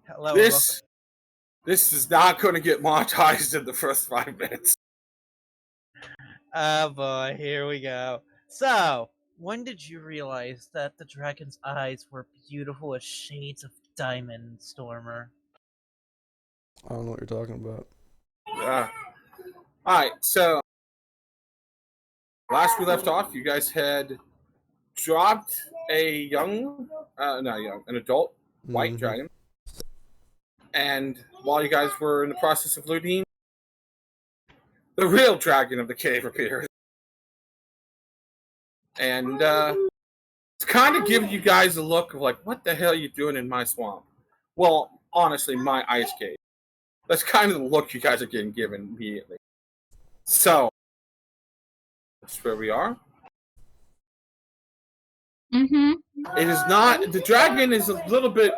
Hello. This is not going to get monetized in the first 5 minutes. Oh boy, here we go. So, when did you realize that the dragon's eyes were beautiful as shades of diamond, Stormer? I don't know what you're talking about. Alright, so last we left off, you guys had dropped a an adult white dragon. And while you guys were in the process of looting, the real dragon of the cave appeared. And it's kind of giving you guys a look of like, what the hell are you doing in my swamp? Well, honestly, my ice cave. That's kind of the look you guys are getting given immediately. So, that's where we are. Mm-hmm. It is not. The dragon is a little bit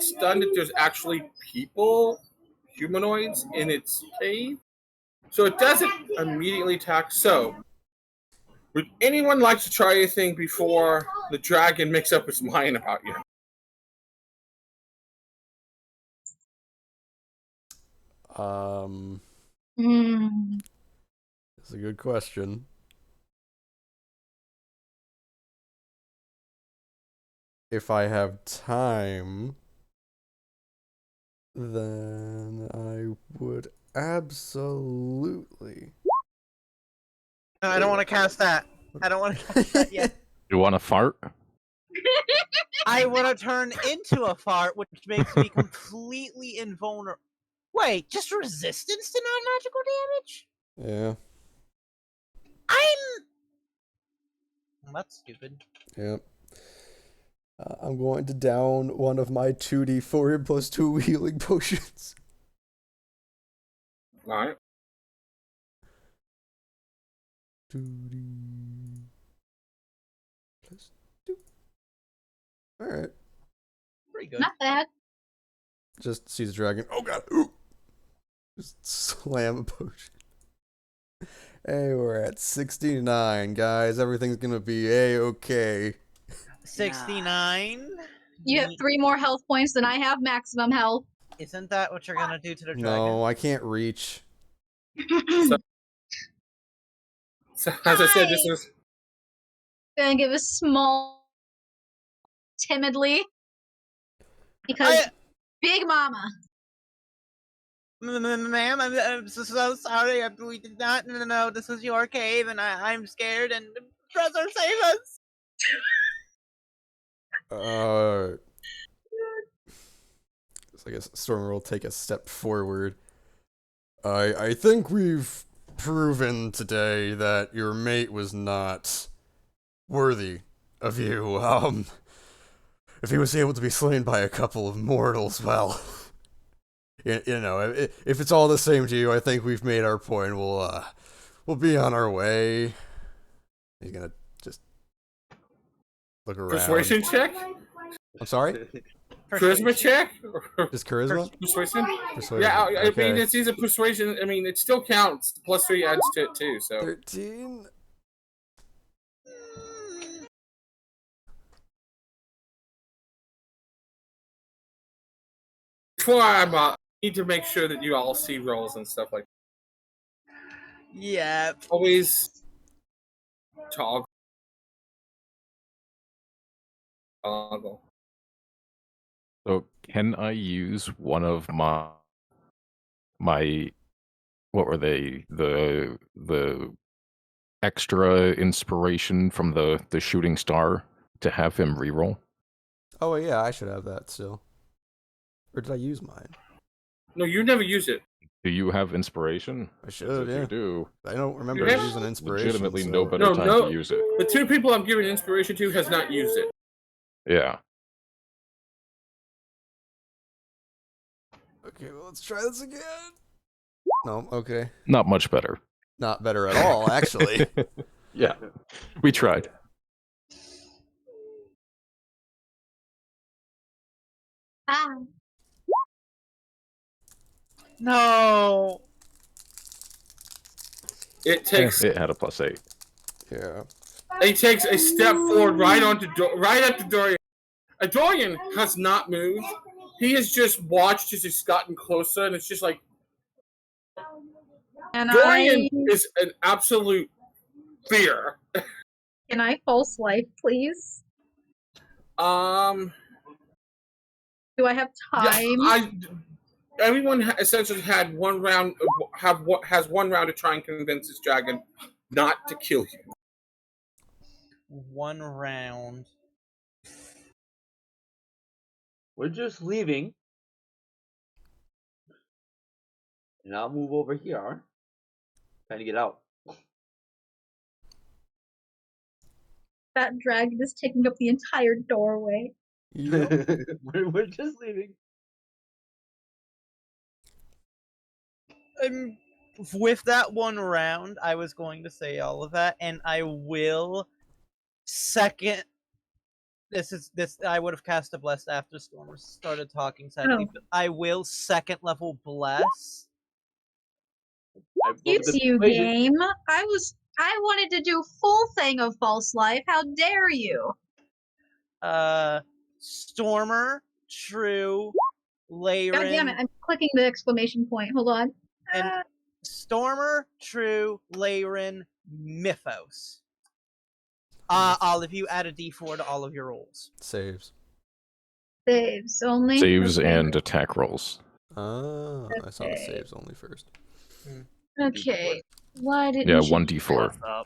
stunned that there's actually people, humanoids, in its cave. So it doesn't immediately attack. So, would anyone like to try anything before the dragon makes up its mind about you? That's a good question. If I have time, then I would absolutely. No, I don't want to cast that. I don't want to cast that yet. You want to fart? I want to turn into a fart, which makes me completely invulnerable. Wait, just resistance to non-magical damage? Yeah. Well, that's stupid. Yep. I'm going to down one of my 2d4 plus 2 healing potions. Alright. 2d plus 2. Alright. Pretty good. Not bad. Just sees the dragon. Oh god! Ooh. Just slam a potion. Hey, we're at 69, guys. Everything's gonna be A-okay. 69? You have 3 more health points than I have maximum health. Isn't that what you're gonna do to the dragon? No, I can't reach. So as I said, this is... Gonna give a small... timidly. Because Big Mama. Ma'am, I'm so sorry. We did not know this was your cave, and I'm scared, and Professor, save us! So I guess Stormer will take a step forward. I think we've proven today that your mate was not worthy of you. If he was able to be slain by a couple of mortals, well, you know, if it's all the same to you, I think we've made our point. We'll be on our way. He's gonna just look around. Persuasion check? I'm sorry? Charisma check? Just charisma? Persuasion? Persuasion. Yeah, I Okay. mean, it's either persuasion, I mean, it still counts. Plus 3 adds to it too, so. 13? Before I need to make sure that you all see rolls and stuff like that. Yeah. Always toggle. So can I use one of my what were they, the extra inspiration from the shooting star to have him reroll? Oh, yeah, I should have that still. Or did I use mine? No, you never use it. Do you have inspiration? I should, If yeah. you do, I don't remember You have using inspiration. legitimately so- no better time to use it. The 2 people I'm giving inspiration to has not used it. Yeah. Okay, well, let's try this again. No, okay. Not much better. Not better at all, actually. Yeah. We tried. Ah. No. It takes It had a +8. Yeah. He takes a step forward right at the door. Dorian has not moved. He has just watched as it's gotten closer, and it's just like And Dorian is an absolute fear. Can I false life, please? Um, Do I have time? Everyone essentially had one round. Has 1 round to try and convince this dragon not to kill you. 1 round. We're just leaving. And I'll move over here. Trying to get out. That dragon is taking up the entire doorway. Yep. We're just leaving. With that 1 round, I was going to say all of that, and I will second. I would have cast a bless after Stormer started talking, sadly, but I will 2nd level bless. Excuse you, game. I wanted to do full thing of false life. How dare you? Stormer, True, Layrin. God damn it! I'm clicking the exclamation point. Hold on. And Stormer, True, Layrin, Mythos. All of you add a d4 to all of your rolls. Saves. Saves only. Saves Okay. and attack rolls. Ah, I saw the Okay. saves only first. Okay. Why didn't Yeah, you 1d4.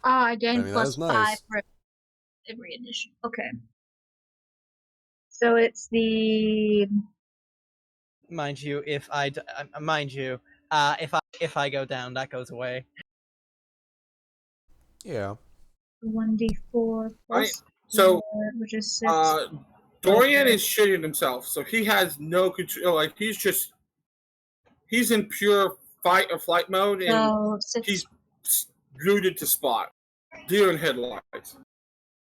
I gained I mean, that plus is nice. 5 for every edition. Okay. So it's the Mind you, if I go down, that goes away. Yeah. 1d4 plus So 4, which is 6. Dorian is shitting himself, so he has no control. Like he's in pure fight or flight mode, and So 6. he's rooted to spot. Deer in headlights.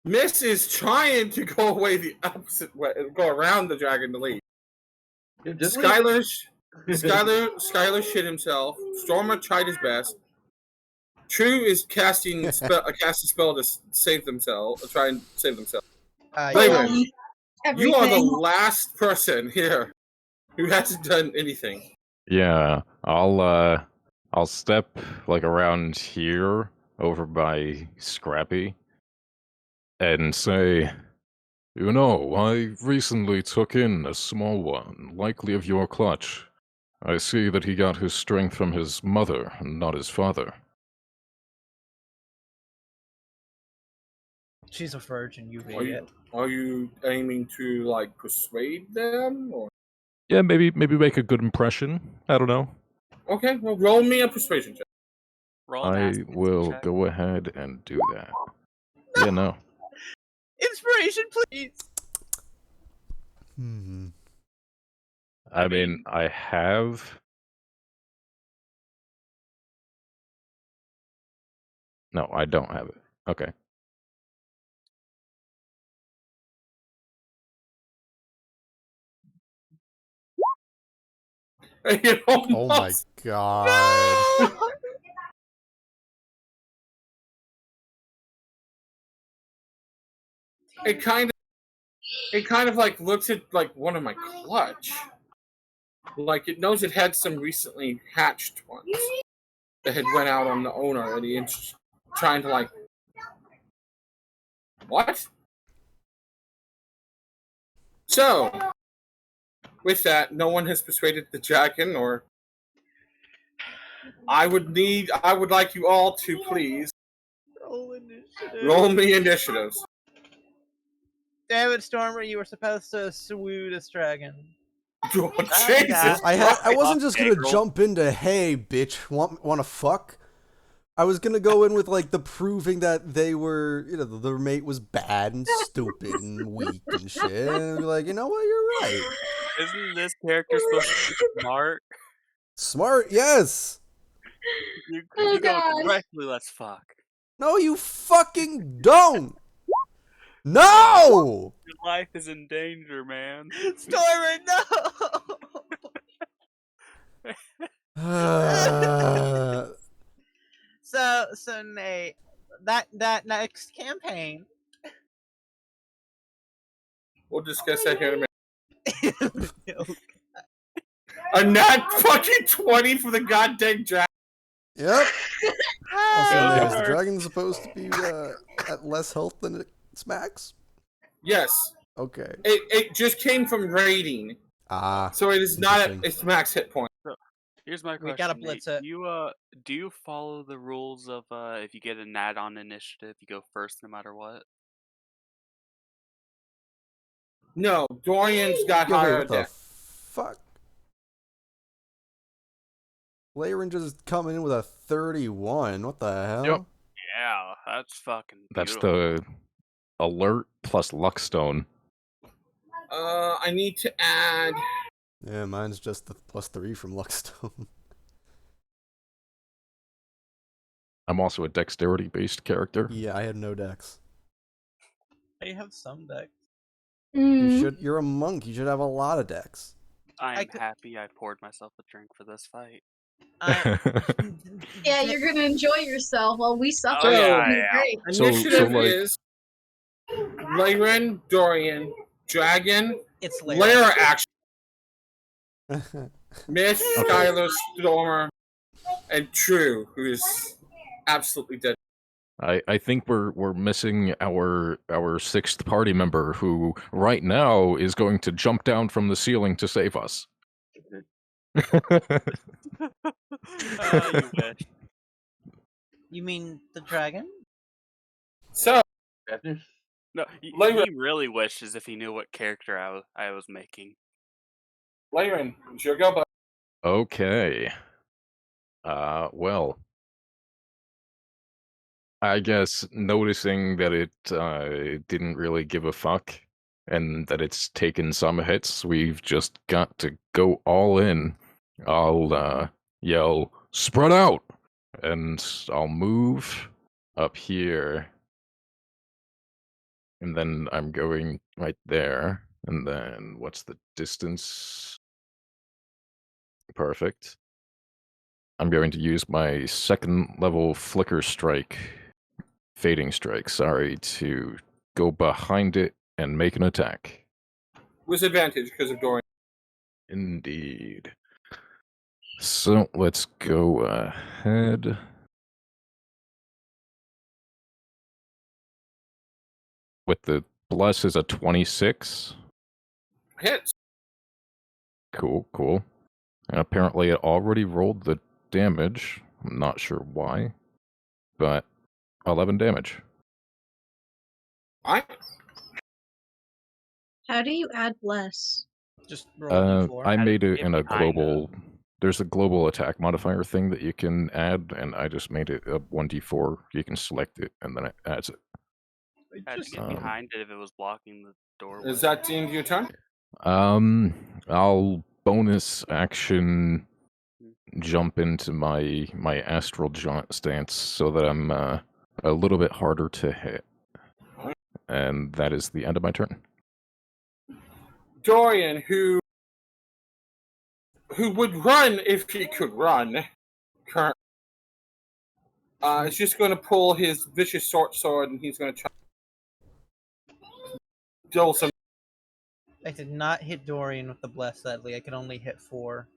Miss is trying to go away the opposite way, go around the dragon to leave. Just Skyler shit himself. Stormer tried his best. True is casting a spell to save themselves, try and save themselves. Layrin, you are the Everything. last person here who hasn't done anything. Yeah, I'll step like around here over by Scrappy and say, you know, I recently took in a small one, likely of your clutch. I see that he got his strength from his mother, and not his father. She's a virgin, you Are idiot. you aiming to like persuade them, or? Yeah, maybe make a good impression. I don't know. Okay, well, roll me a persuasion check. I will go ahead and do that. Yeah, no. Inspiration, please. I mean, I have. No, I don't have it. Okay. Oh my god. It kind of like looks at like one of my clutch. Like it knows it had some recently hatched ones that had went out on the owner already, and trying to like what? So with that, no one has persuaded the dragon, or I would like you all to please roll me initiatives. Damn it, Stormer, you were supposed to swoo this dragon. Oh, Jesus! I wasn't just gonna jump into, hey, bitch, wanna fuck? I was gonna go in with, like, the proving that they were, you know, their mate was bad and stupid and weak and shit. And be like, you know what, you're right. Isn't this character supposed to be smart? Smart, yes! You Oh, go God. directly, let's fuck. No, you fucking don't! No! Your life is in danger, man. Stormer, no! So Nate, that next campaign, We'll discuss that here in a minute. A nat fucking 20 for the goddamn dragon. Yep. Also, Hey! is the dragon supposed to be at less health than its max? Yes. Okay. It just came from raiding. Ah. So it is not at interesting. its max hit point. Here's my question. We gotta Nate. blitz it. Do you follow the rules of if you get a nat on initiative, you go first no matter what? No, Dorian's got Yo, wait, higher what the attack. fuck? Laren just coming in with a 31. What the hell? Yep. Yeah, that's fucking That's beautiful. the alert plus luckstone. I need to add. Yeah, mine's just the +3 from Luckstone. I'm also a dexterity-based character. Yeah, I have no dex. I have some deck. You're a monk. You should have a lot of dex. I'm could- happy I poured myself a drink for this fight. Yeah, you're gonna enjoy yourself while we suffer. Oh, yeah, It'll be yeah. great. Initiative like- is Laren, Dorian, Dragon, It's Lara action, Yeah, Miss, Okay. Skyler, Stormer, and True, who is absolutely dead. I think we're missing our sixth party member who right now is going to jump down from the ceiling to save us. You wish. You mean the dragon? So, No, Lyra- he really wishes if he knew what character I was making. Laren, it's your go, bud. Okay. Well, I guess noticing that it didn't really give a fuck and that it's taken some hits, we've just got to go all in. I'll yell, "Spread out!" and I'll move up here. And then I'm going right there. And then what's the distance? Perfect. I'm going to use my second level flicker strike, fading strike, sorry, to go behind it and make an attack. With advantage because of Dorian. Indeed. So let's go ahead. With the bless is a 26. Hits. Cool, cool. And apparently it already rolled the damage. I'm not sure why. But 11 damage. Alright. How do you add bless? Just roll d4. I Add made it it in a behind global... There's a global attack modifier thing that you can add, and I just made it a 1d4. You can select it, and then it adds it. I had to get Um, behind it if it was blocking the doorway. Is that the end of your turn? I'll bonus action jump into my astral jaunt stance so that I'm a little bit harder to hit. And that is the end of my turn. Dorian, who would run if he could run, current, is just going to pull his vicious short sword and he's going to try to deal some. I did not hit Dorian with the bless, sadly. I could only hit 4.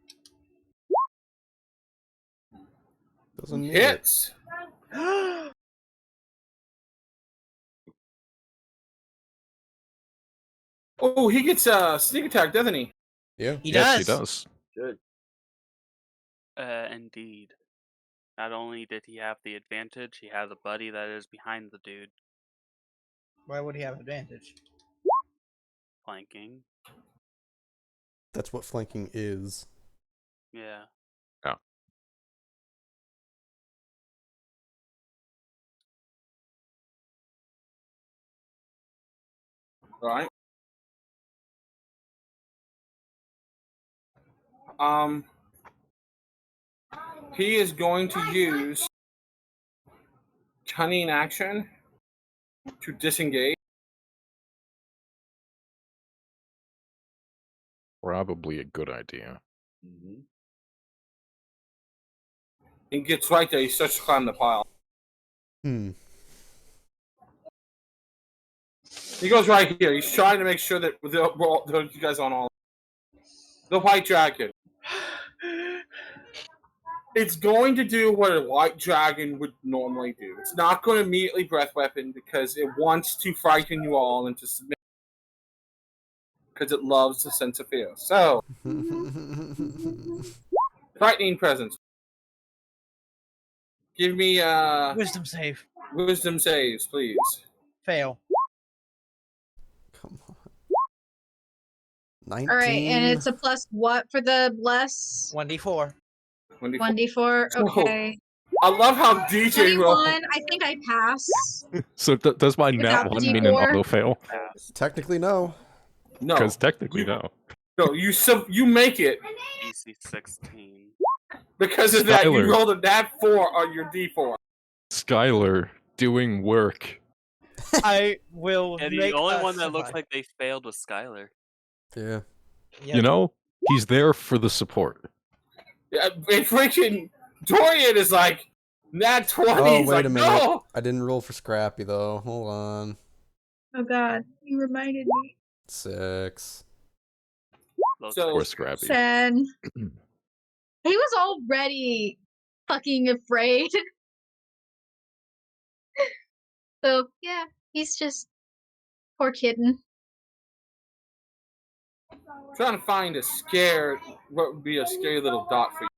Doesn't need it. Hits. Oh, he gets a sneak attack, doesn't he? Yeah. He Yes, does. he does. Good. Indeed. Not only did he have the advantage, he has a buddy that is behind the dude Why would he have advantage? flanking. That's what flanking is. Yeah. Right. He is going to use cunning action to disengage. Probably a good idea. Mm-hmm. He gets right there. He starts to climb the pile. He goes right here. He's trying to make sure that you guys on all. The white dragon. It's going to do what a white dragon would normally do. It's not going to immediately breath weapon because it wants to frighten you all into submission. Because it loves the sense of fear. So, frightening presence. Give me Wisdom save. wisdom saves, please. Fail. Come on. 19. All right, and it's a plus what for the bless? 1d4. 1d4. Okay. I love how DJ 21. rolled. I think I pass. So does my Without nat 1 mean an D4? auto fail? Technically, no. No, Because technically, no. no, you make it DC 16. because of that. You Skyler. rolled a nat 4 on your D4. Skyler doing work. I will And the make only us one that looks survive. like they failed was Skyler. Yeah. Yeah. You know, he's there for the support. Yeah, and freaking Dorian is like nat 20. Oh, He's wait like, a minute. no. I didn't roll for Scrappy, though. Hold on. Oh god, you reminded me. 6. So- Or Scrappy. Sen. He was already fucking afraid. So yeah, he's just poor kitten. Trying to find what would be a scary little dot for you.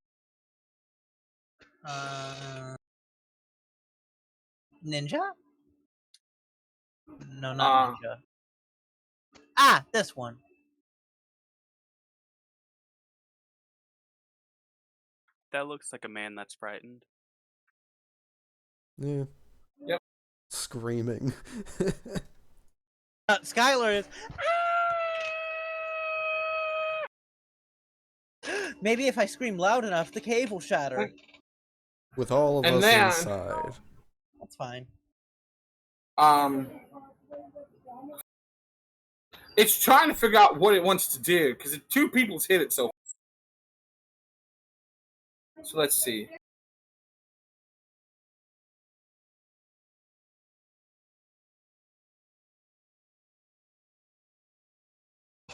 Ninja? No, not ninja. Ah, this one. That looks like a man that's frightened. Yeah. Yep. Screaming. Skylar is. Maybe if I scream loud enough, the cave will shatter. With all of And us then- inside. That's fine. It's trying to figure out what it wants to do because two people's hit it so. So let's see.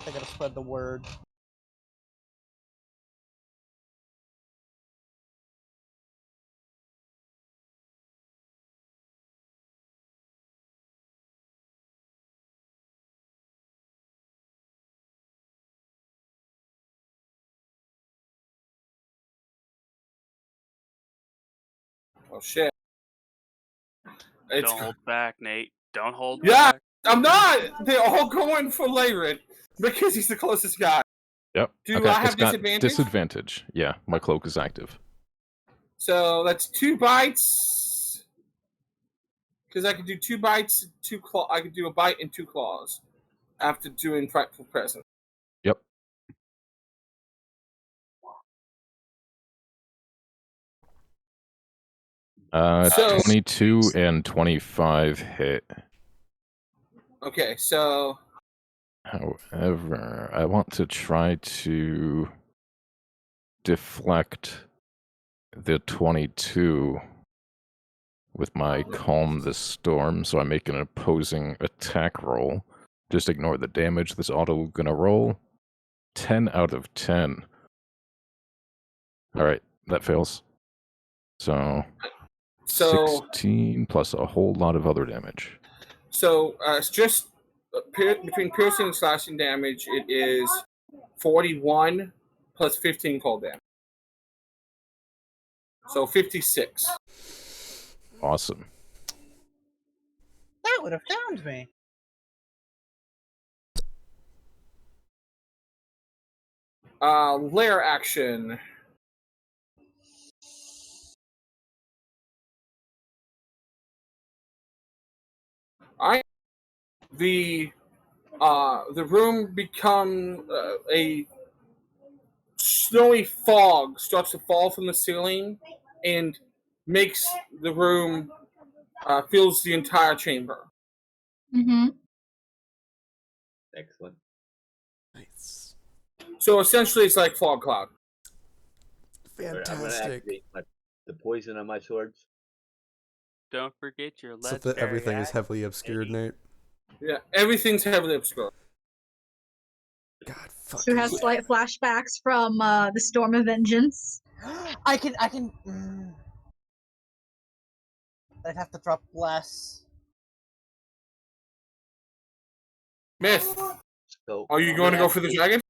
I gotta spread the word. Oh shit! It's Don't hold back, Nate. Don't hold Yeah. back. I'm not. They're all going for Layrid because he's the closest guy. Yep. Do okay, I have it's got disadvantage? disadvantage. Yeah, my cloak is active. So that's 2 bites. Because I could do 2 bites, 2 claw. I could do a bite and 2 claws after doing frightful presence. Yep. So- 22 and 25 hit. Okay, so However, I want to try to deflect the 22 with my Calm the Storm, so I make an opposing attack roll. Just ignore the damage this auto gonna roll. 10 out of 10. Alright, that fails. So, 16 plus a whole lot of other damage. So it's just between piercing and slashing damage. It is 41 plus 15 cold damage. So 56. Awesome. That would have downed me. Lair action. Alright. The room become a snowy fog starts to fall from the ceiling and makes the room fills the entire chamber. Mm-hmm. Excellent. Nice. So essentially, it's like fog cloud. Alright, I'm gonna Fantastic. activate the poison on my swords. Don't forget your So lead. that everything is heavily obscured, Nate. Yeah, everything's heavily obscured. God, fuck. Who has slight flashbacks from the Storm of Vengeance. I can. I'd have to drop less. Myth, So are you I'm going to gonna go for the activate- dragon?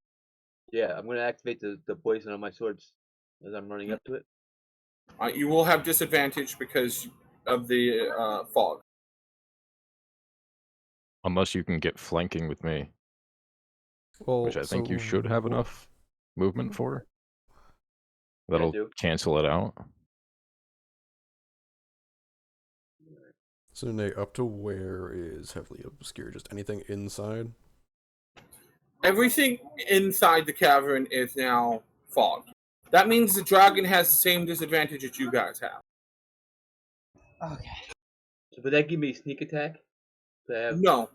Yeah, I'm gonna activate the poison on my swords as I'm running up to it. You will have disadvantage because of the fog. Unless you can get flanking with me, Well, which I think you should have enough movement for. Yeah, I That'll do. cancel it out. So Nate, up to where is heavily obscure? Just anything inside? Everything inside the cavern is now fogged. That means the dragon has the same disadvantage that you guys have. Okay. So would that give me sneak attack? To have No,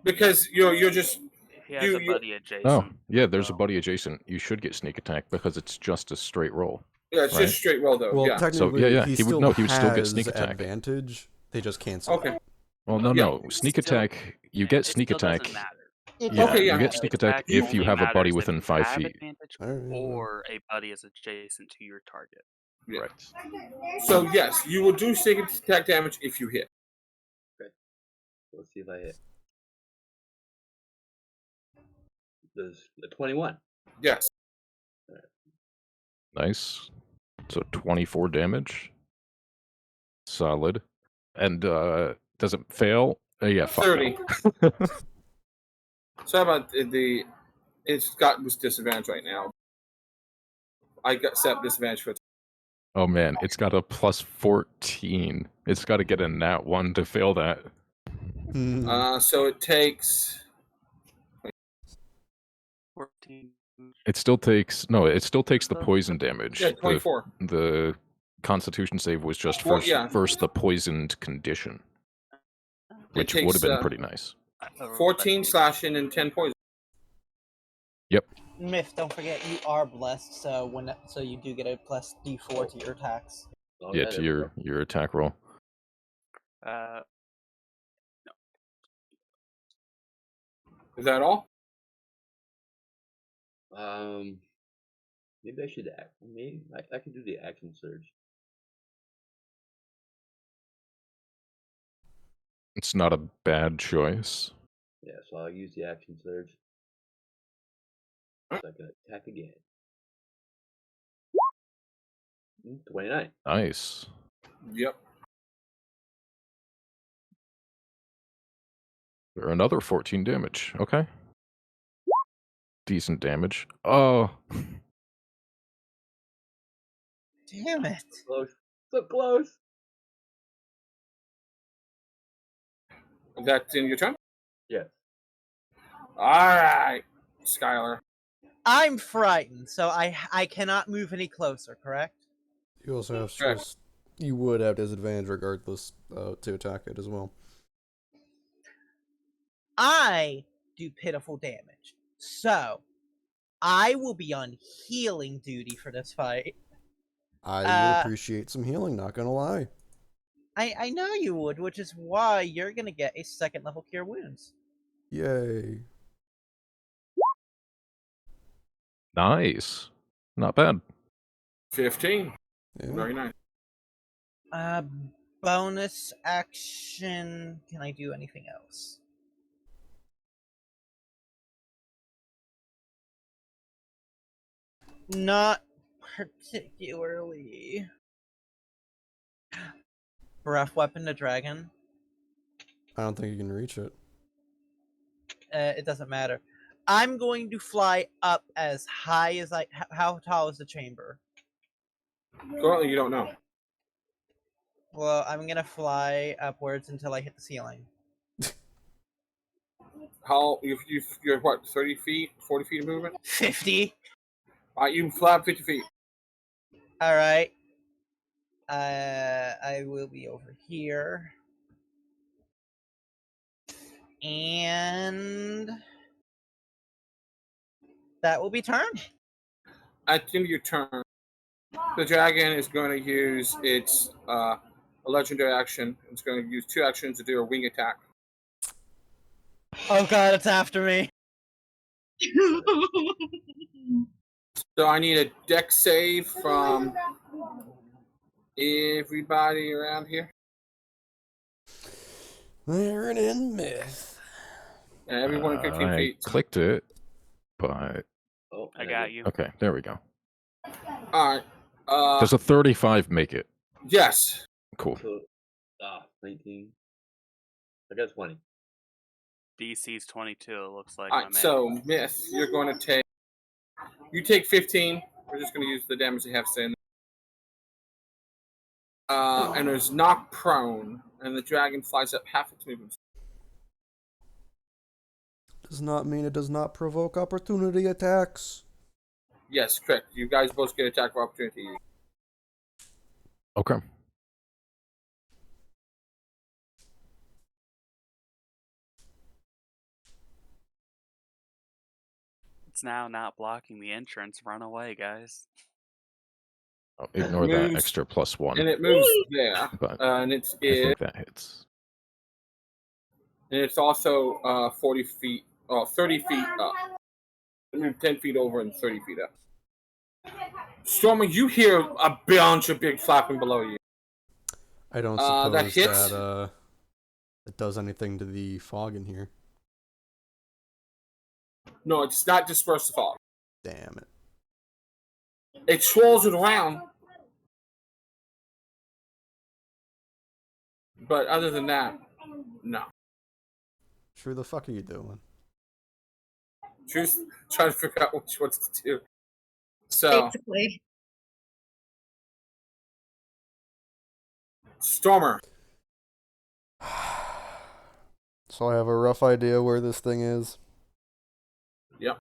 because you're just He has You- a you- buddy adjacent. Oh, yeah, there's a so- buddy adjacent. You should get sneak attack because it's just a straight roll. yeah, it's Right. just straight roll though. Well, yeah. technically, yeah, he he would- still no, he would still get has sneak attack. advantage. They just cancel. Okay. it. Well, no, Yeah. no. Sneak Still- attack, you get sneak It still attack. doesn't matter. Yeah, Okay, yeah. you get sneak attack if you only have a buddy matters if within you 5 have feet. advantage Alright, or a buddy is adjacent to your target. Yeah. Correct. So yes, you will do sneak attack damage if you hit. Let's see if I hit. There's a 21. Yes. Nice. So 24 damage. Solid. And does it fail? Yeah, fuck 30. no. So how about it's got this disadvantage right now. I got set disadvantage for Oh man, it's got a plus 14. It's got to get a nat 1 to fail that. so it takes 14. It still takes the poison damage. yeah, The- 24. The Constitution save was just Well, first, yeah. first the poisoned condition, which would takes, have been pretty nice. 14 slashing and 10 poison. Myth, don't forget you are blessed, so you do get a plus D4 to your attacks. Oh, Yeah, there to we your go. your attack roll. Is that all? Maybe I should act. Maybe I can do the action surge. It's not a bad choice. Yeah, so I'll use the action surge. So I can attack again. 29. Nice. Yep. For another 14 damage. Okay. Decent damage. Oh, Damn it! Close. So close. That's in your turn? Yes. Alright, Skyler. I'm frightened, so I cannot move any closer. Correct? You also have Correct. just you would have disadvantage regardless to attack it as well. I do pitiful damage, so I will be on healing duty for this fight. I would appreciate some healing, not gonna lie. I know you would, which is why you're gonna get a second level cure wounds. Yay. nice. Not bad. 15. Yeah. Very nice. Bonus action. Can I do anything else? Not particularly. Breath weapon to dragon. I don't think you can reach it. It doesn't matter. I'm going to fly up as high as how tall is the chamber? Currently, you don't know. Well, I'm gonna fly upwards until I hit the ceiling. How you're what? 30 feet, 40 feet of movement. 50. You can fly up 50 feet. All right. I will be over here, and that will be turn. At the end of your turn, the dragon is going to use its a legendary action. It's going to use 2 actions to do a wing attack. Oh god, it's after me. So I need a deck save from everybody around here. Iron and Myth. Yeah, everyone in 15 I feet. clicked it, but Oh, I got you. okay, there we go. All right. Does a 35 make it? Yes. Cool. So, 19. I got 20. DC's 22. It looks like. All my right. man. So Myth, you're going to take. You take 15. We're just going to use the damage they have in. And there's knock prone, and the dragon flies up half its movement. Does not mean it does not provoke opportunity attacks. Yes, correct. You guys both get attack of opportunity. Okay. It's now not blocking the entrance. Run away, guys. Oh, ignore that Moves. extra +1. And it moves there, But and I think that hits. and it's also 40 feet, 30 feet up. 10 feet over and 30 feet up. Stormer, you hear a bunch of big flapping below you. I don't That suppose hits. that it does anything to the fog in here. No, it's not disperse the fog. Damn it. It swirls it around. But other than that, no. Sure the fuck are you doing? Just trying to figure out what she wants to do. So, Basically. Stormer. So I have a rough idea where this thing is. Yep.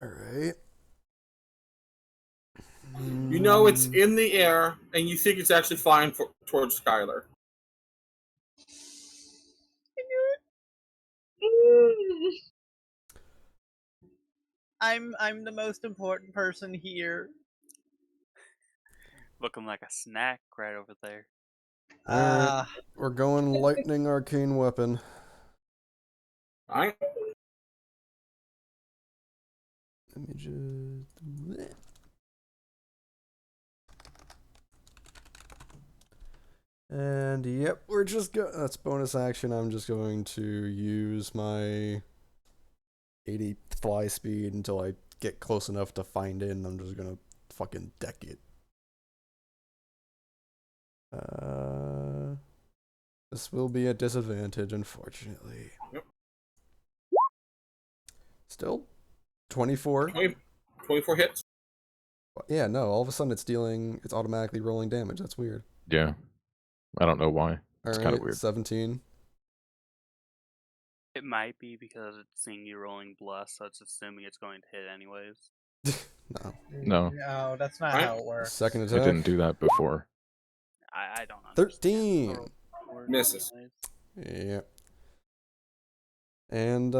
Alright. You know it's in the air, and you think it's actually flying towards Skyler. I'm the most important person here. Looking like a snack right over there. Alright. We're going lightning arcane weapon. Alright? Let me just... And yep, we're just that's bonus action. I'm just going to use my 80 fly speed until I get close enough to find it, and I'm just gonna fucking deck it. This will be a disadvantage, unfortunately. Yep. Still 24. 24 hits. Yeah, no, all of a sudden it's automatically rolling damage. That's weird. Yeah. I don't know why. It's kind of Alright, weird. 17. It might be because it's seeing you rolling bless, so it's assuming it's going to hit anyways. No. No. No, that's not Alright. how it works. Second It attack. didn't do that before. I don't understand. 13. Or- Misses. Yeah. And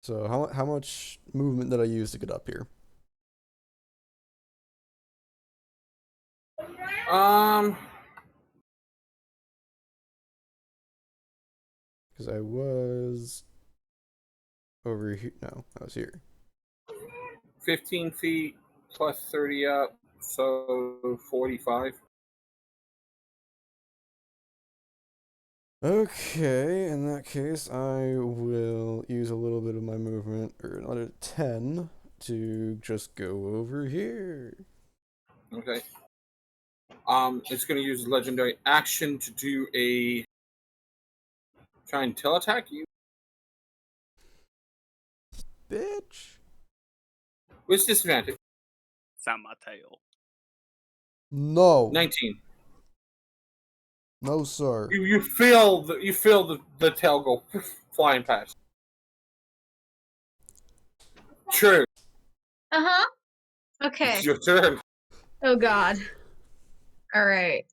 So how much movement did I use to get up here? Because I was over here. No, I was here. 15 feet plus 30 up, so 45. Okay, in that case, I will use a little bit of my movement, or another 10, to just go over here. Okay. It's going to use legendary action to do a try and tail attack you. Bitch. With disadvantage. It's not my tail. No. 19. No, sir. You feel the tail go flying past. True. Uh-huh. Okay. It's your turn. Oh god. Alright.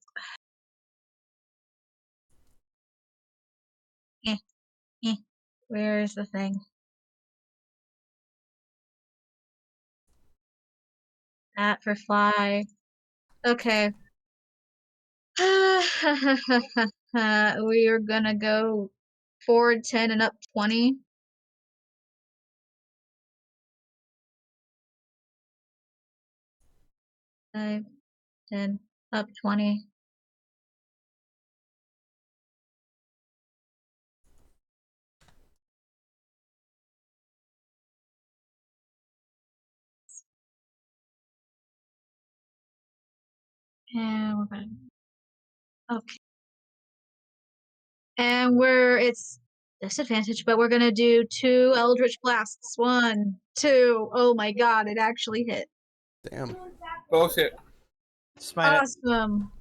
Where is the thing? That for fly. Okay. We are gonna go forward 10 and up 20. Five, 10, up 20. And we're gonna. Okay. And it's disadvantage, but we're gonna do 2 Eldritch Blasts. 1, 2. Oh my god, it actually hit. Damn. Both hit. Smite it. Awesome.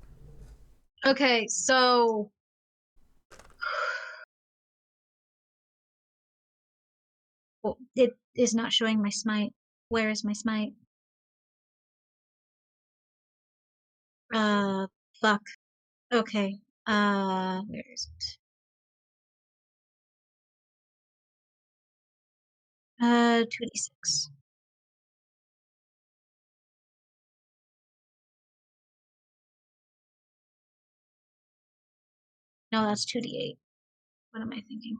Okay, so oh, it is not showing my smite. Where is my smite? Fuck. Okay. Where is it? 2d6. No, that's 2d8. What am I thinking?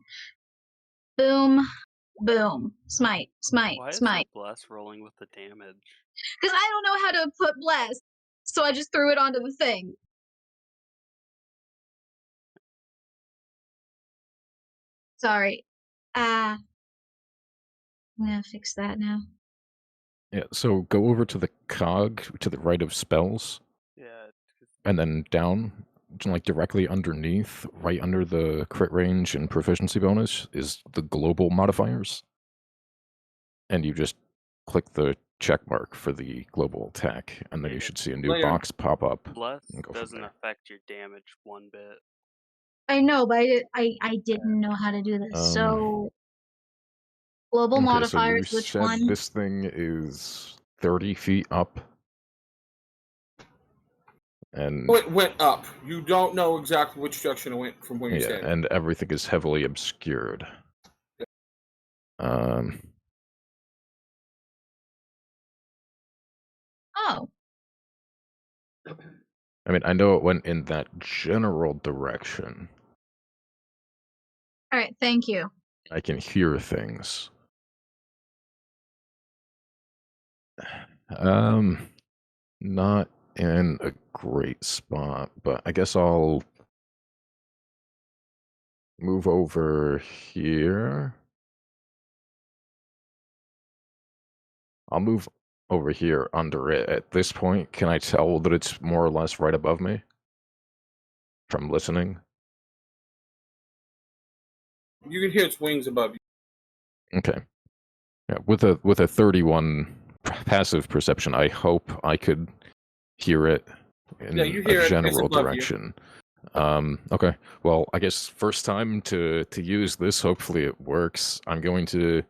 Boom, boom. Smite, smite, Why is smite. the bless rolling with the damage? Because I don't know how to put bless, so I just threw it onto the thing. Sorry. I'm gonna fix that now. Yeah, so go over to the cog to the right of spells, Yeah. and then down, like directly underneath, right under the crit range and proficiency bonus, is the global modifiers. And you just click the check mark for the global attack, and then you should see a new Later. box pop up. Bless and go from doesn't there. affect your damage one bit. I know, but I didn't know how to do this. So global Okay, so you modifiers, which said one? this thing is 30 feet up. And Oh, it went up. You don't know exactly which direction it went from where you yeah, stand. and everything is heavily obscured. Oh, I mean, I know it went in that general direction. all right. Thank you. I can hear things. Not in a great spot, but I guess I'll move over here. I'll move over here under it. At this point, can I tell that it's more or less right above me from listening? You can hear its wings above you. Okay. Yeah, with a 31 passive perception, I hope I could hear it in Yeah, you hear a it. It's general above you. direction. Okay. Well, I guess first time to use this. Hopefully it works. I'm going to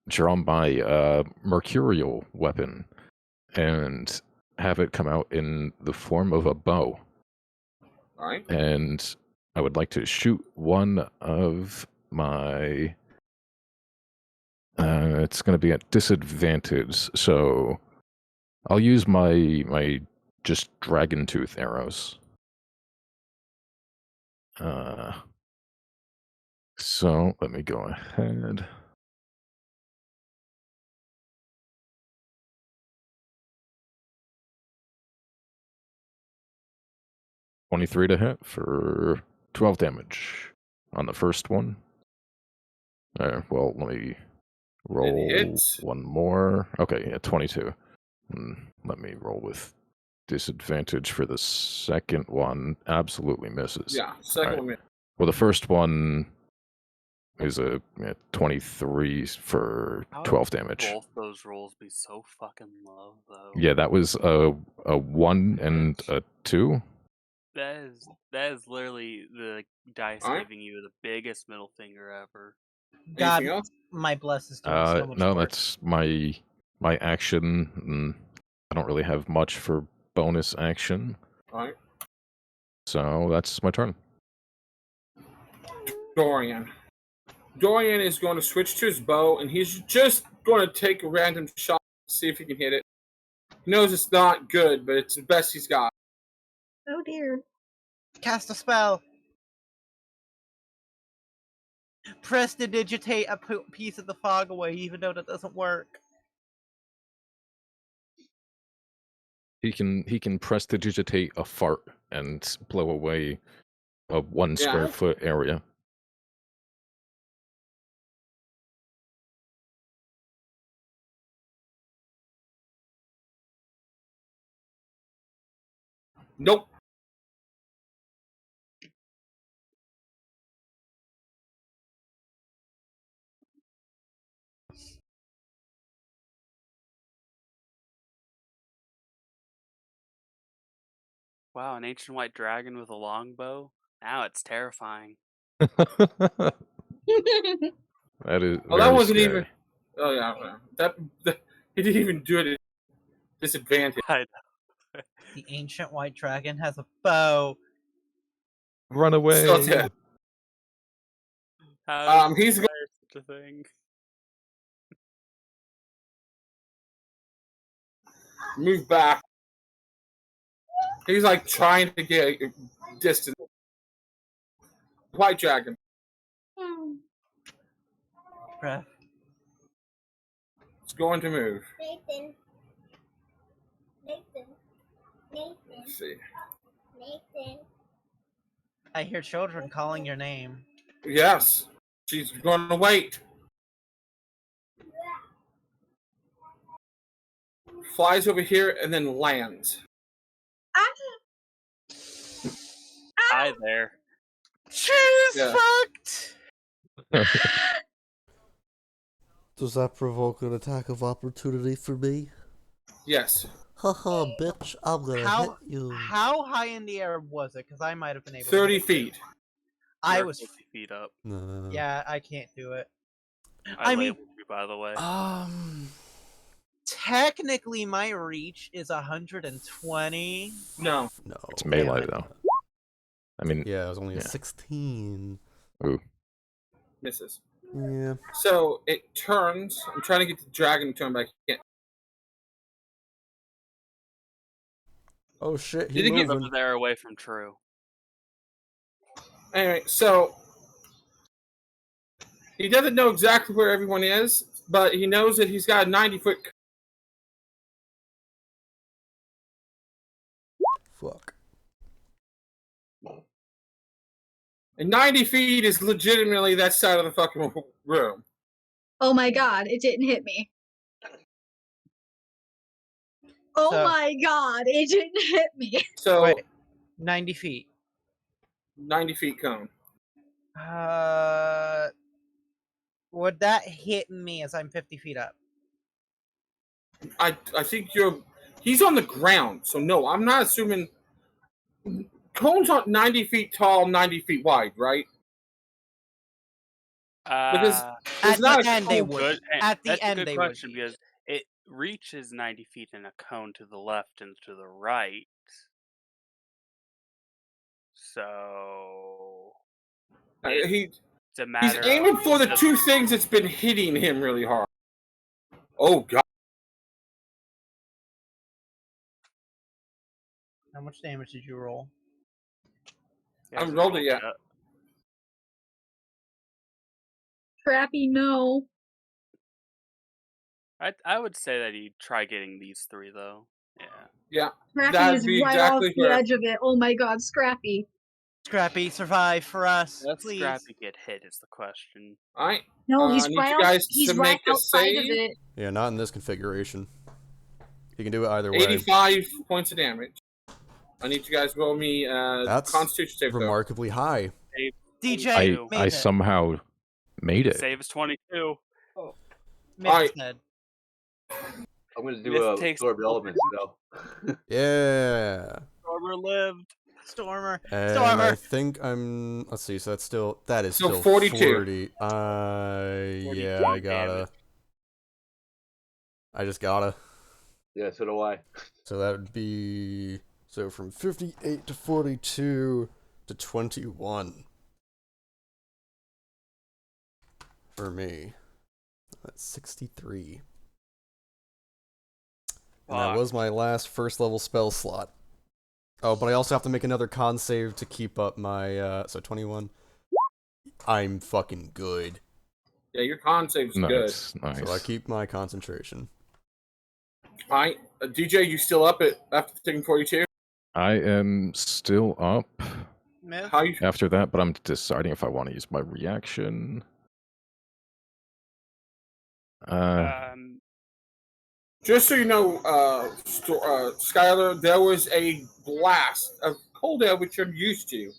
draw my mercurial weapon and have it come out in the form of a bow. All right. And I would like to shoot one of my. It's going to be at disadvantage, so I'll use my just dragon tooth arrows. So let me go ahead. $23 to hit for 12 damage on the first one. Well, let me roll hits. one more. Okay, yeah, 22. Let me roll with disadvantage for the second one. Absolutely misses. Yeah, second Alright. one. Well, the first one is a 23 for How 12 would damage. both those rolls be so fucking low, though? Yeah, that was a 1 and a 2. That is literally the dice Alright. giving you the biggest middle finger ever. God, Anything else? my bless is doing so much No, worse. that's my action. I don't really have much for bonus action, All right. so that's my turn. Dorian. Dorian is going to switch to his bow, and he's just going to take a random shot, see if he can hit it. He knows it's not good, but it's the best he's got. Oh dear. Cast a spell. Prestidigitate a piece of the fog away, even though that doesn't work. He can prestidigitate a fart and blow away a 1 square foot area. Nope. Wow, an ancient white dragon with a longbow? Now it's terrifying. That is Oh, very that wasn't scary. even. Oh yeah, that he didn't even do it at disadvantage. I know. The ancient white dragon has a bow. Run away! Still dead. How does He's he fire such a thing? Move back. He's like trying to get distance. White dragon. Bruh. It's going to move. Nathan. Let's see. Nathan. I hear children calling your name. Yes, she's going to wait. Flies over here and then lands. Hi there. She's Yeah. fucked! Does that provoke an attack of opportunity for me? Yes. Haha, bitch, I'm gonna hit you. How high in the air was it? Because I might have been able 30 to. feet. I You're was. 50 feet up. No. Yeah, I can't do it. I I mean- labeled you, by the way. Technically, my reach is 120. No. No. It's melee though. I mean, Yeah, it was only a Yeah. 16. Misses. Yeah. So it turns. I'm trying to get the dragon to turn back in. Oh shit, Did he he get Move moving. over there away from True. Anyway, so he doesn't know exactly where everyone is, but he knows that he's got a 90-foot. Fuck. And 90 feet is legitimately that side of the fucking room. Oh my god, it didn't hit me. Oh So- my god, it didn't hit me. So Wait. 90 feet. 90 feet cone. Would that hit me as I'm 50 feet up? I think he's on the ground, so no, I'm not assuming. Cone's on 90 feet tall, 90 feet wide, right? Because Uh, there's At not the a end, they cone. would. good. At the That's end, a good they question would. be. because it reaches 90 feet in a cone to the left and to the right. So He's it's a matter aiming of for the does- two things that's been hitting him really hard. Oh god. How much damage did you roll? He I haven't hasn't rolled it yet. Crappy no. I would say that he'd try getting these three though. Yeah. Yeah. Scrappy That'd is be right exactly off the where- edge of it. Oh my god, Scrappy. Scrappy, survive for us, Let's please. Scrappy get hit is the question. Alright. No, I he's need right you off, guys he's to right make a outside of save. it. Yeah, not in this configuration. You can do it either way. 85 points of damage. I need you guys to roll me That's Constitution save throw. remarkably high. DJ, I made I it. somehow made it. Save is 22. Myth Alright. said. I'm gonna do Myth a takes- absorb elements though. Yeah. Stormer lived. Stormer. And Stormer. I think I'm. Let's see. So that is So still 42. 40. Yeah, I gotta. I just gotta. Yeah, so do I. So that would be from 58 to 42 to 21 for me. That's 63. And that was my last first level spell slot. Oh, but I also have to make another con save to keep up my, so 21. I'm fucking good. Yeah, your con save's good. Nice. So I keep my concentration. Alright, DJ, you still up after taking 42? I am still up Myth? How you? after that, but I'm deciding if I want to use my reaction. Just so you know, Skyler, there was a blast of cold air, which I'm used to,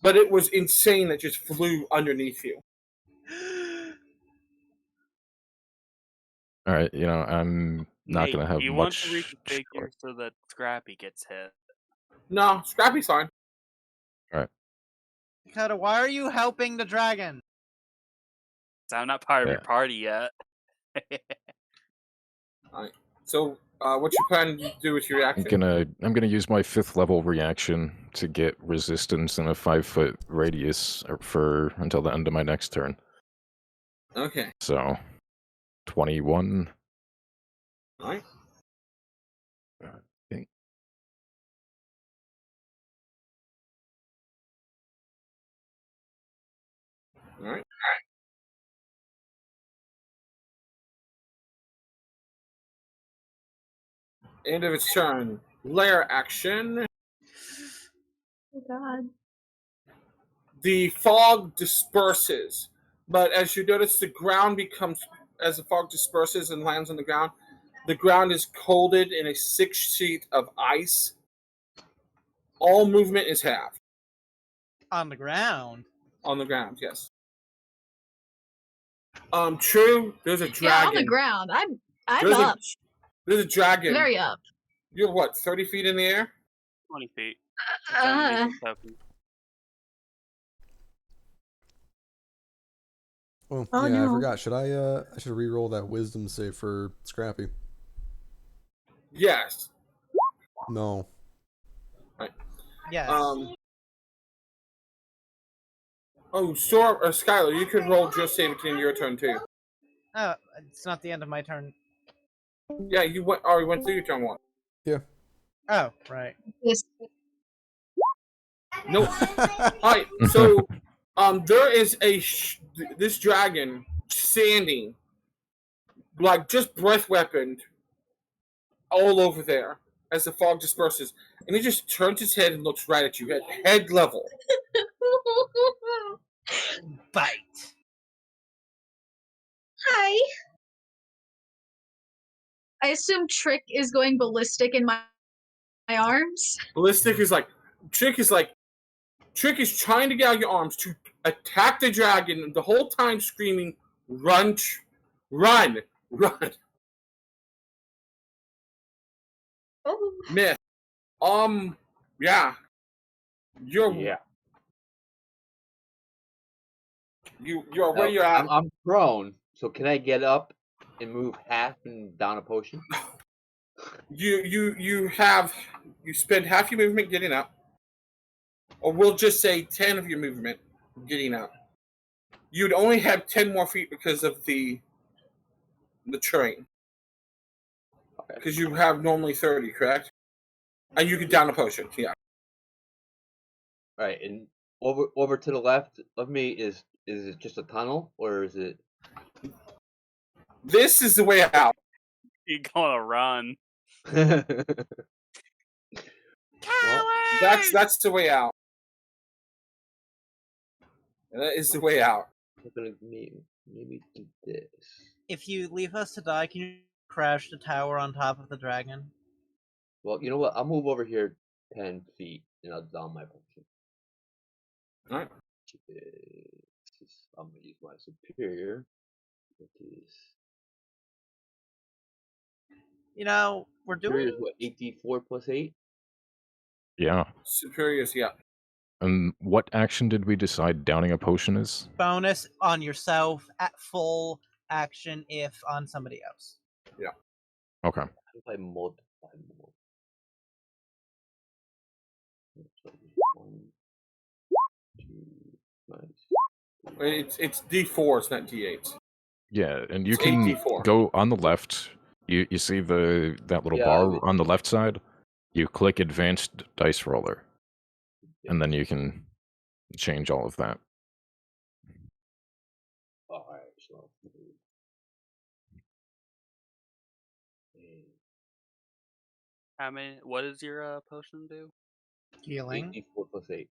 but it was insane that just flew underneath you. All right, I'm not Nate, gonna have do you much. want to reconfigure so that Scrappy gets hit? No, Scrappy's fine. Dakota, why are you helping the dragon? 'Cause I'm not part of your Yeah. party yet. Alright. So, what you plan to do with your reaction? I'm gonna use my 5th level reaction to get resistance in a 5-foot radius for until the end of my next turn. Okay. So, 21. Alright. I think. Alright. End of its turn. Lair action. Oh God. The fog disperses, but as you notice, the ground becomes, as the fog disperses and lands on the ground is coated in a 6 sheet of ice. All movement is half. On the ground? On the ground, yes. True, there's a dragon. Yeah, on the ground. I'm There's up. There's a dragon. Very up. You're what, 30 feet in the air? 20 feet. Uh, Oh, Oh, yeah, I no. forgot. Should I should re-roll that wisdom save for Scrappy. Yes. No. Yes. Skyler, you could roll just save it in your turn too. Oh, it's not the end of my turn. Yeah, you already went through your turn 1. Yeah. Oh, right. Yes. Nope. Alright, so there is this dragon standing, like just breath weaponed all over there as the fog disperses, and he just turns his head and looks right at you at head level. Bite. Hi. I assume Trick is going ballistic in my arms. Ballistic is like Trick is trying to get out your arms to attack the dragon the whole time screaming, run, run, run. Oh. Myth. Yeah. You're where you're at. I'm prone, so can I get up and move half and down a potion? You spend half your movement getting up. Or we'll just say 10 of your movement getting up. You'd only have 10 more feet because of the terrain. Because you have normally 30, correct? And you can down a potion, yeah. Right, and over to the left of me is it just a tunnel, or is it? This is the way out. You're gonna run. Well, That's the way out. That is the way out. I'm gonna maybe do this. If you leave us to die, can you crash the tower on top of the dragon? Well, you know what? I'll move over here 10 feet and I'll down my potion. Alright. I'm gonna use my superior. Which is We're superior doing is what, 8d4 plus 8? Yeah. Superiors, yeah. And what action did we decide downing a potion is? bonus on yourself at full action if on somebody else. Okay. If I multiply more. 1, 2, nice. It's D4, it's not D8. Yeah, and you It's can 8d4. go on the left You see that little Yeah, bar on the left side? You click Advanced Dice Roller, and then you can change all of that. Alright, so. How many? What does your potion do? Healing. 8d4 plus 8.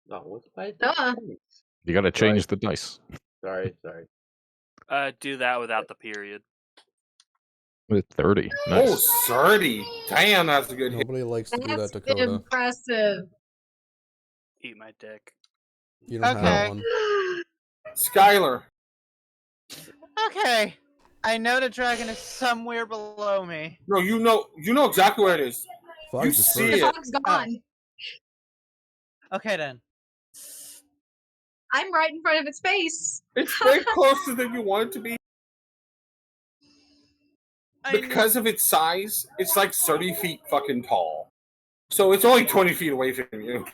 No, what's my Duh. You gotta change the dice. Sorry. Do that without the period. With 30. Oh, Nice. 30. Damn, that's a good hit. Nobody likes to do that, That's Dakota. impressive. Eat my dick. You don't Okay. have one. Skyler. Okay. I know the dragon is somewhere below me. No, you know exactly where it is. Fox You is see The first. it. fog's gone. Okay then. I'm right in front of its face. It's way closer than you want it to be. Because of its size, it's like 30 feet fucking tall. So it's only 20 feet away from you.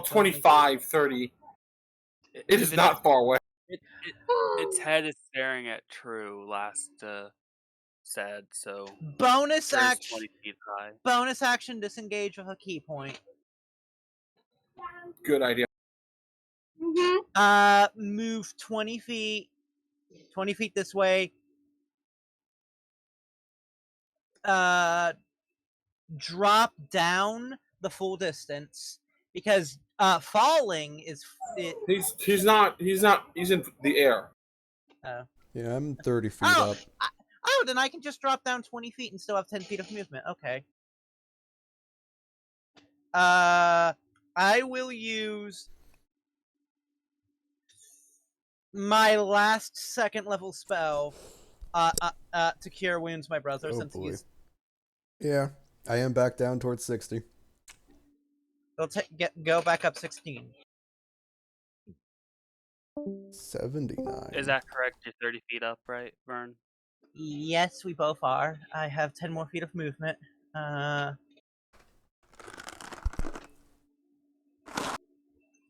25, 30. It is not far away. Its head is staring at True. Last said so. Bonus True's action. 20 feet high. Bonus action. Disengage with a key point. Good idea. Move 20 feet. 20 feet this way. Drop down the full distance because falling is He's not. He's in the air. Yeah, I'm 30 feet Oh, up. then I can just drop down 20 feet and still have 10 feet of movement. Okay. I will use my last second level spell to cure wounds my brother Oh since boy. he's Yeah, I am back down towards 60. They'll go back up 16. 79. Is that correct? You're 30 feet up, right, Vern? Yes, we both are. I have 10 more feet of movement.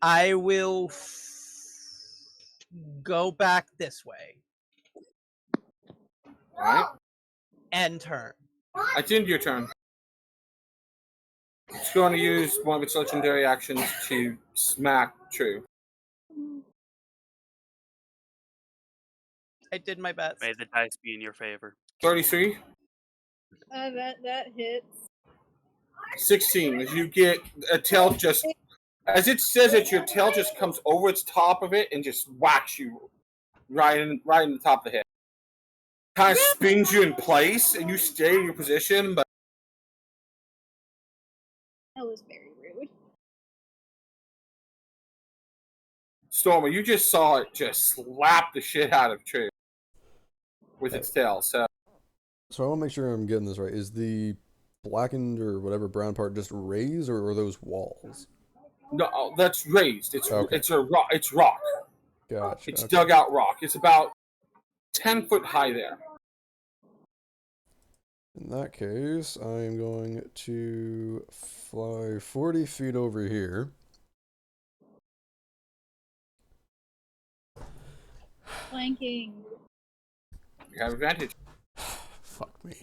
I will go back this way. Alright. End turn. It's into your turn. It's going to use one of its legendary actions to smack True. I did my best. May the dice be in your favor. 33. That hits. 16. As you get a tail just... As it says it, your tail just comes over its top of it and just whacks you right in the top of the head. Kind of spins you in place and you stay in your position, but That was very rude. Stormer, you just saw it just slap the shit out of True with its tail. So I want to make sure I'm getting this right. Is the blackened or whatever brown part just raised, or are those walls? no, that's raised. It's Okay. it's a rock. It's rock. Gotcha. It's Okay. dug out rock. It's about 10 foot high there. In that case, I am going to fly 40 feet over here. Flanking. You have advantage. Fuck me.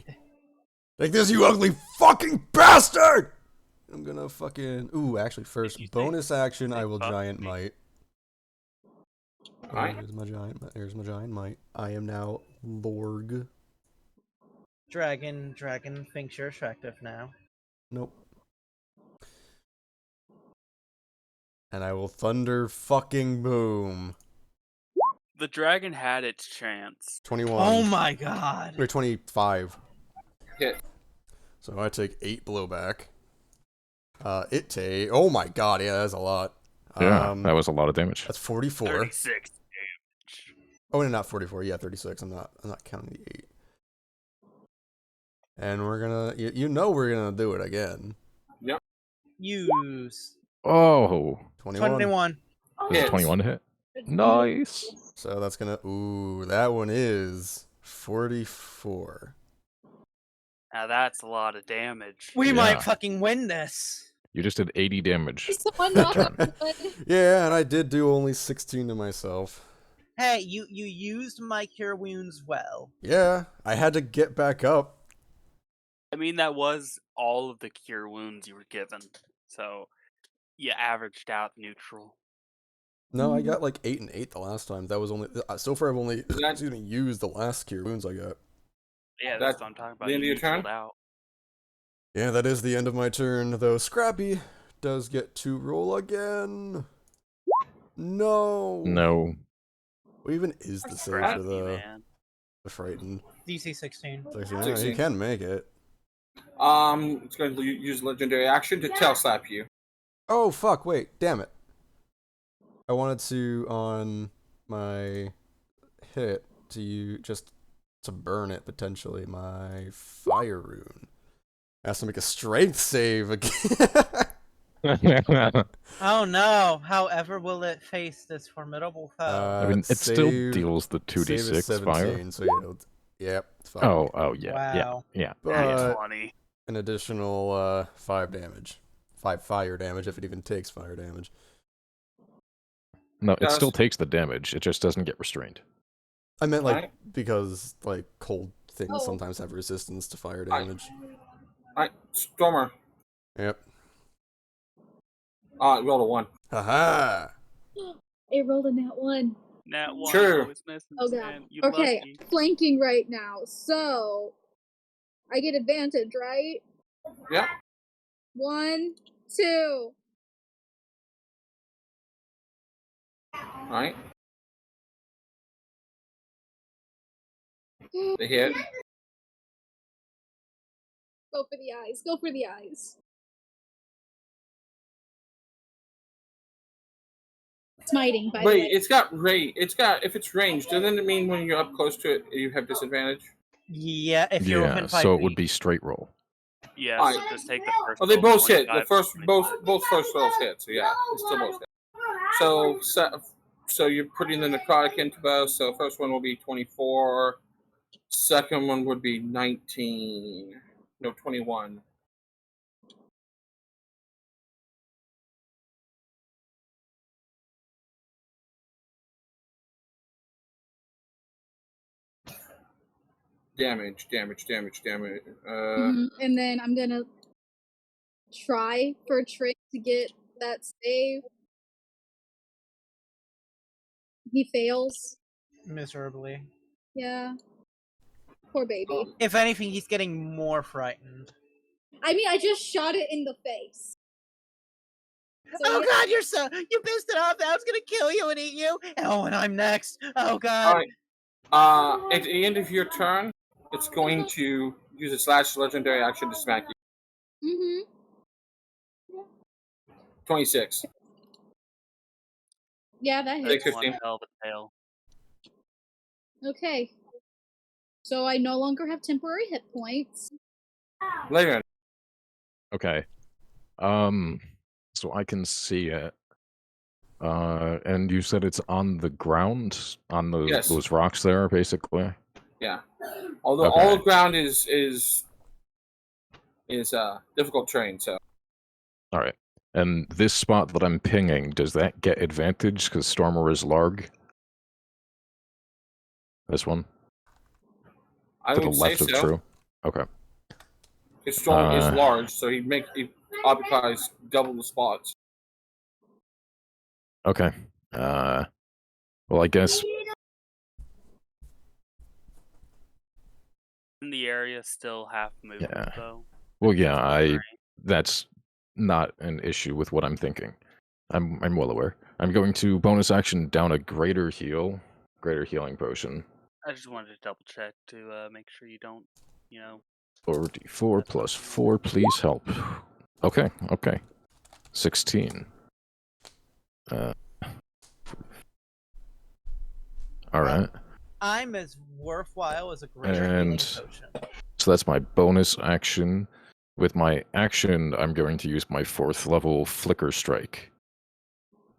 Take this, you ugly fucking bastard! I'm gonna fucking... Ooh, actually, first, bonus action, I will giant might. Alright. There's my giant might. I am now Lorg. Dragon thinks you're attractive now. Nope. And I will thunder fucking boom. The dragon had its chance. 21. Oh my god. Or 25. Hit. So I take 8 blowback. Oh my god, yeah, that's a lot. Yeah, that was a lot of damage. That's 44. 36 damage. Oh, no, not 44. Yeah, 36. I'm not counting the 8. And we're gonna, we're gonna do it again. Use Oh, 21. 21. does Hits. 21 hit? Nice. So that's gonna, that one is 44. Now that's a lot of damage. We Yeah. might fucking win this. You just did 80 damage. Someone knock on wood. Yeah, and I did do only 16 to myself. Hey, you used my cure wounds well. Yeah, I had to get back up. I mean, that was all of the cure wounds you were given, so you averaged out neutral. No, I got like 8 and 8 the last time. That was only so far. I've only Is that- used the last cure wounds I got. Yeah, That's that's what I'm talking about. the end You of your turn? neutraled out. Yeah, that is the end of my turn. Though Scrappy does get to roll again. No. No. What even is the save Scrappy, for the man. frightened? DC 16. 16. Yeah, 16. you can make it. It's going to use legendary action to tail slap you. Oh fuck! Wait, damn it. I wanted to on my hit to burn it potentially. My fire rune. I have to make a strength save again. Oh no! However, will it face this formidable foe? I mean, it still save- deals the save is 2d6 fire. 17, so yep, it's fine. Oh, yeah, Wow. yeah. But 20. an additional 5 damage. 5 fire damage if it even takes fire damage. No, it Does- still takes the damage. It just doesn't get restrained. I meant like Alright. because like cold things Oh. sometimes have resistance to fire Alright. damage. Alright, Stormer. Yep. Roll a 1. Haha. It rolled a nat 1. Nat 1, Sure. always missing Oh god. 10. You Okay, lucky. flanking right now. So I get advantage, right? Yep. 1, 2. Alright. The hit. Go for the eyes. Go for the eyes. Smiting, by the Wait, way. it's got if it's ranged, doesn't it mean when you're up close to it you have disadvantage? Yeah, if you're Yeah, within 5 so it feet. would be straight roll. Yeah, Alright. so just take the first Oh, they roll, both hit. 25, The first 25. both first rolls hit, so yeah, it's still both hit. So you're putting the necrotic into both. So first one will be 24. Second one would be 19. No, 21. Damage. And then I'm gonna try for a trick to get that save. He fails. Miserably. Yeah. Poor baby. If anything, he's getting more frightened. I mean, I just shot it in the face. So Oh yeah. god, you pissed it off. That was gonna kill you and eat you. Oh, and I'm next. Oh god. Alright. At the end of your turn, it's going to use its last legendary action to smack you. 26. Yeah, that hits. Take That's one 15. hell of a tail. Okay. So I no longer have temporary hit points. Later. Okay. So I can see it. And you said it's on the ground, on those Yes. those rocks there, basically. Yeah. Although Okay. all the ground is difficult terrain, so All right. And this spot that I'm pinging, does that get advantage because Stormer is large? This one I to the would say left of so. True. Okay. His storm is Uh, large, so he occupies double the spots. Okay. Well, I guess In the area, still half movement, Yeah. though. Well, yeah, that's not an issue with what I'm thinking. I'm well aware. I'm going to bonus action down a greater healing potion. I just wanted to double check to make sure you don't, 4d4 plus 4, please help. Okay. 16. All right. I'm as worthwhile as a greater And- healing potion. So that's my bonus action. With my action, I'm going to use my 4th level Flicker Strike,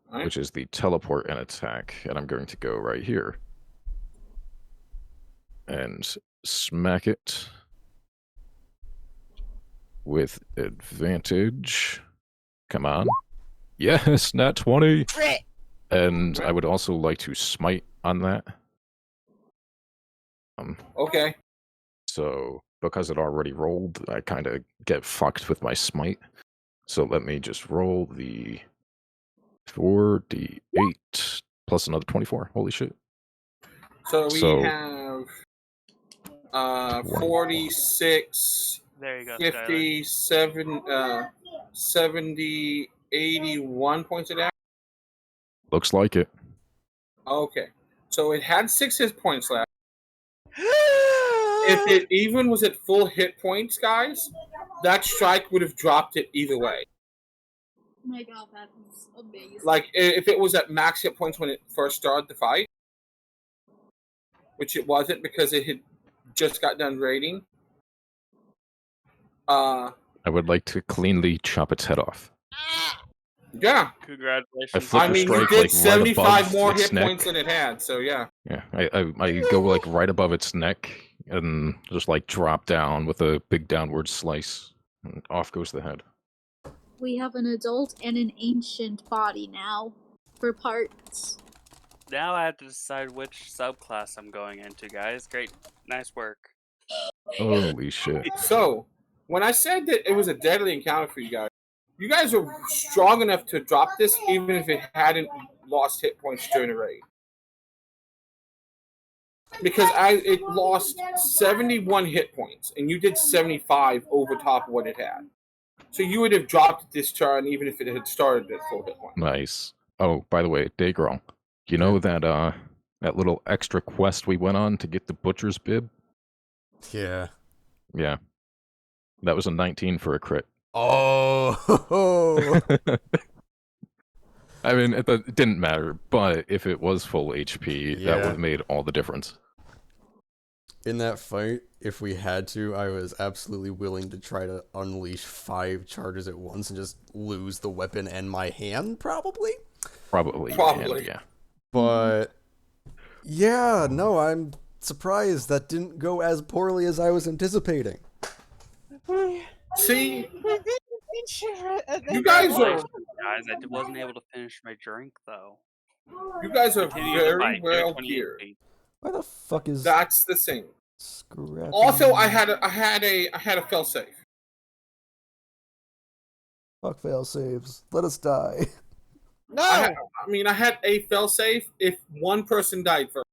Alright. which is the teleport and attack, and I'm going to go right here and smack it with advantage. Come on. Yes, nat 20. Crit! And I would also like to smite on that. Okay. So, because it already rolled, I kind of get fucked with my smite. So let me just roll the 4d8 plus another 24. Holy shit. So we So- have 46, There you go, 50, 70, 81 points of damage. Looks like it. Okay. So it had 6 hit points left. If it even was at full hit points, guys, that strike would have dropped it either way. Oh my god, that is amazing. Like, if it was at max hit points when it first started the fight, which it wasn't because it had just got done raiding. I would like to cleanly chop its head off. Yeah. Congratulations. flip I the mean, you strike, did like, right 75 above more its hit neck. points than it had, so yeah. Yeah, I go like right above its neck and just like drop down with a big downward slice, and off goes the head. We have an adult and an ancient body now for parts. Now I have to decide which subclass I'm going into, guys. Great. Nice work. Holy shit. So, when I said that it was a deadly encounter for you guys are strong enough to drop this even if it hadn't lost hit points during the raid. Because it lost 71 hit points, and you did 75 over top of what it had. So you would have dropped it this turn even if it had started at full hit points. Nice. Oh, by the way, Daegral, you know that that little extra quest we went on to get the Butcher's Bib? Yeah. Yeah. That was a 19 for a crit. Oh. I mean, it didn't matter, but if it was full HP, that Yeah. would have made all the difference. In that fight, if we had to, I was absolutely willing to try to unleash 5 charges at once and just lose the weapon and my hand, probably? Probably. Probably. Yeah. But, yeah, no, I'm surprised that didn't go as poorly as I was anticipating. See? You guys are... Guys, I wasn't able to finish my drink, though. You guys are Continue to very fight. well 28 geared. feet. Why the fuck is That's the thing. Scrappy? Also, I had a fail safe. Fuck fail saves. Let us die. No! I had a fail safe if one person died first.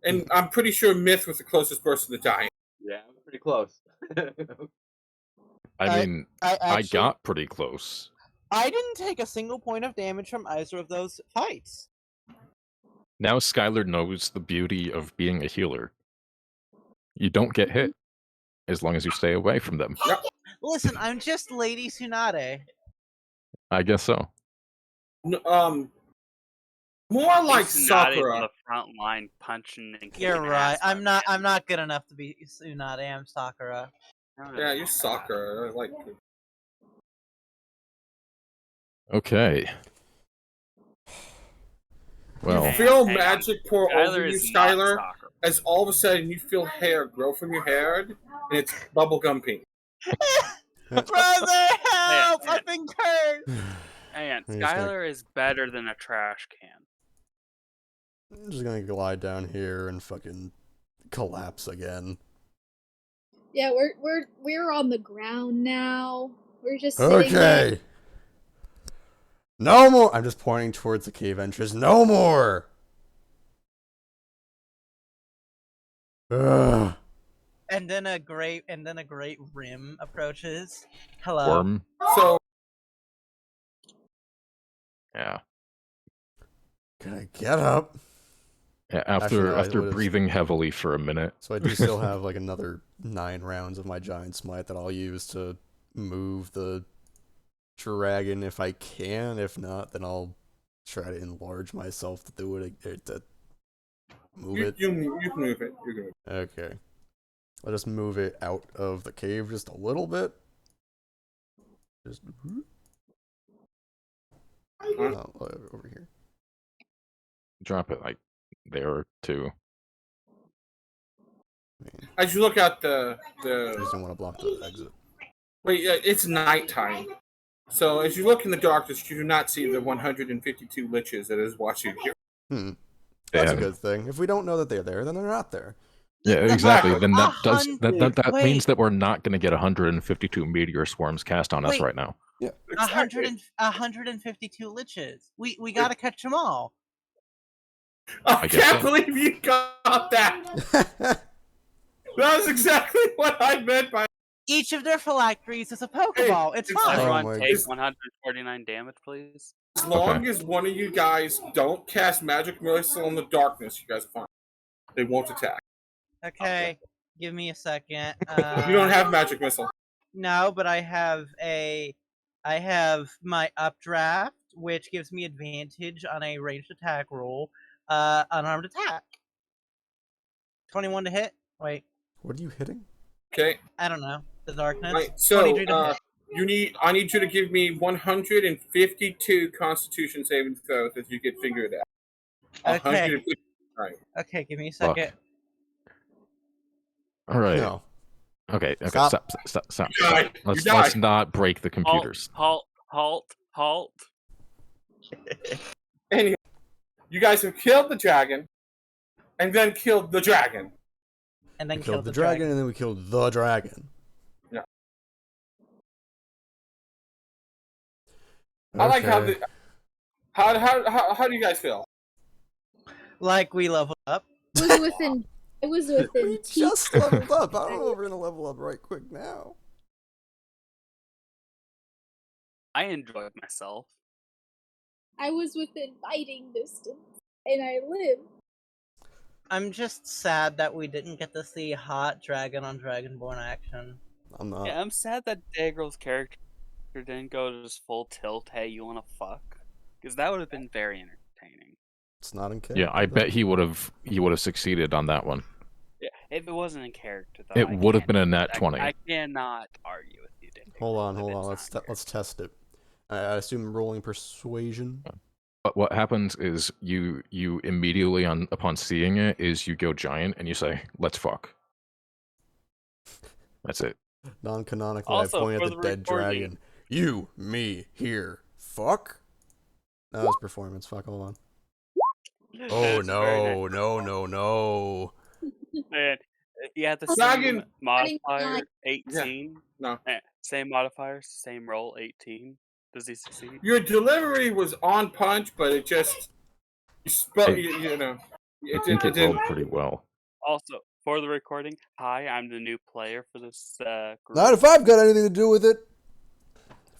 And I'm pretty sure Myth was the closest person to dying. Yeah, I'm pretty close. I mean, I actually, got pretty close. I didn't take a single point of damage from either of those fights. Now Skyler knows the beauty of being a healer. You don't get hit as long as you stay away from them. Yep. Listen, I'm just Lady Tsunade. I guess so. More like Tsunade's on Sakura. the front line punching and kicking You're right. ass I'm on not. them. I'm not good enough to be Tsunade. I'm Sakura. Yeah, you're Sakura. Like, Okay. Well, you feel hang on. magic pour Skyler over you, is not Skyler, Sakura. as all of a sudden you feel hair grow from your head, and it's bubblegum pink. Brother, help! Yeah. I've been cursed. Hang on, He's gonna- Skyler is better than a trash can. I'm just gonna glide down here and fucking collapse again. Yeah, we're on the ground now. We're just sitting there. Okay. No more. I'm just pointing towards the cave entrance. No more. Ugh. And then a great rim approaches. Hello. worm. So, Yeah. Can I get up? Yeah, Actually, no, after it was- breathing heavily for a minute. So I do still have like another 9 rounds of my giant smite that I'll use to move the dragon if I can. If not, then I'll try to enlarge myself to do it to move it. you move it. You're good. Okay. I'll just move it out of the cave just a little bit. Just over here. Drop it like there too. I mean, As you look out I just the don't want to block the exit. wait, it's nighttime. So as you look in the darkness, you do not see the 152 liches that is watching you. That's a Yeah. good thing. If we don't know that they're there, then they're not there. Yeah, exactly. Then that does 100. that Wait. means that we're not going to get 152 meteor swarms cast on us Wait. right now. Exactly. 152 liches. We gotta catch them all. I guess can't so. believe you got that. That was exactly what I meant by. Each of their phylacteries is a Pokeball. It's it's fine. Oh Everyone my take God. 149 damage, please. As long as one of you guys don't cast magic missile in the darkness, you guys are fine. They won't attack. Okay, give me a second. You don't have magic missile. No, but I have my updraft, which gives me advantage on a ranged attack roll. Unarmed attack. 21 to hit. Wait, What are you hitting? Okay. I don't know. The darkness. Right. So 23 to hit. I need you to give me 152 Constitution saving throws as you get figured out. Okay. 150. Right. Okay, give me a Fuck. second. All right. No. Okay. Stop. Stop. You die. Let's not break the computers. Halt. Anyway, you guys have killed the dragon, and then killed the dragon. And then We killed the dragon, and then we killed the dragon. Yeah. I like how Okay. how do you guys feel? Like we leveled up. It was within We just leveled up. I don't know if we're gonna level up right quick now. I enjoyed myself. I was within fighting distance, and I lived. I'm just sad that we didn't get to see hot dragon on Dragonborn action. I'm not. Yeah, I'm sad that Daegral's character didn't go to this full tilt. Hey, you wanna fuck? Because that would have been very entertaining. It's not in character. Yeah, I bet he would have succeeded on that one. Yeah, if it wasn't in character, though, It would have been a nat 20. I cannot argue with you, Daegral. Hold on. It's not Let's test it. I assume rolling persuasion. But what happens is you immediately upon seeing it is you go giant and you say, "Let's fuck." That's it. Non-canonically, Also, I point for at the the dead recording- dragon. You, me, here. Fuck? No, that was performance. Fuck, hold on. Oh It's very no. Man, you have the Dragon- same modifier, Like- 18. No. Same modifier, same roll, 18. Does he succeed? Your delivery was on punch, but it just I you know. I think it rolled pretty well. Also, for the recording, hi, I'm the new player for this group. Not if I've got anything to do with it.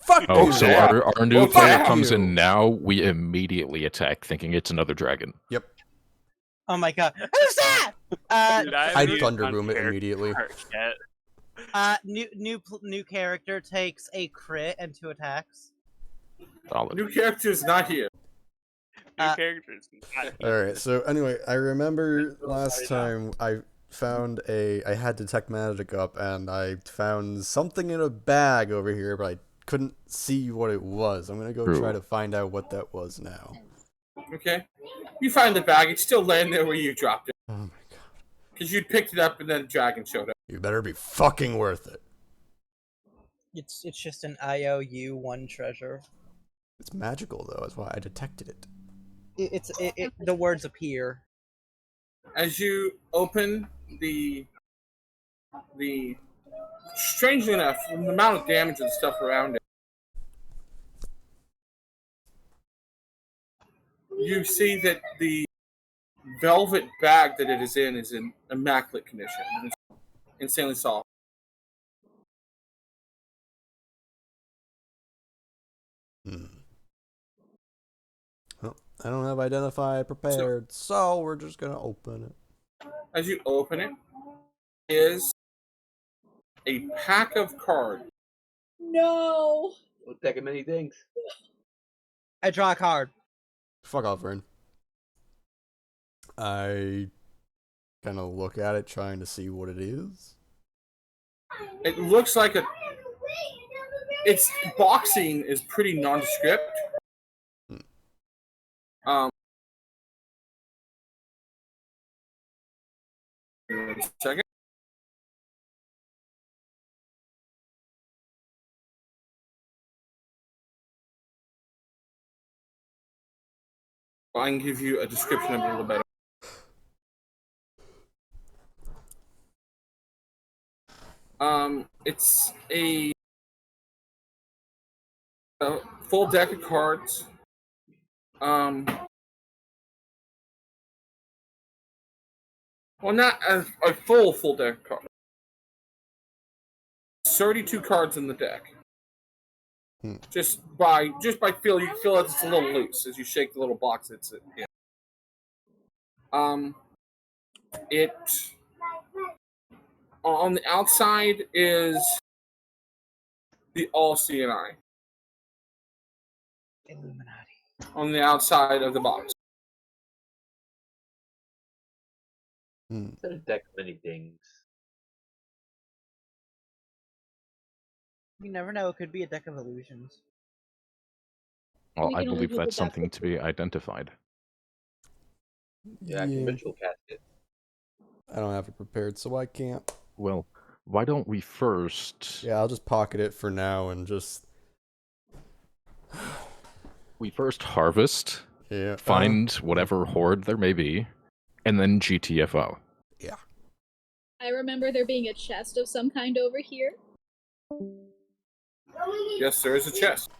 Fuck Oh, you. so Yeah. our new Well, player fuck comes you. in now. We immediately attack, thinking it's another dragon. Yep. Oh my god. Who's that? Dude, Uh, I'd used Thunderboom it unfair immediately. card yet. New character takes a crit and 2 attacks. Solid. New character's not here. New Uh, characters. Alright, so anyway, I remember Go last sorry time I found I had Detect Magic up, and I found something in a bag over here, but I couldn't see what it was. I'm gonna go True. try to find out what that was now. Okay. You find the bag. It's still laying there where you dropped it. Oh my god. Because you picked it up and then the dragon showed up. You better be fucking worth it. It's just an IOU 1 treasure. It's magical though, that's why I detected it. The words appear. As you open the strangely enough, from the amount of damage and stuff around it, you see that the velvet bag that it is in immaculate condition. It's insanely soft. Well, I don't have identify prepared, so we're just gonna open it. As you open it, is a pack of cards. No. Don't take many things. I draw a card. Fuck off, Vern. I kind of look at it, trying to see what it is. It looks like its boxing is pretty nondescript. Um. One second. I can give you a description of it a little better. It's a full deck of cards. Well, not a full deck of cards. 32 cards in the deck. Just by feel, you feel that it's a little loose as you shake the little box it's in. It on the outside is the all-seeing eye. Illuminati. On the outside of the box. It's a deck of many things. You never know. It could be a deck of illusions. Well, We I can only believe do the that's deck something to be identified. Yeah, I can ritual cast it. I don't have it prepared, so I can't. Well, why don't we first... Yeah, I'll just pocket it for now and just... We first harvest, Yeah. find whatever horde there may be, and then GTFO. Yeah. I remember there being a chest of some kind over here. Yes, there is a chest.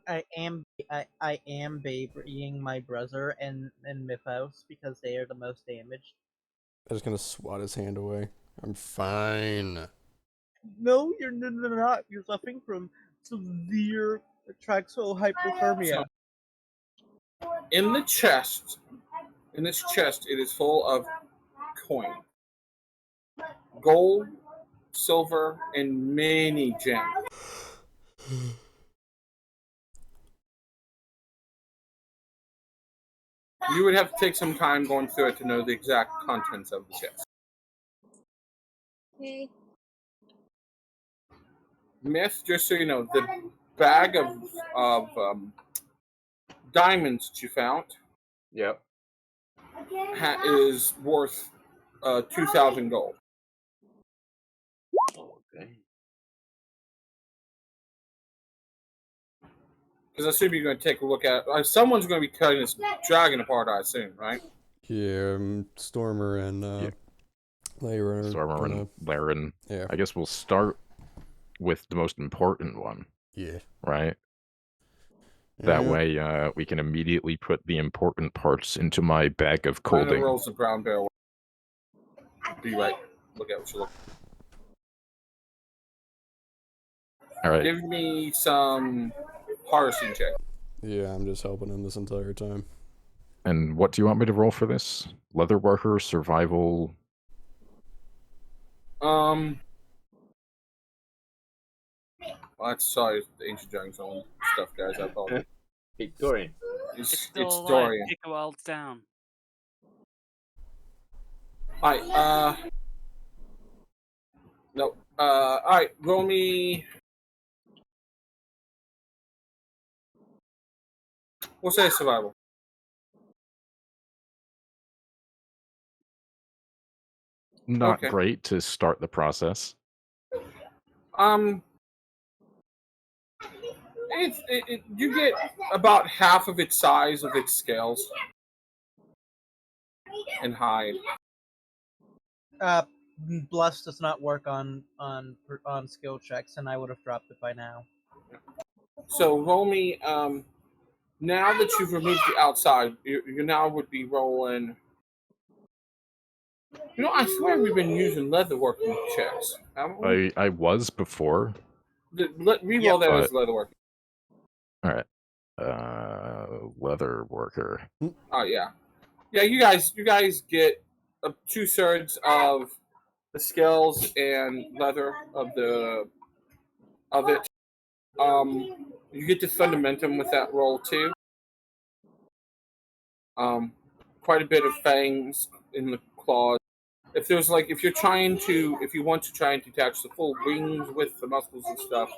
I am babying my brother and Mythos because they are the most damaged. I'm just gonna swat his hand away. I'm fine. No, you're not. You're suffering from severe traxel hypothermia. In the chest, it is full of coin. Gold, silver, and many gems. You would have to take some time going through it to know the exact contents of the chest. Okay. Myth, just so you know, the bag of diamonds that you found Yep. is worth 2,000 gold. Okay. Because I assume you're going to take a look at it. Someone's going to be cutting this dragon apart, I assume, right? Yeah, Stormer and Lyra. Stormer and Laren. Yeah. I guess we'll start with the most important one. Yeah. Right? That way, we can immediately put the important parts into my bag of Kind of colding. rolls the brown barrel. Be right. Look at what you look. All right. Give me some harvesting check. Yeah, I'm just helping him this entire time. And what do you want me to roll for this? Leatherworker, survival? Well, that's sorry, the ancient dragons own stuff, guys. I apologize. Victorian. It's still It's alive. Dorian. Take a while it's down. Alright, no. Alright, roll me. We'll say survival. Not Okay. great to start the process. You get about half of its size of its scales and hide. Bless does not work on skill checks, and I would have dropped it by now. So roll me. Now that you've removed the outside, you now would be rolling. You know, I swear we've been using leatherworking checks. haven't we? I was before. Reroll that as leatherworking. All right. Leatherworker. Oh yeah, yeah. You guys get 2/3 of the scales and leather of it. You get the fundamentum with that roll too. Quite a bit of fangs in the claws. If you want to try and detach the full wings with the muscles and stuff,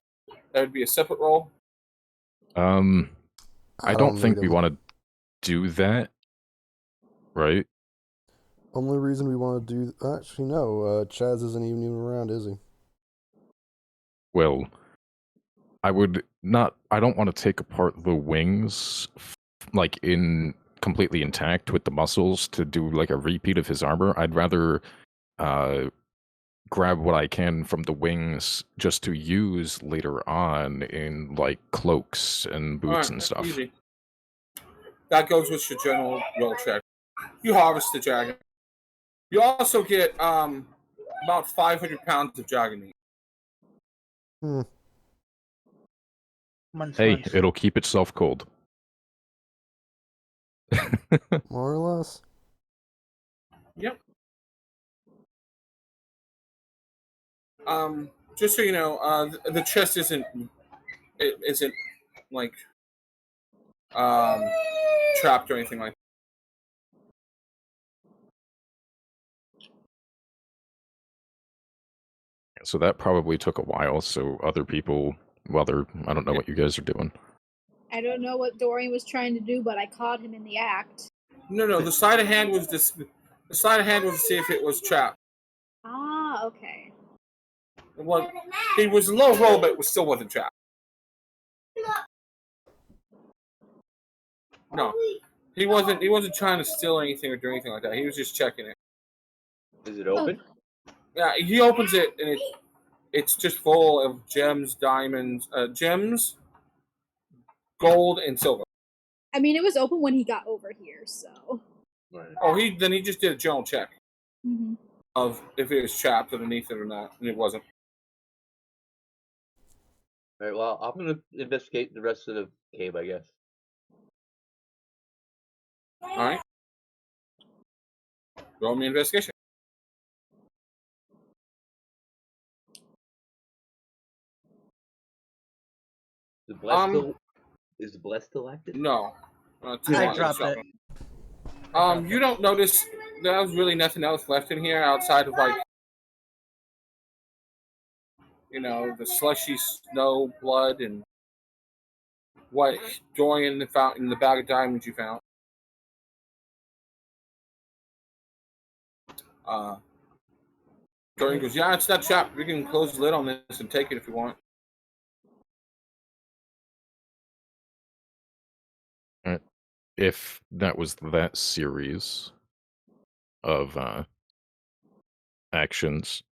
that would be a separate roll. I don't think we want to do that, right? Only reason we want to do... Actually, no. Chaz isn't even around, is he? Well, I don't want to take apart the wings like completely intact with the muscles to do like a repeat of his armor. I'd rather grab what I can from the wings just to use later on in like cloaks and boots and stuff. Easy. That goes with your general roll check. You harvest the dragon. You also get about 500 pounds of dragon meat. Munch, Hey, munch. it'll keep itself cold. More or less. Yep. Just so you know, the chest isn't like trapped or anything like that. So that probably took a while. So other people, I don't know what you guys are doing. I don't know what Dorian was trying to do, but I caught him in the act. No. The sleight of hand was this. The sleight of hand was to see if it was trapped. Ah, okay. It was low roll, but it still wasn't trapped. No, he wasn't. He wasn't trying to steal anything or do anything like that. He was just checking it. Is it open? Yeah, he opens it and it's just full of gems, diamonds, gold, and silver. I mean, it was open when he got over here, so. Right. Oh, he just did a general check Mm-hmm. of if it was trapped underneath it or not, and it wasn't. All right. Well, I'm gonna investigate the rest of the cave, I guess. All right. Roll me investigation. Is the blessed still active? No. I dropped it. You don't notice there's really nothing else left in here outside of like, the slushy snow, blood, and what Dorian found in the bag of diamonds you found. Dorian goes, yeah, it's not trapped. We can close the lid on this and take it if you want. If that was that series of actions,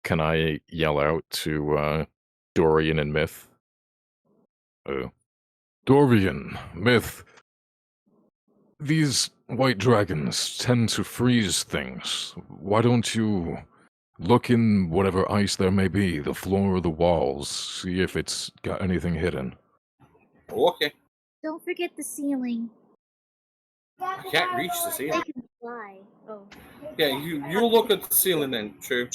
can I yell out to Dorian and Myth? Dorian, Myth, these white dragons tend to freeze things. Why don't you look in whatever ice there may be, the floor or the walls, see if it's got anything hidden? Okay. Don't forget the ceiling. I can't reach the They ceiling. can fly. Oh. Yeah, you look at the ceiling then, True.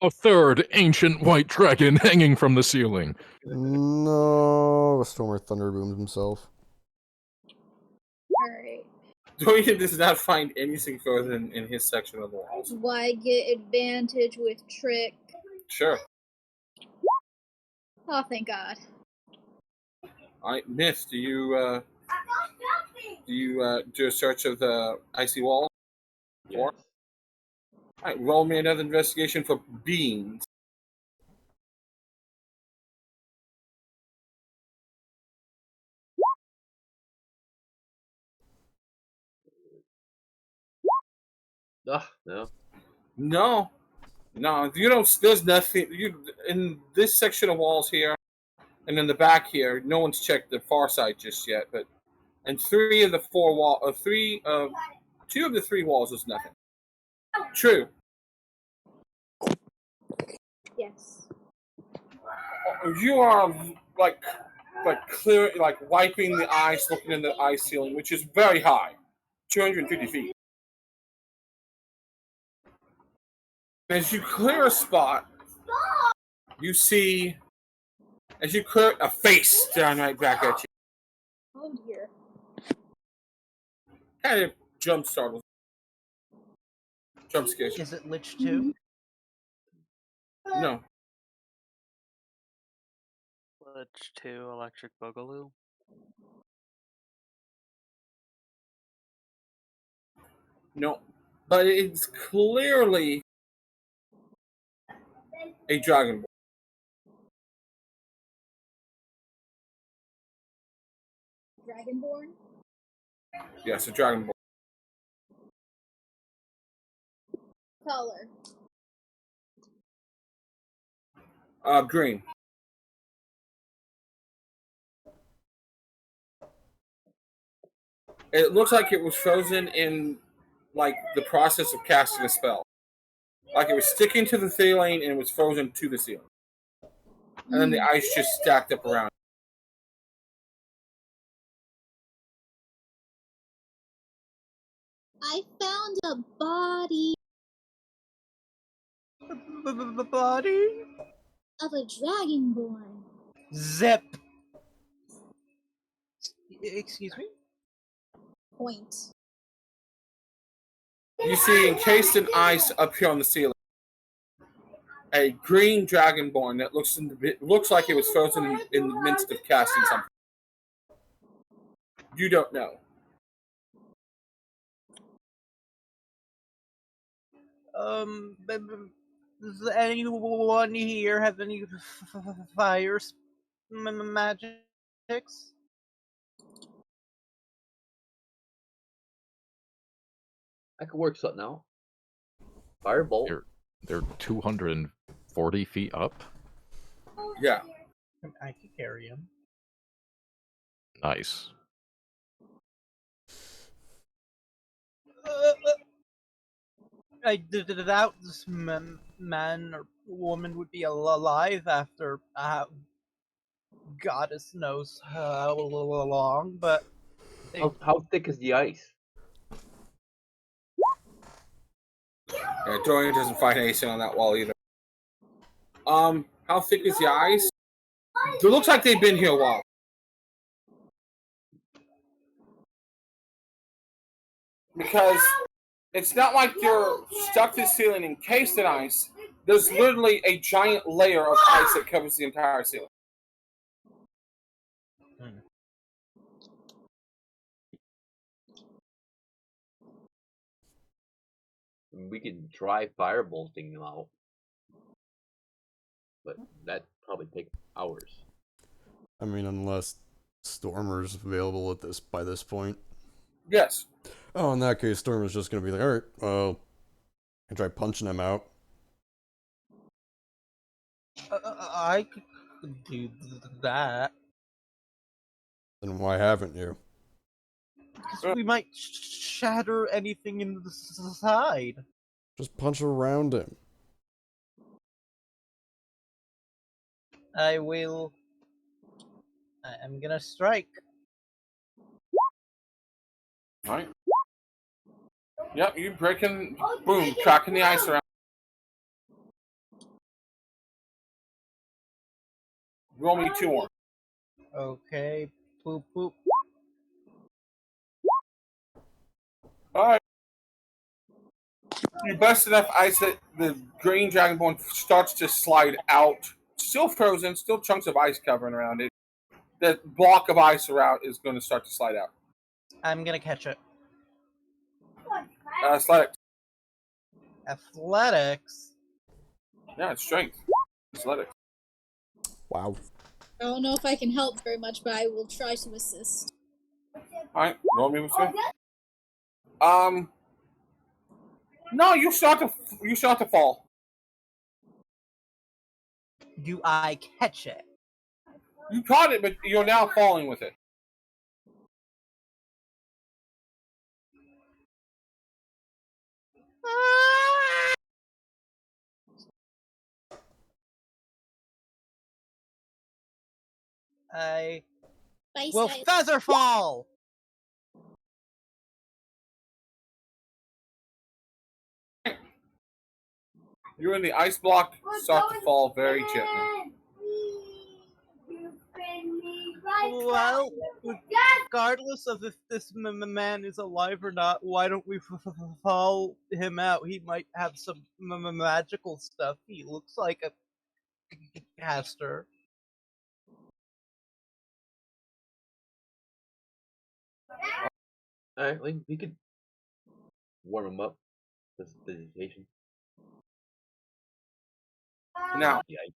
A third ancient white dragon hanging from the ceiling. No, the Stormer Thunderbooms himself. Alright. Dorian does not find anything further in his section of the walls. Do I get advantage with trick? Sure. Oh, thank God. Alright, Myth, do you do a search of the icy wall? Yes. Alright, roll me another investigation for beans. No. No, you don't. There's nothing. In this section of walls here, and in the back here, no one's checked the far side just yet. But and two of the three walls is nothing. True. Yes. You are like clear, like wiping the ice, looking in the ice ceiling, which is very high, 250 feet. As you clear a spot, you see, as you clear a face staring right back at you. Oh dear. Kind of jump scares you. Is it Lich 2? No. Lich 2 Electric Boogaloo. No. But it's clearly a Dragonborn. Dragonborn? Yes, a Dragonborn. Color. Green. It looks like it was frozen in, like, the process of casting a spell. Like it was sticking to the ceiling and it was frozen to the ceiling. And then the ice just stacked up around. I found a body The body? of a dragonborn. Zip. Excuse me? Point. You see encased in ice up here on the ceiling. A green dragonborn that looks like it was frozen in the midst of casting something. You don't know. Does anyone here have any fire magics? I could work something out. Firebolt. They're 240 feet up. Yeah. I could carry him. Nice. I doubt this man or woman would be alive after goddess knows how long, but How thick is the ice? Yeah, Dorian doesn't find anything on that wall either. How thick is the ice? It looks like they've been here a while. Because it's not like they're stuck to the ceiling encased in ice. There's literally a giant layer of ice that covers the entire ceiling. We could try firebolting them out, but that probably take hours. I mean, unless Stormer's available by this point. Yes. Oh, in that case, Stormer's just gonna be like, alright, well, I try punching him out. I could do that. Then why haven't you? Because we might shatter anything in the side. Just punch around him. I will. I'm gonna strike. Alright. Yep, you breaking, boom, cracking the ice around. Roll me 2 more. Okay, poop poop. Alright. You bust enough ice that the green dragonborn starts to slide out. Still frozen, still chunks of ice covering around it. That block of ice around is going to start to slide out. I'm gonna catch it. Athletics. Athletics. Yeah, it's strength. Athletics. Wow. I don't know if I can help very much, but I will try to assist. Alright, roll me with strength. No, you start to fall. Do I catch it? You caught it, but you're now falling with it. I Bye, will Skyler. feather fall. You and the ice block start to fall very gently. Well, regardless of if this man is alive or not, why don't we fall him out? He might have some magical stuff. He looks like a caster. Alright, we could warm them up. This vegetation. Now, The ice.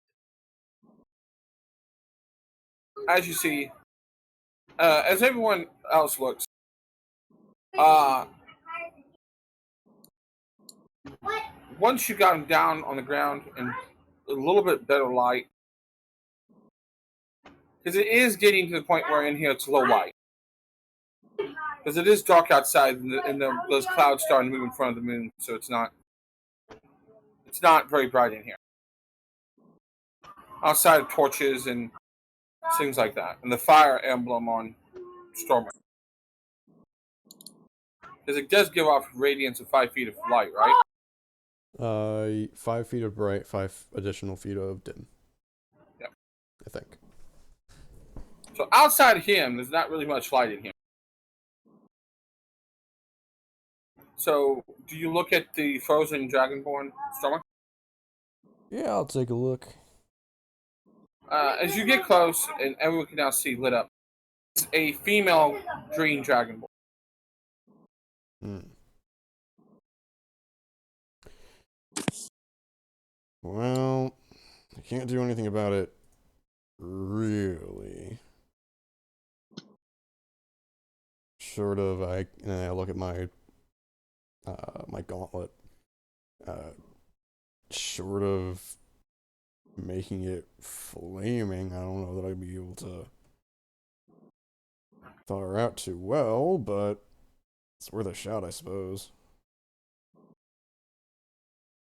as you see, as everyone else looks, once you got him down on the ground and a little bit better light, because it is getting to the point where in here it's low light. Because it is dark outside, and those clouds starting to move in front of the moon, so it's not very bright in here. Outside of torches and things like that, and the fire emblem on Stormwind. Because it does give off radiance of 5 feet of light, right? 5 feet of bright, 5 additional feet of dim. Yep. I think. So outside of him, there's not really much light in here. So, do you look at the frozen Dragonborn, Stormwind? Yeah, I'll take a look. As you get close, and everyone can now see lit up, it's a female green Dragonborn. Well, I can't do anything about it, really. Sort of, I look at my my gauntlet, short of making it flaming. I don't know that I'd be able to thaw her out too well, but it's worth a shot, I suppose.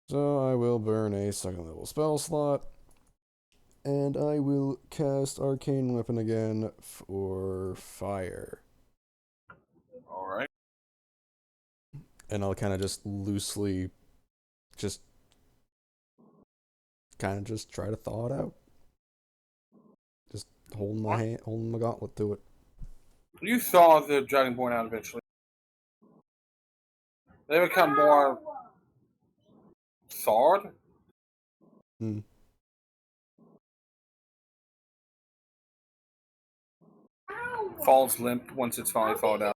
So I will burn a 2nd level spell slot, and I will cast Arcane Weapon again for fire. Alright. And I'll kind of just loosely, kind of just try to thaw it out. Just holding my hand, holding my gauntlet to it. You thaw the Dragonborn out eventually. They become more thawed. Falls limp once it's finally thawed out.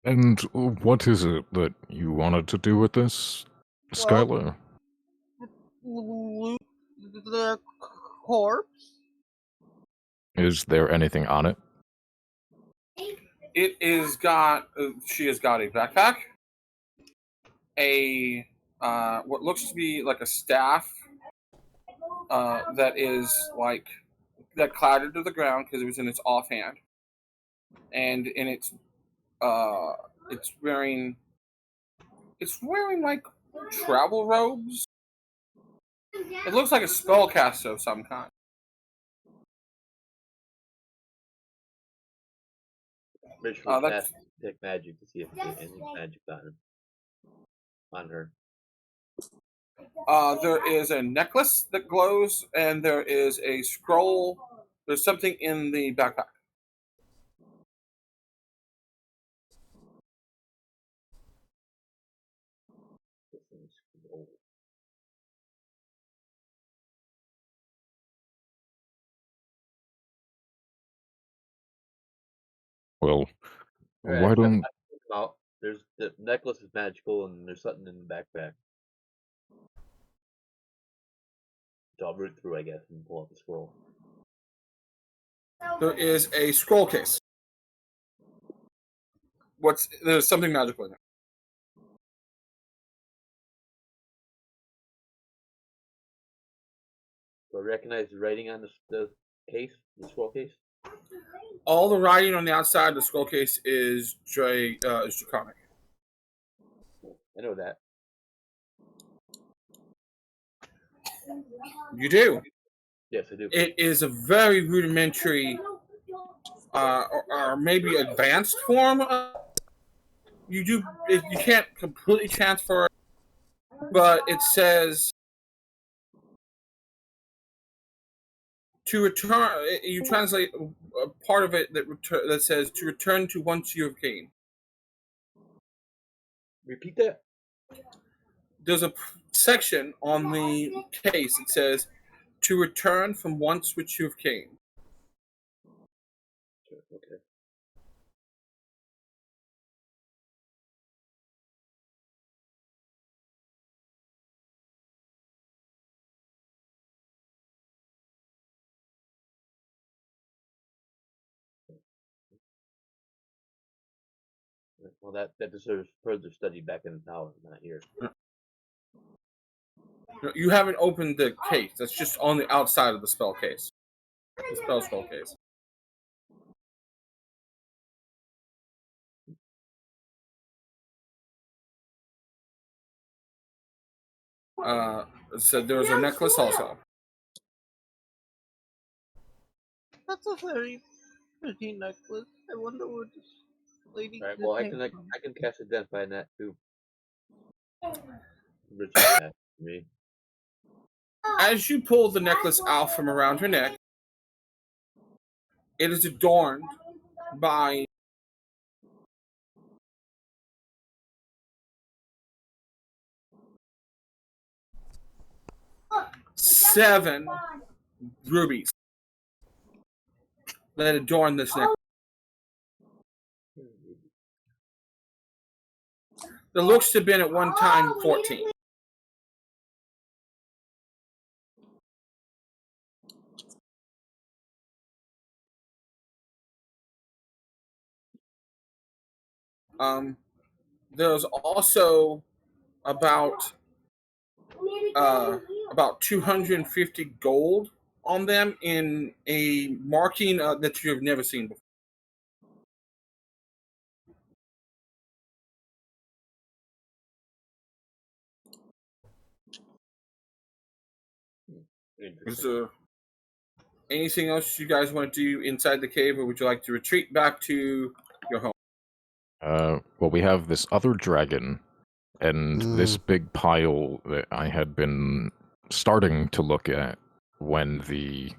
And what is it that you wanted to do with this, Skyler? Loot the corpse? Is there anything on it? It is got. She has got a backpack, a what looks to be like a staff that is like that clattered to the ground because it was in its offhand, and in its it's wearing like travel robes. It looks like a spellcaster of some kind. Mitch will cast Detect Magic to see if there's any magic on her. There is a necklace that glows, and there is a scroll. There's something in the backpack. Well, why don't... There's the necklace is magical, and there's something in the backpack. So I'll root through, I guess, and pull out the scroll. There is a scroll case. There's something magical in it. Do I recognize the writing on the case, the scroll case? All the writing on the outside of the scroll case is Draconic. I know that. You do? Yes, I do. It is a very rudimentary, or maybe advanced form. You can't completely transfer it, but it says to return. You translate a part of it that says to return to once you have gained. Repeat that. There's a section on the case that says to return from once which you have gained. Okay. Well, that deserves further study back in the tower, not here. You haven't opened the case. That's just on the outside of the spell case. The spell scroll case. So there's a necklace also. That's a very pretty necklace. I wonder where this lady. Alright, well, I can cast Identify on that too. Rich that for me. As you pull the necklace out from around her neck, it is adorned by seven rubies that adorn this necklace. There looks to have been at one time 14. There's also about 250 gold on them in a marking that you have never seen before. Is there anything else you guys want to do inside the cave, or would you like to retreat back to your home? Well, we have this other dragon, and this big pile that I had been starting to look at when the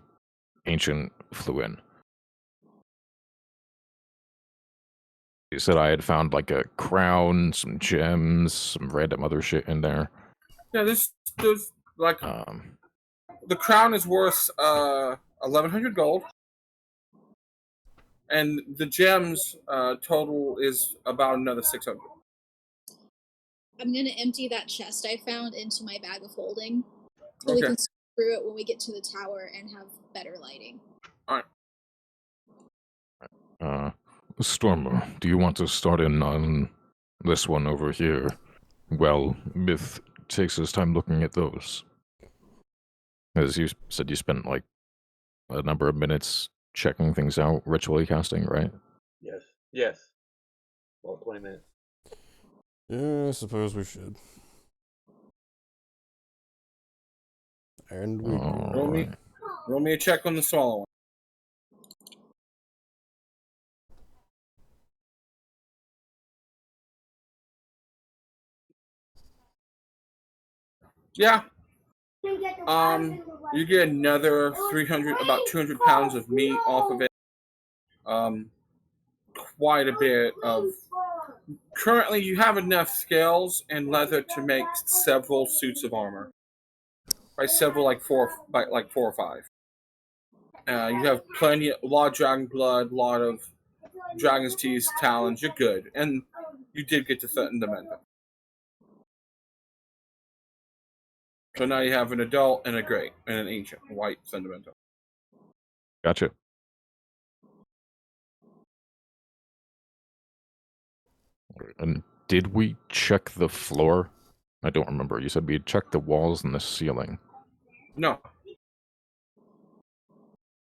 ancient flew in. You said I had found like a crown, some gems, some random other shit in there. Yeah, there's like the crown is worth 1,100 gold, and the gems total is about another 600. I'm gonna empty that chest I found into my bag of holding, so we Okay. can sort through it when we get to the tower and have better lighting. All right. Stormer, do you want to start in on this one over here? Well, Myth takes his time looking at those. As you said, you spent like a number of minutes checking things out, ritually casting, right? Yes. Well, 20 minutes. Yeah, I suppose we should. And we do. Roll me a check on the smaller one. Yeah. You get another 300, about 200 pounds of meat off of it. Quite a bit of. Currently, you have enough scales and leather to make several suits of armor. By several, like four or five. You have a lot of dragon blood, a lot of dragon's teeth, talons. You're good, and you did get to Thunderboom. So now you have an adult and a great and an ancient white Thunderboom. Gotcha. And did we check the floor? I don't remember. You said we had checked the walls and the ceiling. No.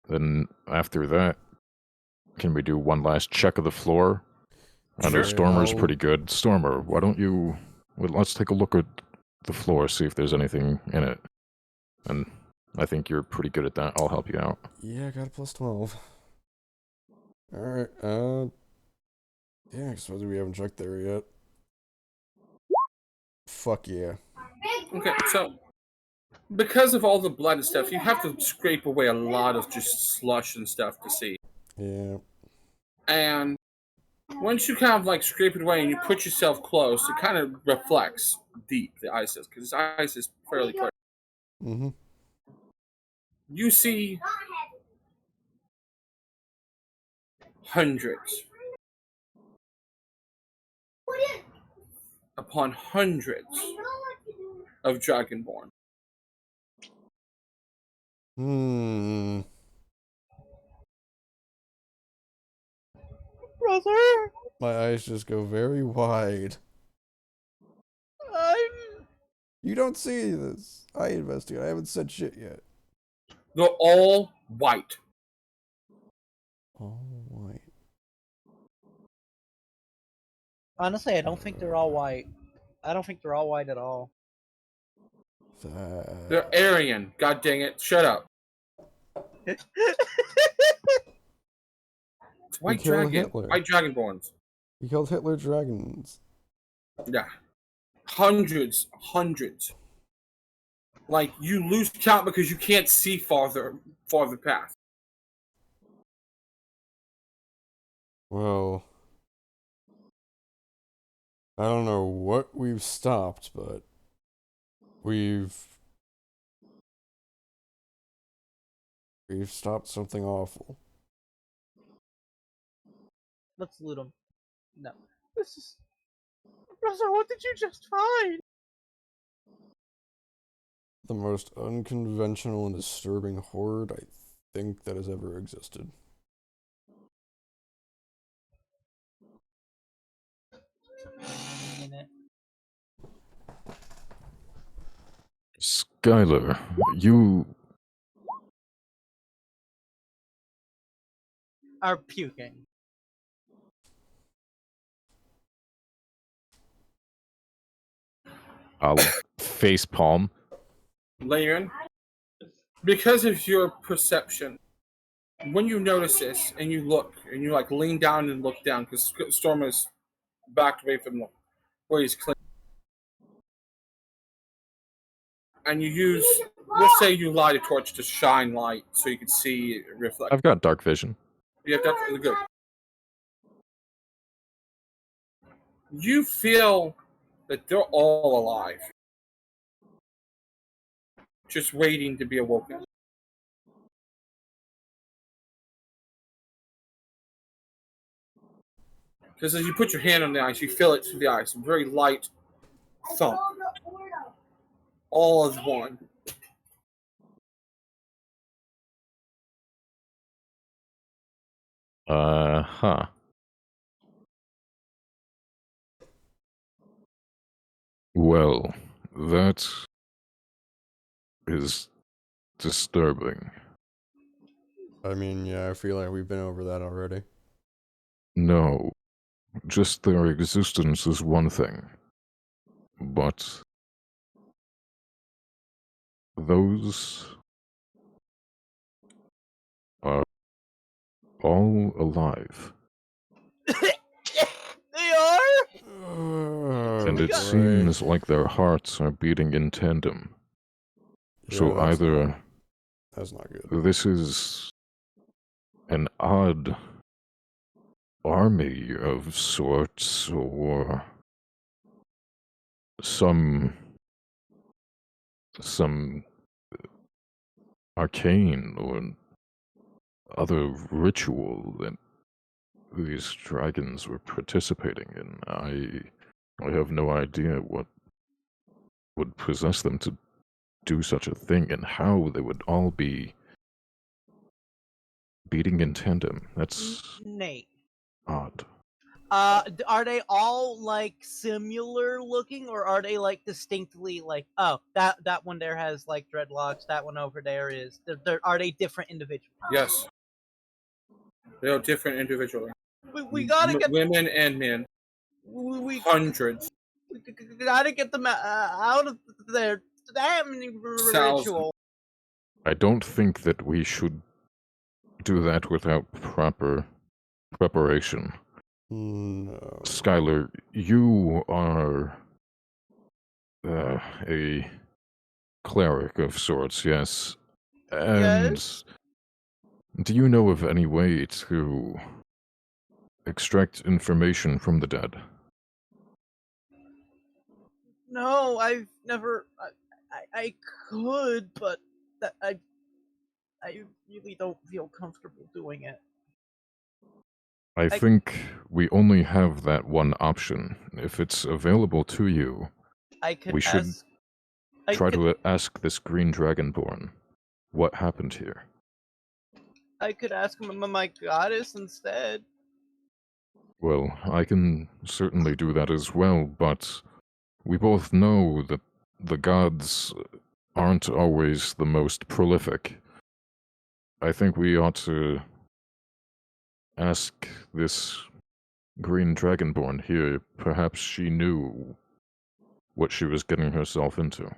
Then after that, can we do one last check of the floor? I know Sure. Stormer's pretty good. Stormer, why don't you... Well, let's take a look at the floor, see if there's anything in it. And I think you're pretty good at that. I'll help you out. Yeah, I got a plus 12. Alright, yeah, I suppose we haven't checked there yet. Fuck yeah. Okay, so because of all the blood and stuff, you have to scrape away a lot of just slush and stuff to see. Yeah. And once you kind of like scrape it away and you put yourself close, it kind of reflects deep, the ice is, because this ice is fairly clear. Mm-hmm. You see hundreds upon hundreds of Dragonborn. Brother! My eyes just go very wide. I'm... You don't see this. I investigate. I haven't said shit yet. They're all white. All white. Honestly, I don't think they're all white. I don't think they're all white at all. They're Aryan. God dang it. Shut up. It's white dragon. Hitler. White dragonborns. He killed Hitler dragons. Yeah. Hundreds. Like, you lose count because you can't see farther past. Well, I don't know what we've stopped, but we've stopped something awful. Let's loot them. No. This is... Professor, what did you just find? The most unconventional and disturbing horde I think that has ever existed. Skyler, you Are puking. I'll face palm. Layern, because of your perception, when you notice this and you look and you like lean down and look down because Storm is backed away from where he's clean, and you use, let's say you light a torch to shine light so you can see it reflect. I've got dark vision. You have definitely good. You feel that they're all alive, just waiting to be awoken. Because as you put your hand on the ice, you feel it through the ice. A very light thump. All as one. Huh. Well, that is disturbing. I mean, yeah, I feel like we've been over that already. No, just their existence is one thing. But those are all alive. They are? And it seems like their hearts are beating in tandem. So Yeah, either that's not good. this is an odd army of sorts, or some arcane or other ritual that these dragons were participating in. I have no idea what would possess them to do such a thing and how they would all be beating in tandem. That's Nate. odd. Are they all like similar looking, or are they like distinctly like, oh, that one there has like dreadlocks, that one over there is? Are they different individuals? Yes. They are different individually. We gotta get women and men. Hundreds. We gotta get them out of their damn ritual. I don't think that we should do that without proper preparation. No. Skyler, you are a cleric of sorts, yes. And Yes? do you know of any way to extract information from the dead? No, I've never. I could, but that I really don't feel comfortable doing it. I think we only have that one option. If it's available to you, I could we should ask. try to ask this green dragonborn what happened here. I could ask my goddess instead. Well, I can certainly do that as well, but we both know that the gods aren't always the most prolific. I think we ought to ask this green dragonborn here. Perhaps she knew what she was getting herself into.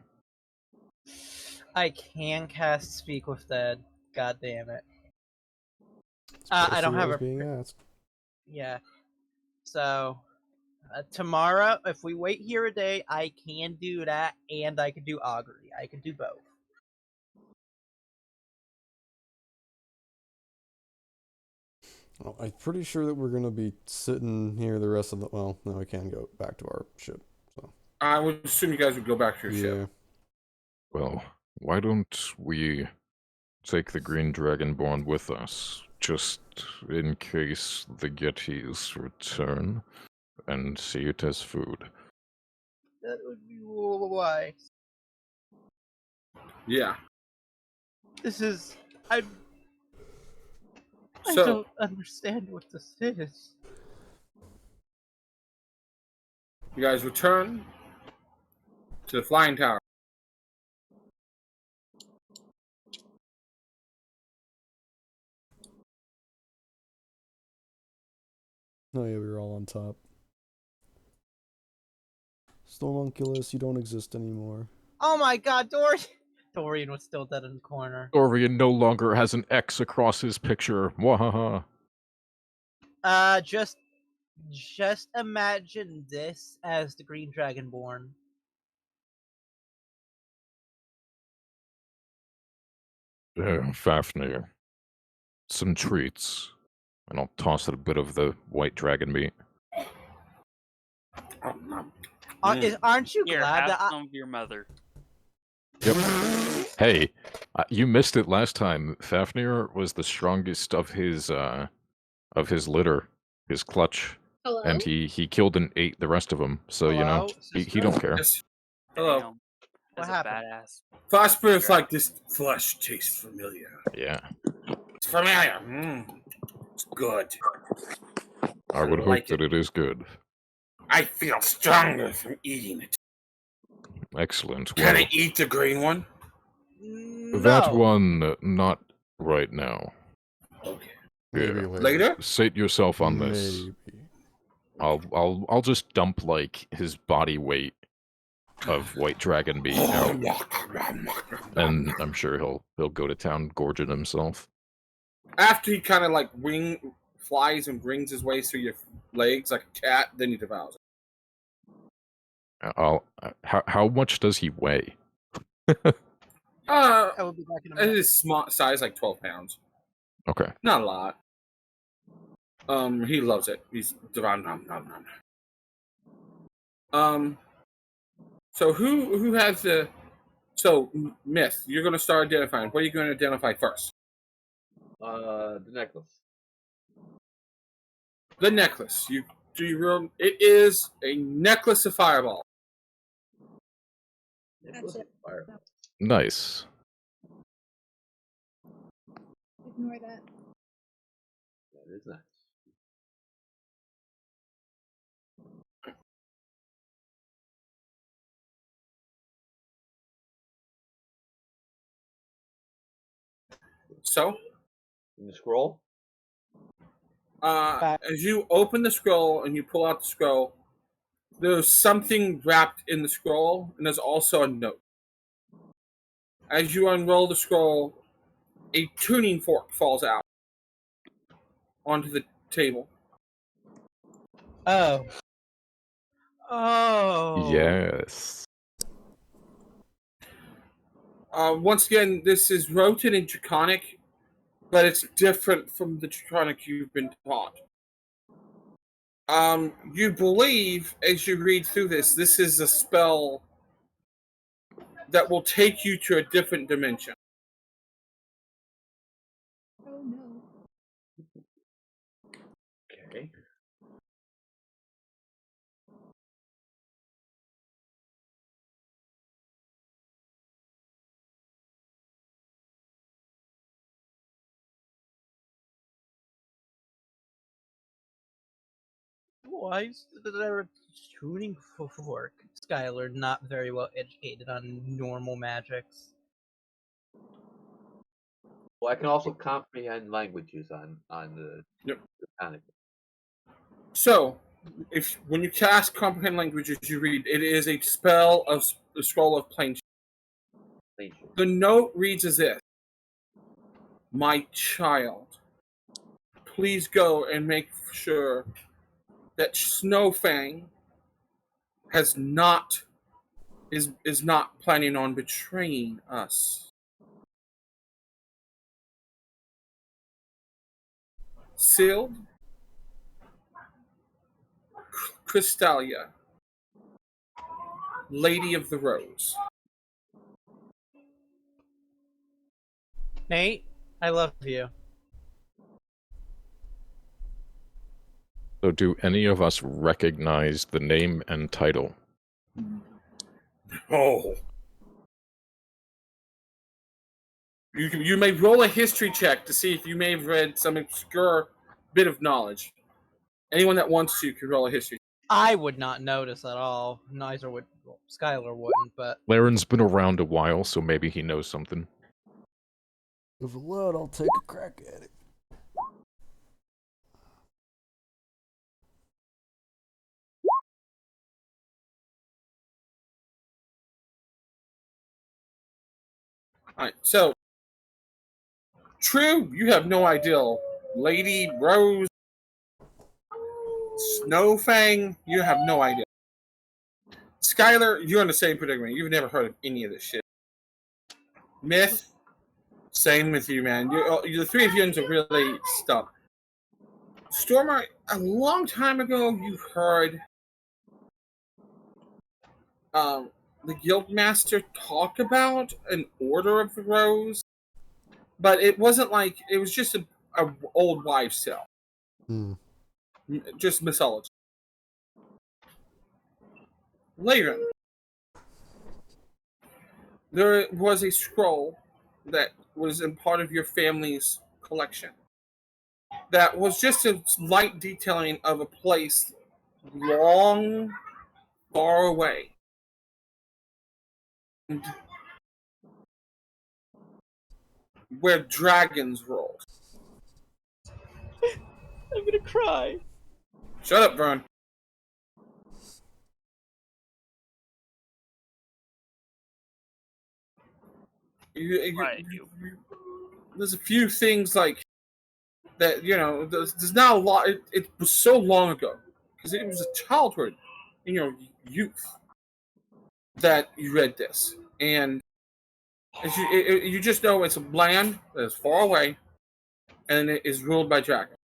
I can cast Speak with Dead. God damn it. It's I don't precisely what have was a being asked. yeah. So tomorrow, if we wait here a day, I can do that, and I can do augury. I can do both. Well, I'm pretty sure that we're gonna be sitting here the rest of the. Well, no, we can go back to our ship. So I would assume you guys would go back to your yeah. ship. Well, why don't we take the green dragonborn with us, just in case the Yetis return, and see it as food? That would be wise. Yeah. This is I So don't understand what this is. you guys return to the flying tower. Oh yeah, we were all on top. Stormunculus, you don't exist anymore. Oh my god, Dorian was still dead in the corner. Dorian no longer has an X across his picture. Wahaha. Just imagine this as the Green Dragonborn. Fafnir. Some treats. And I'll toss it a bit of the white dragon meat. Aren't you Here, glad have that some of your mother. Yep. Hey, you missed it last time. Fafnir was the strongest of his litter, his clutch. Hello? And he killed and ate the rest of them. So, you know, Hello, he sister? don't care. Yes. Hello. Damn, What that's a happened? badass. Phosphorus like this flesh tastes familiar. Yeah. It's familiar. It's good. I would hope like that it is good. I feel stronger from eating it. Excellent. Can Well, I eat the green one? that No. one, not right now. Okay. Maybe Yeah. Later? Sate yourself on this. Maybe. I'll just dump like his body weight of white dragon meat out, and I'm sure he'll go to town gorging himself. After he kind of like flies and brings his way through your legs like a cat, then he devours it. How much does he weigh? I will be back in a It minute. is small size, like 12 pounds. Okay. Not a lot. He loves it. He's devouring. So who has the? So Myth, you're gonna start identifying. What are you going to identify first? The necklace. The necklace. You do you real? It is a necklace of fireball. That's it. Fire. Nice. Ignore that. That is nice. So, In the scroll? as you open the scroll and you pull out the scroll, there's something wrapped in the scroll, and there's also a note. As you unroll the scroll, a tuning fork falls out onto the table. Oh. Oh. Yes. Once again, this is rotated in Draconic, but it's different from the Draconic you've been taught. You believe, as you read through this is a spell that will take you to a different dimension. Oh no. Okay. Why is there tuning fork? Skyler, not very well educated on normal magics. Well, I can also comprehend languages on the Yep. planet. So, when you cast comprehend languages, you read it is a spell of the scroll of plain. The note reads as this: "My child, please go and make sure that Snowfang is not planning on betraying us. Sealed, Crystalia, Lady of the Rose." Nate, I love you. So, do any of us recognize the name and title? Oh. You may roll a history check to see if you may have read some obscure bit of knowledge. Anyone that wants to can roll a history. I would not notice at all. Neither would Skyler wouldn't, but Laren's been around a while, so maybe he knows something. If allowed, I'll take a crack at it. Alright, so True, you have no idea. Lady Rose, Snowfang, you have no idea. Skyler, you're in the same predicament. You've never heard of any of this shit. Myth, same with you, man. The three of you are really stuck. Stormer, a long time ago, you heard the Guildmaster talk about an Order of the Rose, but it wasn't like it was just a old wives' tale, just mythology. Later, there was a scroll that was in part of your family's collection that was just a light detailing of a place long, far away. Where dragons rolled. I'm gonna cry. Shut up, Vern. There's a few things like that, there's not a lot. It was so long ago because it was a childhood in your youth that you read this, and you just know it's a land that is far away and it is ruled by dragons.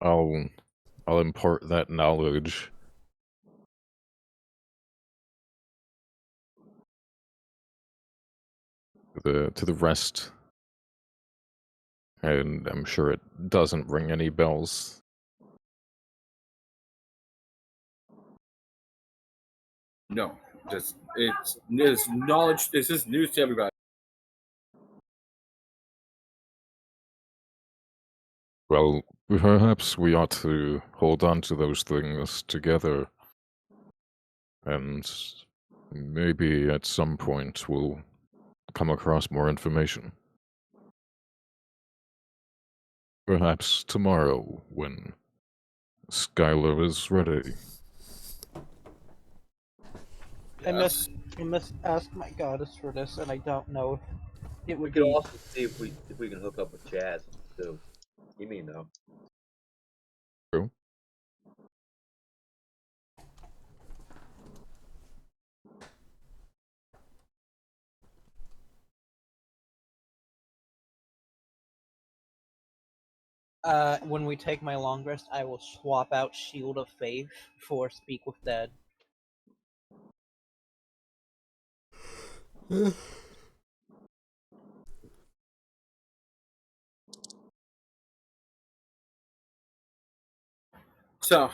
I'll impart that knowledge to the rest, and I'm sure it doesn't ring any bells. No, it's knowledge. This is news to everybody. Well, perhaps we ought to hold on to those things together, and maybe at some point we'll come across more information. Perhaps tomorrow, when Skyler is ready. Yes. I must ask my goddess for this, and I don't know if it would We could be. also see if we can hook up with Chaz too. You mean though? True. When we take my long rest, I will swap out Shield of Faith for Speak with Dead. So,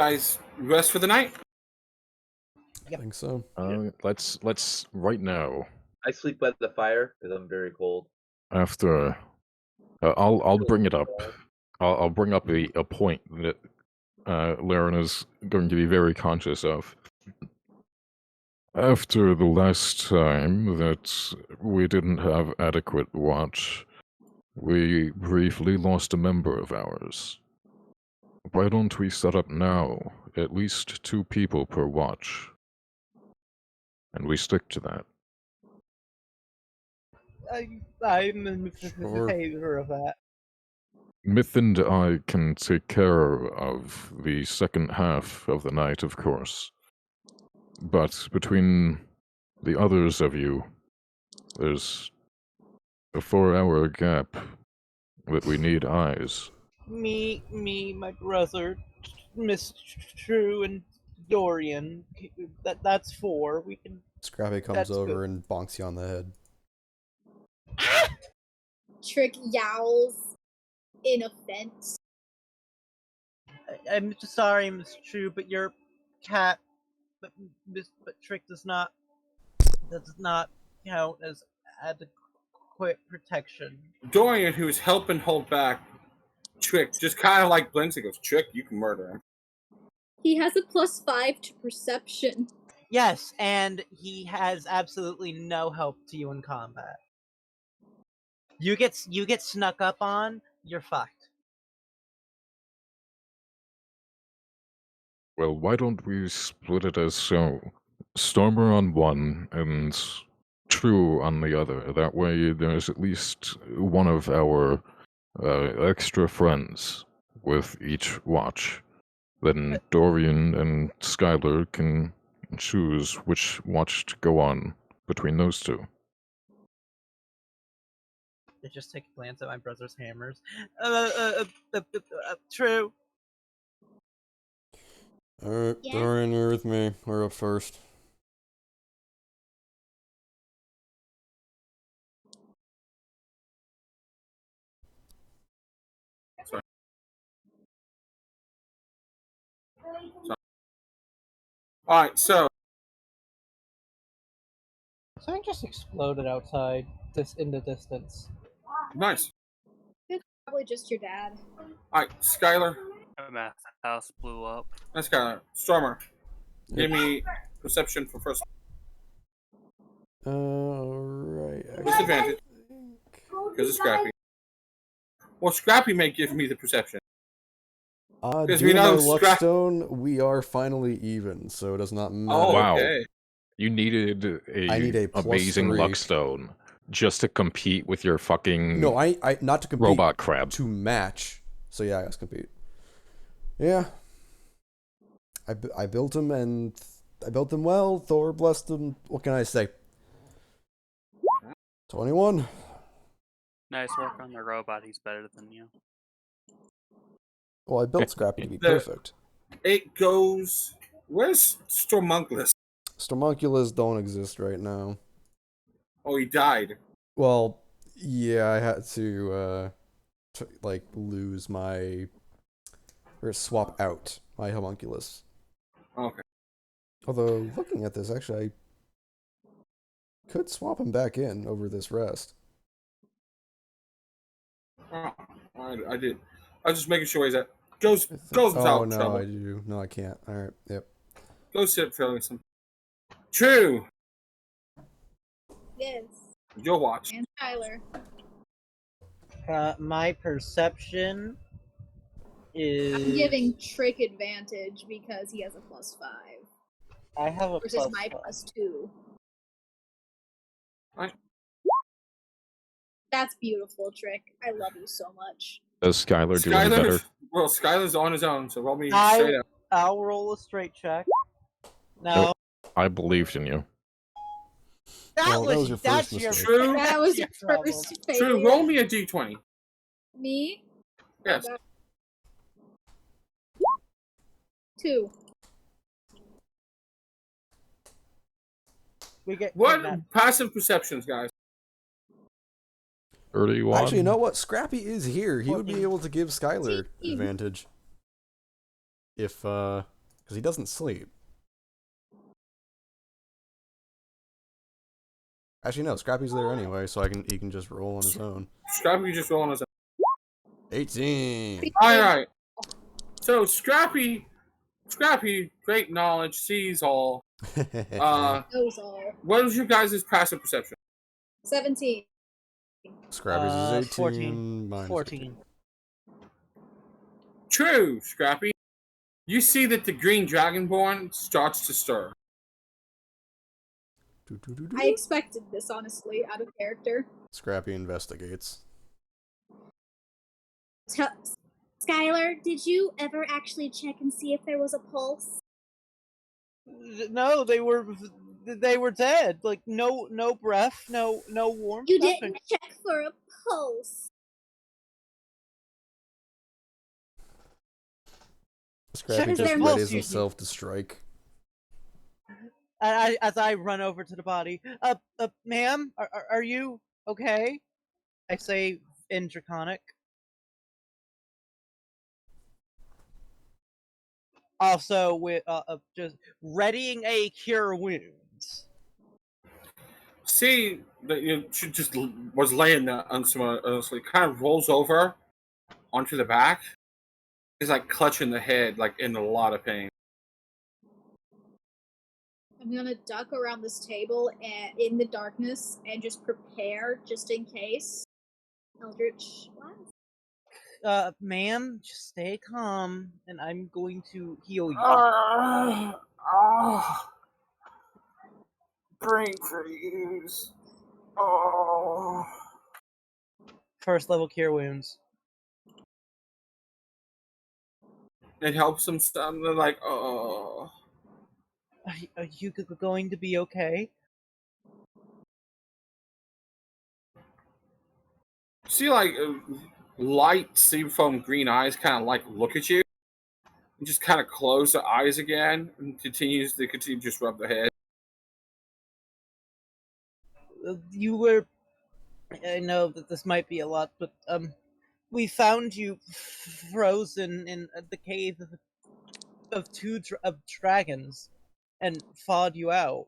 Guys, rest for the night? I think so. Let's right now. I sleep by the fire because I'm very cold. After, I'll bring it up. I'll bring up a point that Laren is going to be very conscious of. After the last time that we didn't have adequate watch, we briefly lost a member of ours. Why don't we set up now at least 2 people per watch? And we stick to that. I'm in favor of that. Myth and I can take care of the second half of the night, of course. But between the others of you, there's a 4-hour gap that we need eyes. Me, my brother, Miss True, and Dorian. That's 4. We can. Scrappy comes over and bonks you on the head. Trick yowls in offense. I'm sorry, Miss True, but your cat, but Trick does not count as adequate protection. Dorian, who's helping hold back Trick, just kind of like blinks and goes, Trick, you can murder him. He has a +5 to perception. Yes, and he has absolutely no help to you in combat. You get snuck up on, you're fucked. Well, why don't we split it as so? Stormer on one and True on the other. That way there's at least one of our extra friends with each watch. Then Dorian and Skyler can choose which watch to go on between those 2. I just take a glance at my brother's hammers. True. Alright, Yeah. Dorian, you're with me. We're up first. Alright, so Something just exploded outside, in the distance. nice. It's probably just your dad. Alright, Skyler. A math house blew up. That's Skyler. Stormer. Give Yep. me perception for first. Alright. Disadvantage. Because it's Scrappy. Well, Scrappy may give me the perception. Because Due we to my know Scrap- luckstone, we are finally even, so it does not matter. Oh, Wow. okay. You needed I need a amazing +3. luckstone just to compete with your fucking No, I not to compete. robot crab. To match. So yeah, I guess compete. Yeah. I built him and I built him well. Thor blessed him. What can I say? 21. Nice work on the robot. He's better than you. Well, I built Scrappy to be The- perfect. It goes. Where's Stormunculus? Stromunculus don't exist right now. Oh, he died. Well, yeah, I had to like lose my or swap out my homunculus. Okay. Although looking at this, actually, I could swap him back in over this rest. Oh, I did. I was just making sure he's at. Goes Oh without no, trouble. I do. No, I can't. All right. Yep. Go sit filling some. True. Yes. Your watch. And Skyler. My perception is. I'm giving Trick advantage because he has a +5 I have a versus plus my five. +2. Right. That's beautiful, Trick. I love you so much. Does Skylar do any better? Well, Skyler's on his own, so roll me straight up. I'll roll a straight check. No, I believed in you. Well, that was your that's first your mistake. True. That was your problem. first failure. True, roll me a d20. Me? Yes. Oh, God. 2. We get What kidnapped. passive perceptions, guys? 31. Actually, you know what? Scrappy is here. He would be 14. able to give Skylar 14. advantage. if because he doesn't sleep. Actually, no. Scrappy's there anyway, so he can just roll on his own. Scrappy just roll on his own. 18. Alright. So Scrappy, great knowledge, sees all. Knows all. What was your guys' passive perception? 17. Scrappy's is 18. 14. Mine's 14. True, Scrappy. You see that the green Dragonborn starts to stir. I expected this, honestly, out of character. Scrappy investigates. Skyler, did you ever actually check and see if there was a pulse? No, they were dead. Like no breath, no warmth. You nothing. didn't check for a pulse. Scrappy Is just there readies you- himself to strike. As I run over to the body, ma'am, are you okay? I say in Draconic. Also, with just readying a cure wounds. See that she just was laying there honestly, kind of rolls over onto the back. He's like clutching the head, like in a lot of pain. I'm gonna duck around this table and in the darkness and just prepare just in case. Eldritch Blast. Ma'am, just stay calm, and I'm going to heal you. Brain freeze. Oh. First level cure wounds. It helps them stand. They're like, oh. Are you going to be okay? See, like, light seafoam green eyes kind of like look at you. And just kind of close the eyes again and continue to just rub the head. You were. I know that this might be a lot, but we found you frozen in the cave of two dragons, and thawed you out.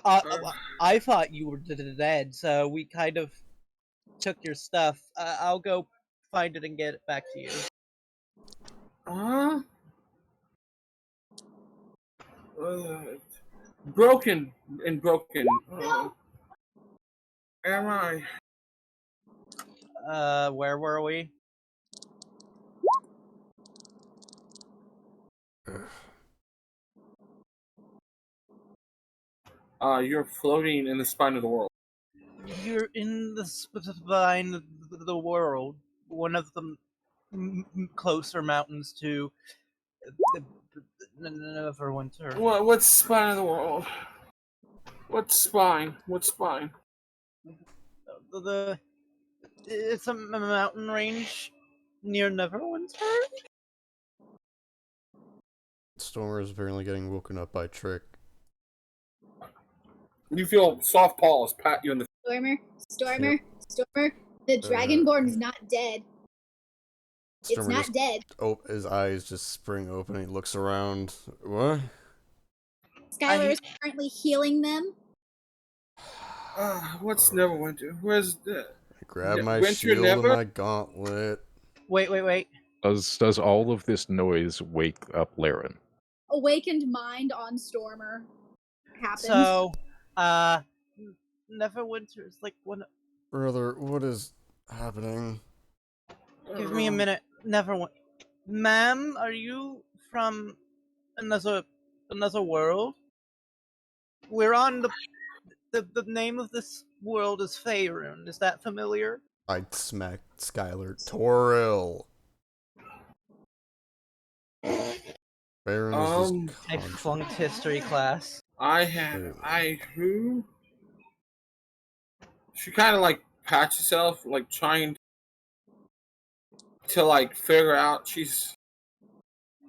I thought you were dead, so we kind of took your stuff. I'll go find it and get it back to you. Broken. Am I? Where were we? You're floating in the spine of the world. You're in the spine of the world, one of the closer mountains to the Neverwinter. What spine of the world? What spine? It's a mountain range near Neverwinter. Stormer is apparently getting woken up by Trick. You feel soft paws pat you in the. Stormer. The Dragonborn is not dead. Stormer It's not just, dead. Oh, his eyes just spring open. He looks around. What? Skyler is currently healing them. What's Neverwinter? Where's the? I grab my Winter shield never? and my gauntlet. Wait. Does all of this noise wake up Laren? Awakened mind on Stormer happened. So, Neverwinter is like one. Brother, what is happening? Give me a minute. Neverwinter. Ma'am, are you from another world? We're on the name of this world is Faerun. Is that familiar? I smacked Skyler. Toril. Baron is I flunked history class. Who? She kind of like pats herself, like trying to like figure out she's.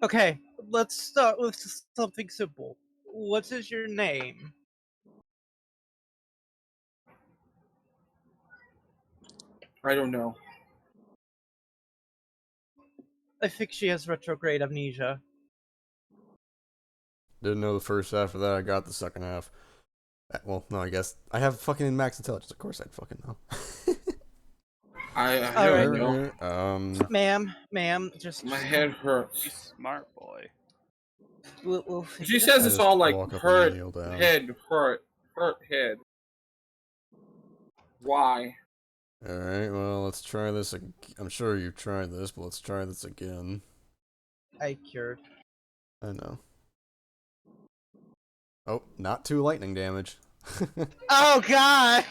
Okay, let's start with something simple. What is your name? I don't know. I think she has retrograde amnesia. Didn't know the first half of that. I got the second half. Well, no, I guess I have fucking max intelligence. Of course, I'd fucking know. I Alright. don't know. Ma'am, just My head hurts. You smart boy. We'll She figure says I it's just all like walk up and hurt kneel down. head, hurt head. Why? Alright, well, let's try this again. I'm sure you've tried this, but let's try this again. I cured. I know. Oh, not 2 lightning damage. Oh god!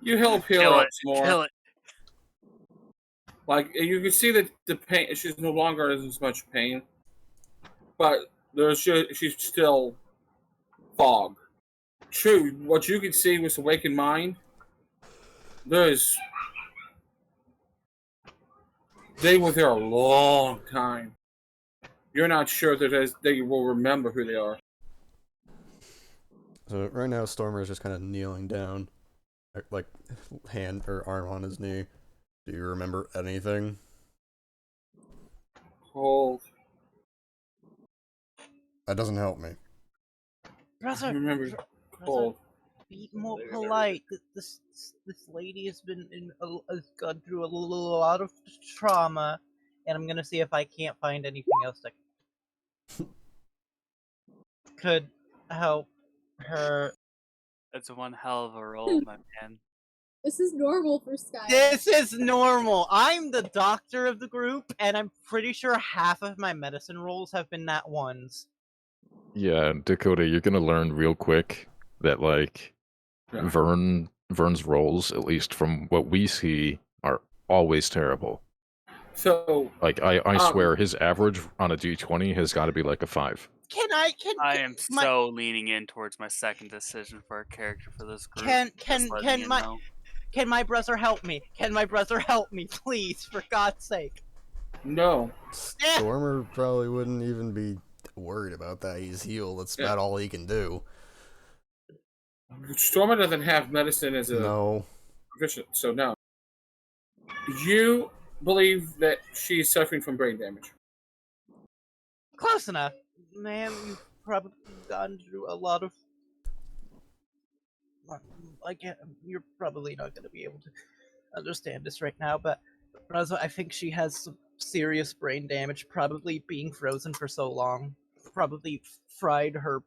You help heal Kill up it. some more. Kill it. Like you can see that the pain. She's no longer in as much pain, but she's still fog. True, what you could see with awakened mind. They were there a long time. You're not sure that they will remember who they are. So right now, Stormer is just kind of kneeling down, like hand or arm on his knee. Do you remember anything? Hold. That doesn't help me. Brother, I remember. Hold. be more polite. This lady has has gone through a lot of trauma, and I'm gonna see if I can't find anything else that could help her. That's one hell of a roll, my man. This is normal for Skyler. This is normal. I'm the doctor of the group, and I'm pretty sure half of my medicine rolls have been nat ones. Yeah, Dakota, you're gonna learn real quick that like Yeah. Vern's rolls, at least from what we see, are always terrible. So Like I swear his average on a D20 has got to be like a 5. I am so leaning in towards my second decision for a character for this group. Can my brother help me? Can my brother help me, please, for God's sake? No. Stormer probably wouldn't even be worried about that. He's healed. That's about all he can do. Stormer doesn't have medicine as a proficient, so no. You believe that she's suffering from brain damage? Close enough. Ma'am, you've probably gone through a lot of... You're probably not going to be able to understand this right now, but I think she has some serious brain damage, probably being frozen for so long. Probably fried her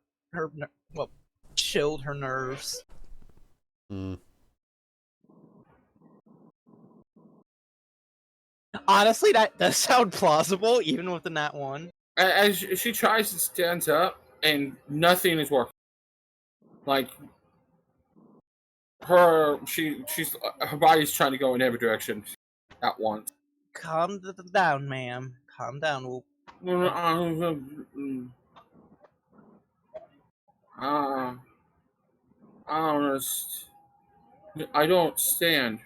chilled her nerves. Honestly, that does sound plausible, even with the nat 1. As she tries to stand up, and nothing is working. Like her body's trying to go in every direction at once. Calm down, ma'am. Calm down. I don't stand.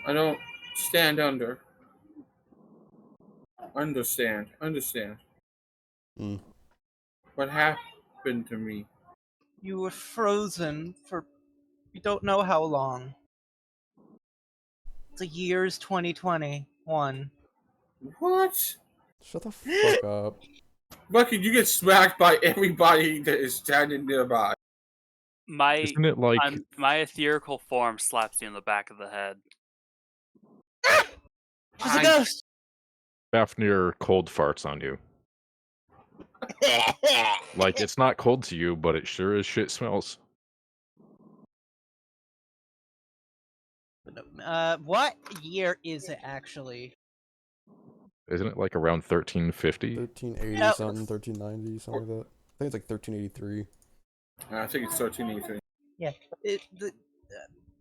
I don't stand under. Understand. What happened to me? You were frozen for you don't know how long. The year's 2021. What? Shut the fuck up. Bucky, you get smacked by everybody that is standing nearby. Isn't it like my etherical form slaps you in the back of the head? She's a ghost! Fafnir cold farts on you? Like, it's not cold to you, but it sure as shit smells. What year is it actually? Isn't it like around 1350? 1380 something, 1390, something like that. I think it's like 1383. I think it's 1383. Yeah,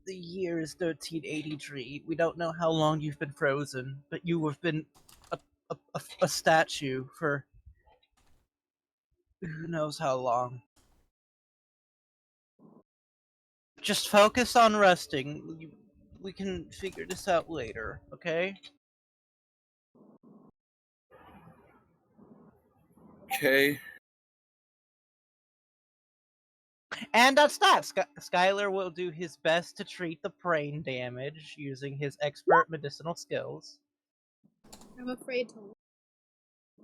the year is 1383. We don't know how long you've been frozen, but you have been a statue for who knows how long. Just focus on resting. We can figure this out later, okay? Okay. And that's that. Skyler will do his best to treat the brain damage using his expert medicinal skills. I'm afraid to.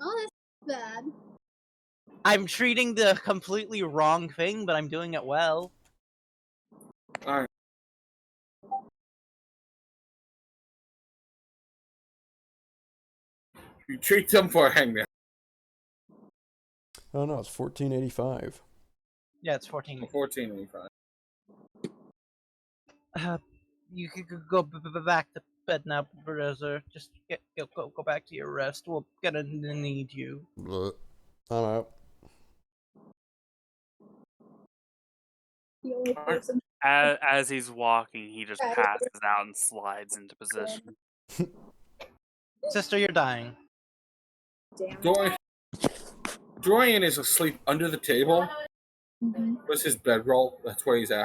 Oh, that's bad. I'm treating the completely wrong thing, but I'm doing it well. Alright. You treat them for a hangman. Oh no, it's 1485. Yeah, it's 14. 1485. You could go back to bed now, brother. Just go back to your rest. We're gonna need you. Blech. I'm out. The only person. As he's walking, he just passes out and slides into position. Sister, you're dying. Damn. Dorian is asleep under the table. Mm-hmm. What's his bedroll? That's where he's at.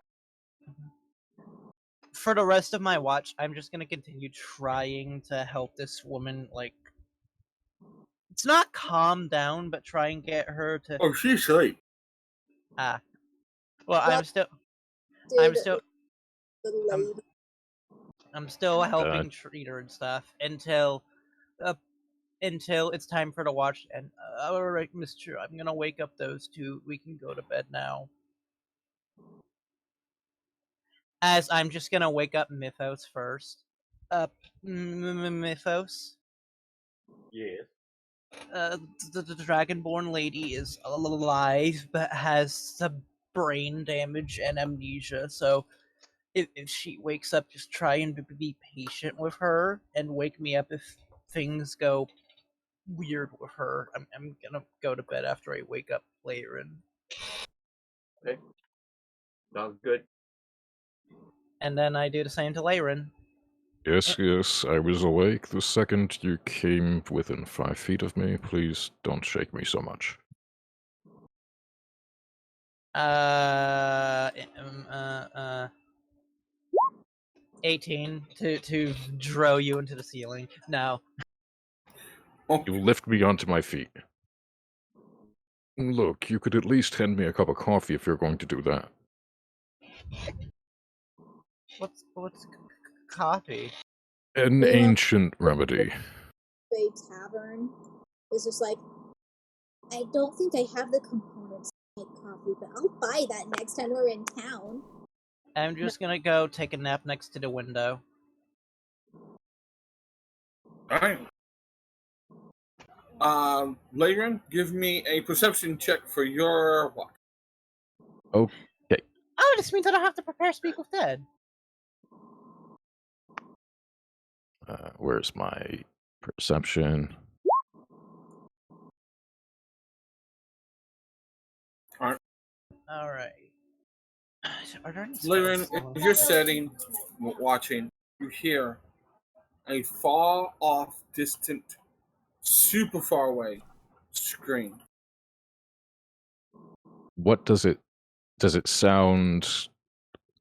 For the rest of my watch, I'm just gonna continue trying to help this woman, like... It's not calm down, but try and get her to... Oh, she's asleep. Ah. Well, What I'm still the lady. I'm still helping treat her and stuff until it's time for the watch. And alright, Mister, I'm gonna wake up those two. We can go to bed now. As I'm just gonna wake up Mythos first. Mythos. Yes. The Dragonborn lady is alive, but has some brain damage and amnesia. So if she wakes up, just try and be patient with her and wake me up if things go weird with her. I'm gonna go to bed after I wake up later. Okay. Sounds good. And then I do the same to Lyran. Yes, yes, I was awake the second you came within 5 feet of me. Please don't shake me so much. 18 to draw you into the ceiling. No. You lift me onto my feet. Look, you could at least hand me a cup of coffee if you're going to do that. What's coffee? An ancient remedy. Bay Tavern is just like, I don't think I have the components to make coffee, but I'll buy that next time we're in town. I'm just gonna go take a nap next to the window. Alright. Lyran, give me a perception check for your watch. Okay. Oh, this means I don't have to prepare Speak with Dead. Where's my perception? Alright. Are there any Lyran, spells? if you're sitting, watching, you hear a far off, distant, super far away scream. What does it sound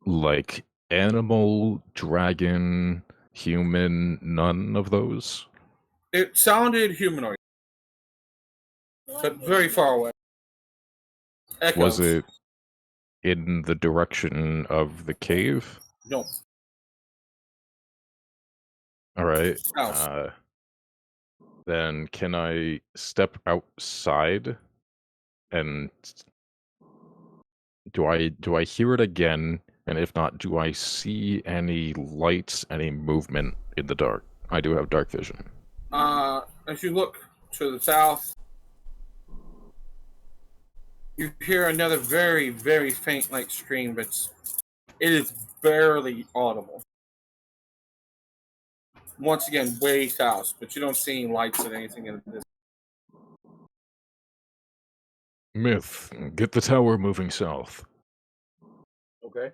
like? Animal, dragon, human, none of those? It sounded humanoid, but very far away. Echoes. Was it in the direction of the cave? No. Alright. House. Then can I step outside and do I hear it again? And if not, do I see any lights, any movement in the dark? I do have dark vision. As you look to the south, you hear another very, very faint like scream, but it is barely audible. Once again, way south, but you don't see any lights or anything in this. Myth, get the tower moving south. Okay.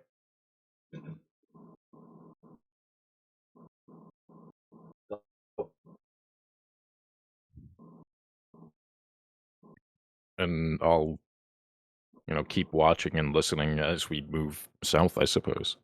And I'll, keep watching and listening as we move south, I suppose.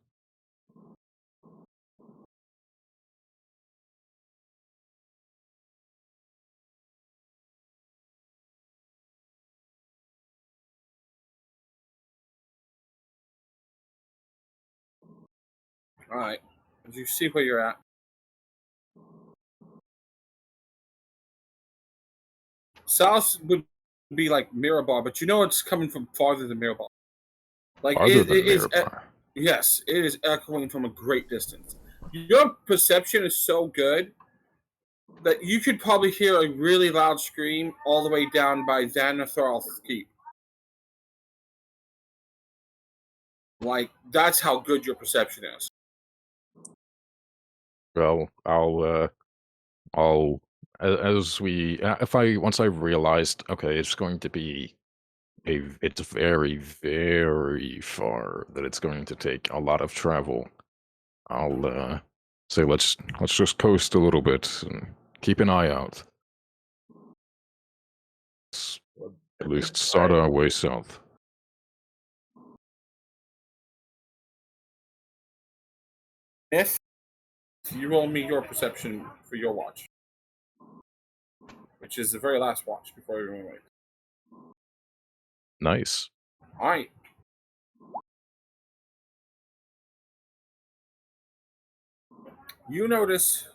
Alright. As you see where you're at, South would be like Mirabar, but you know it's coming from farther than Mirabar. Like Farther it than is. Mirabar. Yes, it is echoing from a great distance. Your perception is so good that you could probably hear a really loud scream all the way down by Xanathar's Keep. Like, that's how good your perception is. Well, once I realized, okay, it's going to be it's very, very far, that it's going to take a lot of travel. I'll say let's just coast a little bit and keep an eye out. Let's at least start our way south. If you roll me your perception for your watch, which is the very last watch before everyone wakes. Nice. All right. You notice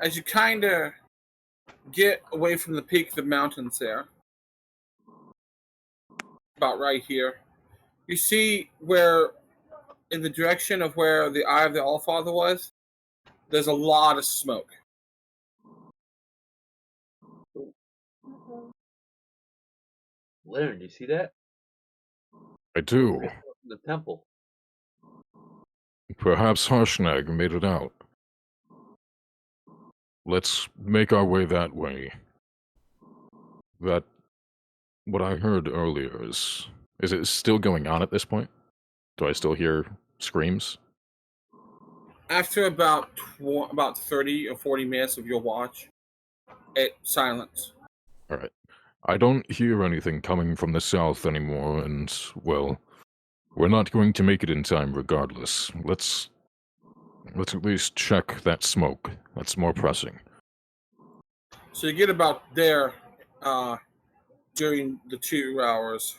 as you kind of get away from the peak of the mountains there, about right here, you see where, in the direction of where the Eye of the Allfather was, there's a lot of smoke. Leonard, do you see that? I do. The temple. Perhaps Harshnag made it out. Let's make our way that way. That, what I heard earlier is it still going on at this point? Do I still hear screams? After about 30 or 40 minutes of your watch, silence. Alright. I don't hear anything coming from the south anymore, and, well, we're not going to make it in time regardless. Let's at least check that smoke. That's more pressing. So you get about there during the 2 hours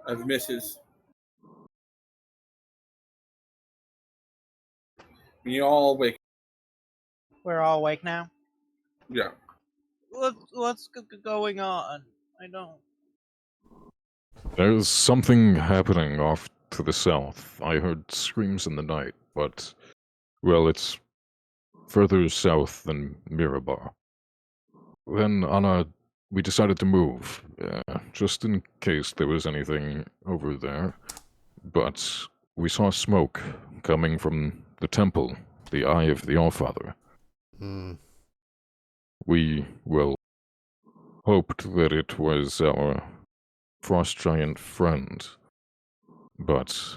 of misses. And you all wake. We're all awake now. Yeah. What's going on? I don't. There's something happening off to the south. I heard screams in the night, but, well, it's further south than Mirabar. Then, we decided to move, just in case there was anything over there. But we saw smoke coming from the temple, the Eye of the Allfather. We, well, hoped that it was our frost giant friend. But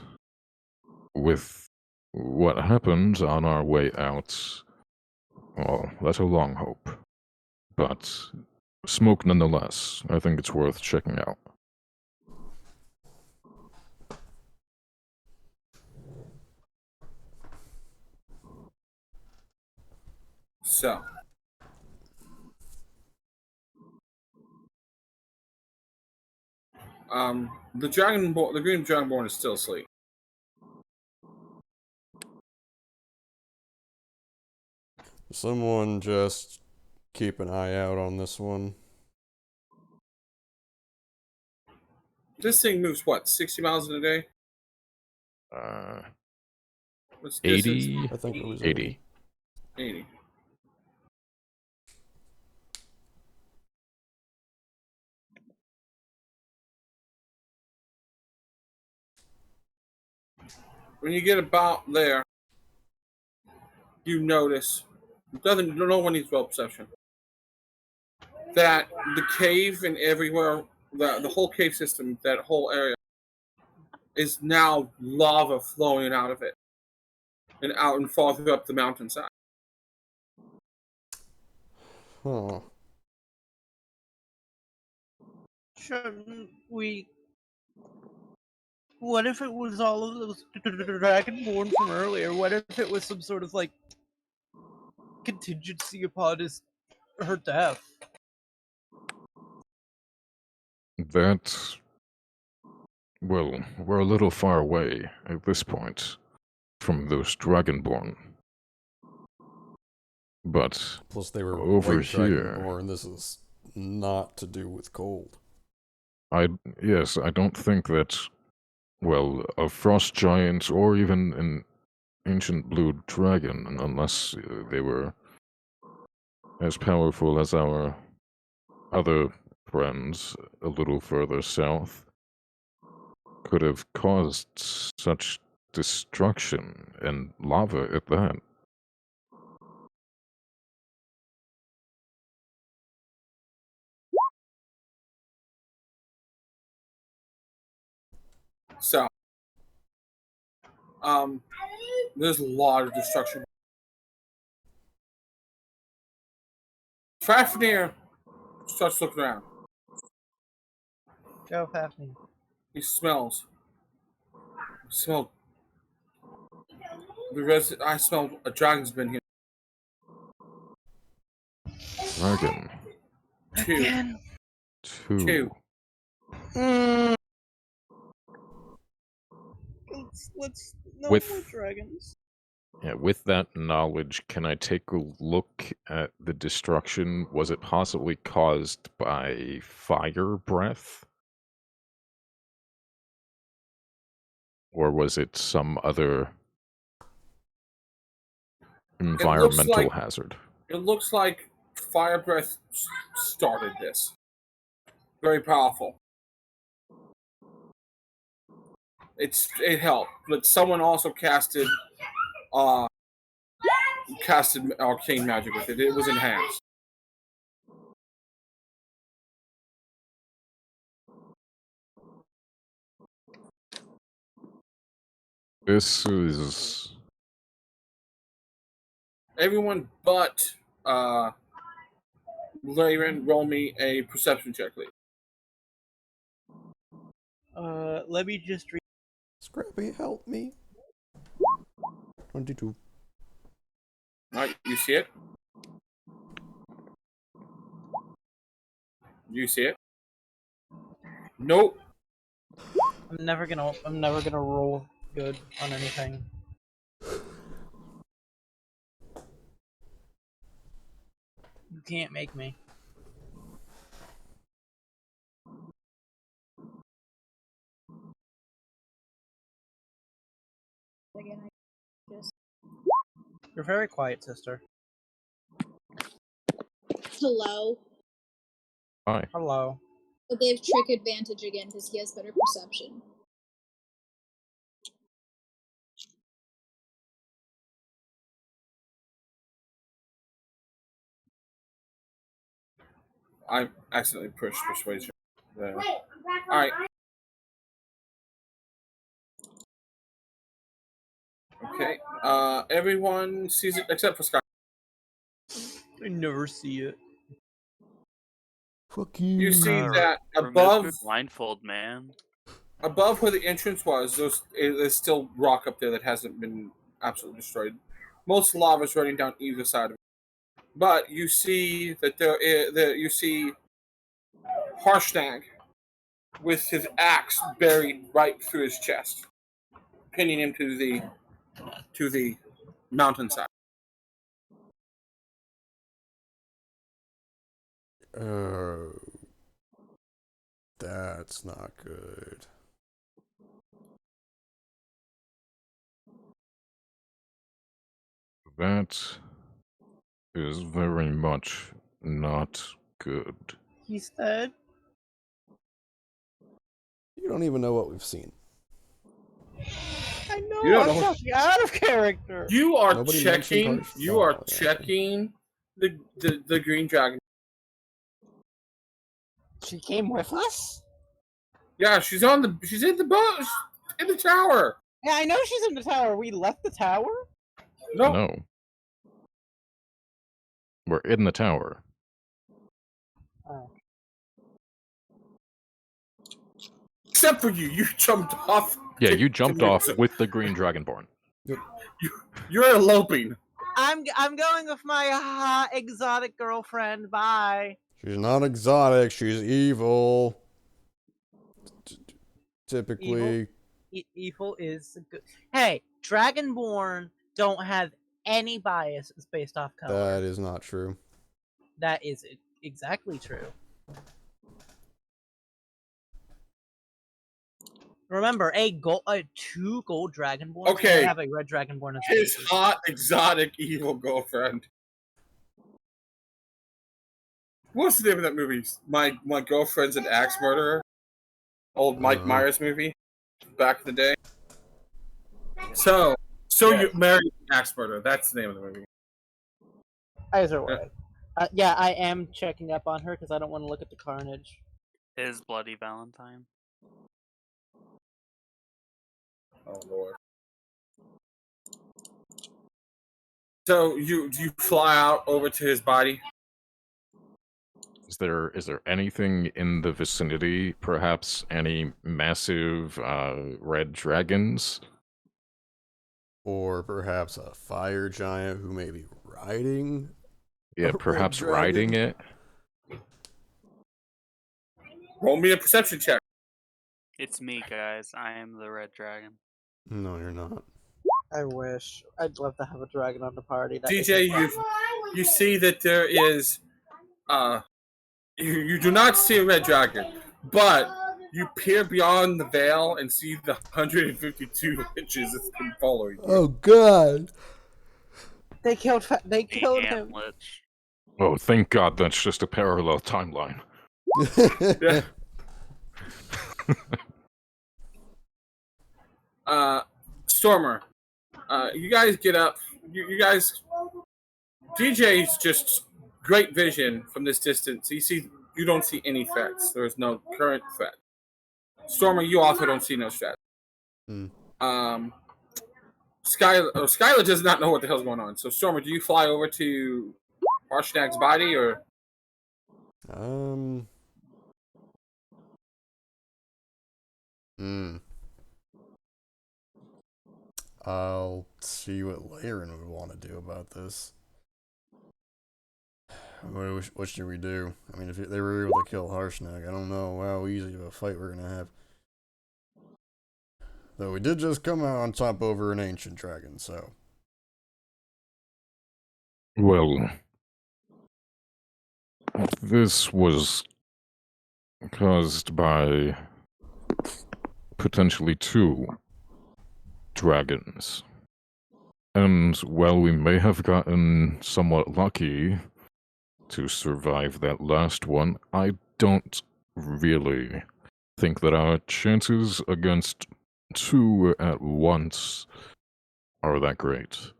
with what happened on our way out, well, that's a long hope. But smoke nonetheless. I think it's worth checking out. So, the green Dragonborn is still asleep. Someone just keep an eye out on this one. This thing moves what, 60 miles in a day? What's the 80? distance? I think it was 80. 80. When you get about there, you notice, no one needs well perception, that the cave and everywhere, the whole cave system, that whole area, is now lava flowing out of it and out and farther up the mountainside. Huh. Shouldn't we? What if it was all of those Dragonborn from earlier? What if it was some sort of like contingency upon her death? That, well, we're a little far away at this point from those Dragonborn. But Plus they were over white here, Dragonborn. This is not to do with cold. Yes, I don't think that, well, a frost giant or even an ancient blue dragon, unless they were as powerful as our other friends a little further south, could have caused such destruction and lava at that. So, there's a lot of destruction. Fafnir starts looking around. Go, Fafnir. He smells. I smell a dragon's been here. Dragon. Two. Two. Let's no With- more dragons. Yeah, with that knowledge, can I take a look at the destruction? Was it possibly caused by fire breath? Or was it some other environmental hazard? It looks like fire breath started this. Very powerful. It helped, but someone also casted arcane magic with it. It was enhanced. This is... Everyone but Laren, roll me a perception check, please. Let me just read. Scrappy, help me. 22. Alright, you see it? You see it? Nope. I'm never gonna roll good on anything. You can't make me. Again, I just... You're very quiet, sister. Hello. Hi. Hello. I gave Trick advantage again because he has better perception. I accidentally pushed persuasion. Alright. Okay. Everyone sees it except for Sky. I never see it. Fuck you. You see that Remove above your blindfold, man. above where the entrance was, there's still rock up there that hasn't been absolutely destroyed. Most lava is running down either side of it. But you see that you see Harshnag with his axe buried right through his chest, pinning him to the mountainside. Oh. That's not good. That is very much not good. He's dead. You don't even know what we've seen. I know. You don't I'm know. talking out of character. You are Nobody checking. mentioned Harshnag. You are Oh, yeah. checking the green dragon. She came with us. Yeah, she's in the boat, in the tower. Yeah, I know she's in the tower. We left the tower. No, No. We're in the tower. Oh. except for you. You jumped off. Yeah, to- you to jumped move off it. with the green dragonborn. You're eloping. I'm going with my hot exotic girlfriend. Bye. She's not exotic, she's evil. Typically. Evil is good. Hey, Dragonborn don't have any biases based off color. That is not true. That is exactly true. Remember, 2 gold dragonborns. Okay. I have a red dragonborn as His baby. hot, exotic, evil girlfriend. What's the name of that movie? My Girlfriend's an Axe Murderer. Old Mike Myers movie, back in the day. So you married an Axe Murderer. That's the name of the movie. Either way. Yeah, I am checking up on her because I don't want to look at the carnage. His Bloody Valentine. Oh Lord. So you fly out over to his body? Is there anything in the vicinity? Perhaps any massive red dragons? Or perhaps a fire giant who may be riding? Yeah, perhaps riding it? Roll me a perception check. It's me, guys. I am the red dragon. No, you're not. I wish. I'd love to have a dragon on the party. DJ, you see that there is you do not see a red dragon, but you peer beyond the veil and see the 152 inches that's been following you. Oh God! They killed him. Oh, thank God that's just a parallel timeline. Yeah. Stormer, you guys get up. You guys, DJ's just great vision from this distance. You don't see any threats. There is no current threat. Stormer, you also don't see no threat. Skyler does not know what the hell's going on. So Stormer, do you fly over to Arshnag's body or? I'll see what Laren would want to do about this. What should we do? I mean, if they were able to kill Harshnag, I don't know how easy of a fight we're gonna have. Though we did just come out on top over an ancient dragon, so. Well, this was caused by potentially 2 dragons. And while we may have gotten somewhat lucky to survive that last one, I don't really think that our chances against 2 at once are that great.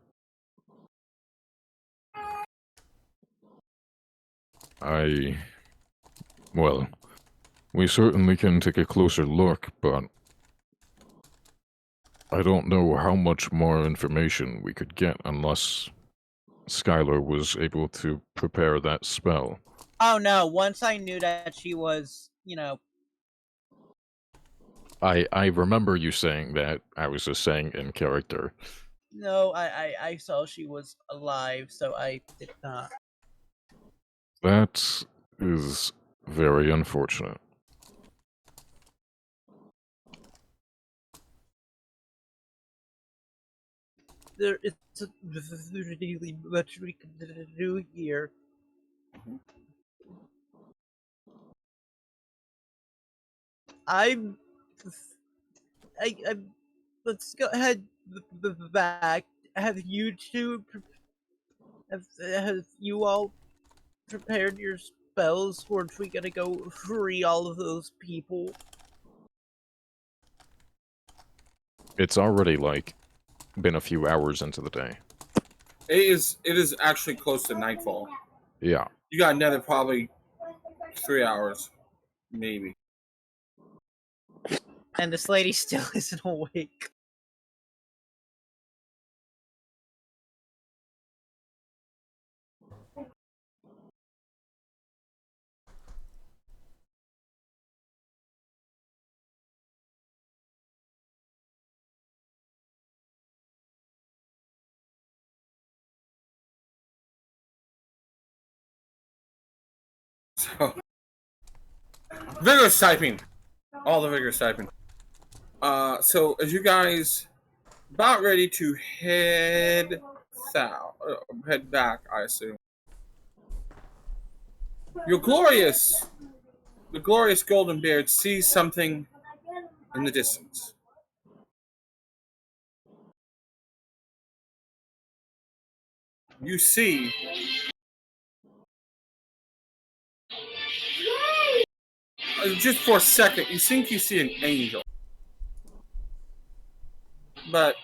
Well, we certainly can take a closer look, but I don't know how much more information we could get unless Skyler was able to prepare that spell. Oh no, once I knew that she was, I remember you saying that. I was just saying in character. No, I saw she was alive, so I did not. That is very unfortunate. There is really much we can do here. Let's go ahead back. Have you all prepared your spells, or are we gonna go free all of those people? It's already been a few hours into the day. It is actually close to nightfall. Yeah. You got another probably 3 hours, maybe. And this lady still isn't awake. So, vigorous typing. All the vigorous typing. So as you guys about ready to head back, I assume. The glorious golden beard sees something in the distance. You see just for a second, you think you see an angel. But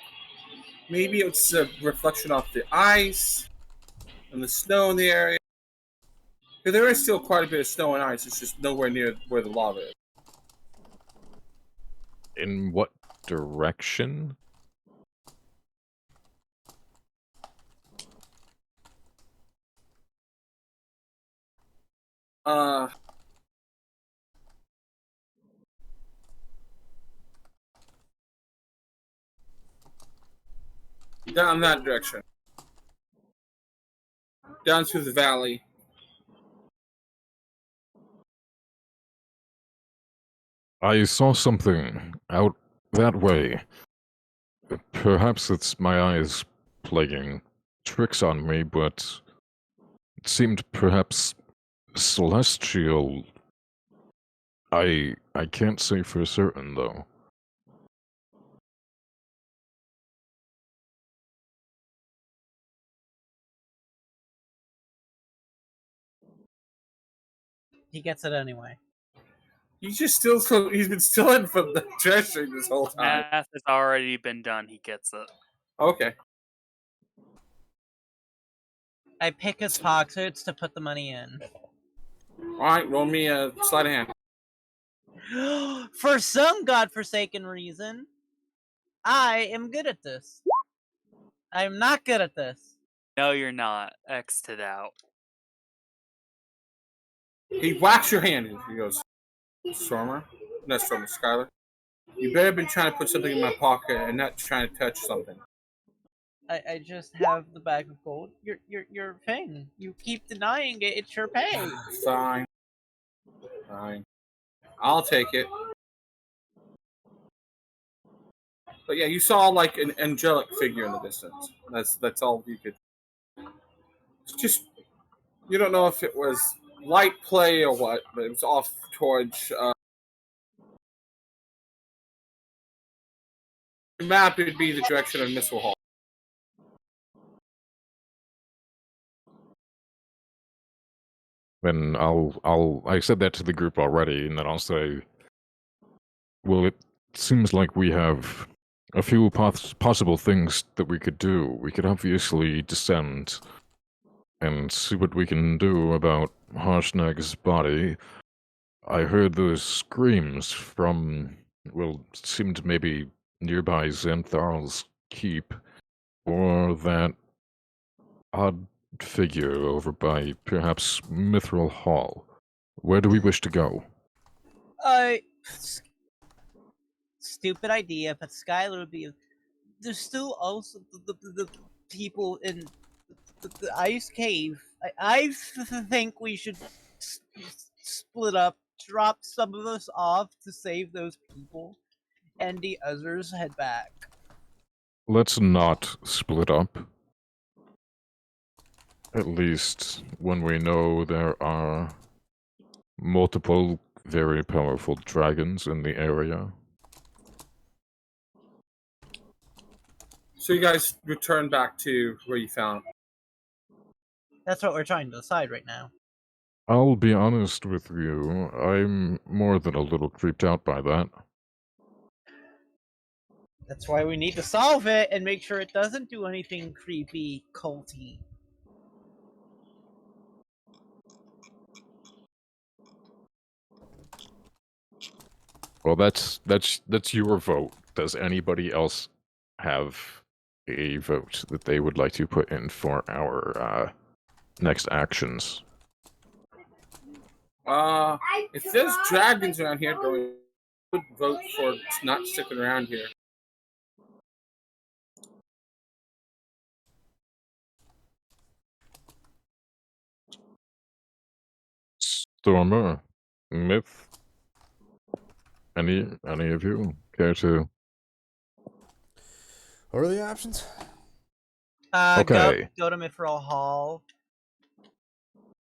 maybe it's a reflection off the ice and the snow in the area. Because there is still quite a bit of snow and ice, it's just nowhere near where the lava is. In what direction? Down that direction. Down through the valley. I saw something out that way. Perhaps it's my eyes playing tricks on me, but it seemed perhaps celestial. I can't say for certain, though. He gets it anyway. He's been still in from the gesturing this whole time. Math has already been done. He gets it. Okay. I pick his pockets to put the money in. Alright, roll me a sleight of hand. For some godforsaken reason, I am good at this. I'm not good at this. No, you're not. X'd it out. He whacks your hand and he goes, Stormer? Not Stormer, Skyler. You better been trying to put something in my pocket and not trying to touch something. I just have the bag of gold. Your thing. You keep denying it. It's your pay. Fine. Fine. I'll take it. But yeah, you saw like an angelic figure in the distance. That's all you could. It's just you don't know if it was light play or what, but it was off towards the map. It would be the direction of Missile Hall. Then I said that to the group already, and then I'll say, well, it seems like we have a few possible things that we could do. We could obviously descend and see what we can do about Harshnag's body. I heard those screams from, well, seemed maybe nearby Xanthar's keep, or that odd figure over by perhaps Mithril Hall. Where do we wish to go? Stupid idea, but Skyler would be. There's still also the people in the ice cave. I think we should split up, drop some of us off to save those people, and the others head back. Let's not split up. At least when we know there are multiple very powerful dragons in the area. So you guys return back to where you found. That's what we're trying to decide right now. I'll be honest with you, I'm more than a little creeped out by that. That's why we need to solve it and make sure it doesn't do anything creepy, culty. Well, that's your vote. Does anybody else have a vote that they would like to put in for our next actions? If there's dragons around here, I would vote for not sticking around here. Stormer, Myth, any of you care to? What are the options? Okay. Go to Mithril Hall.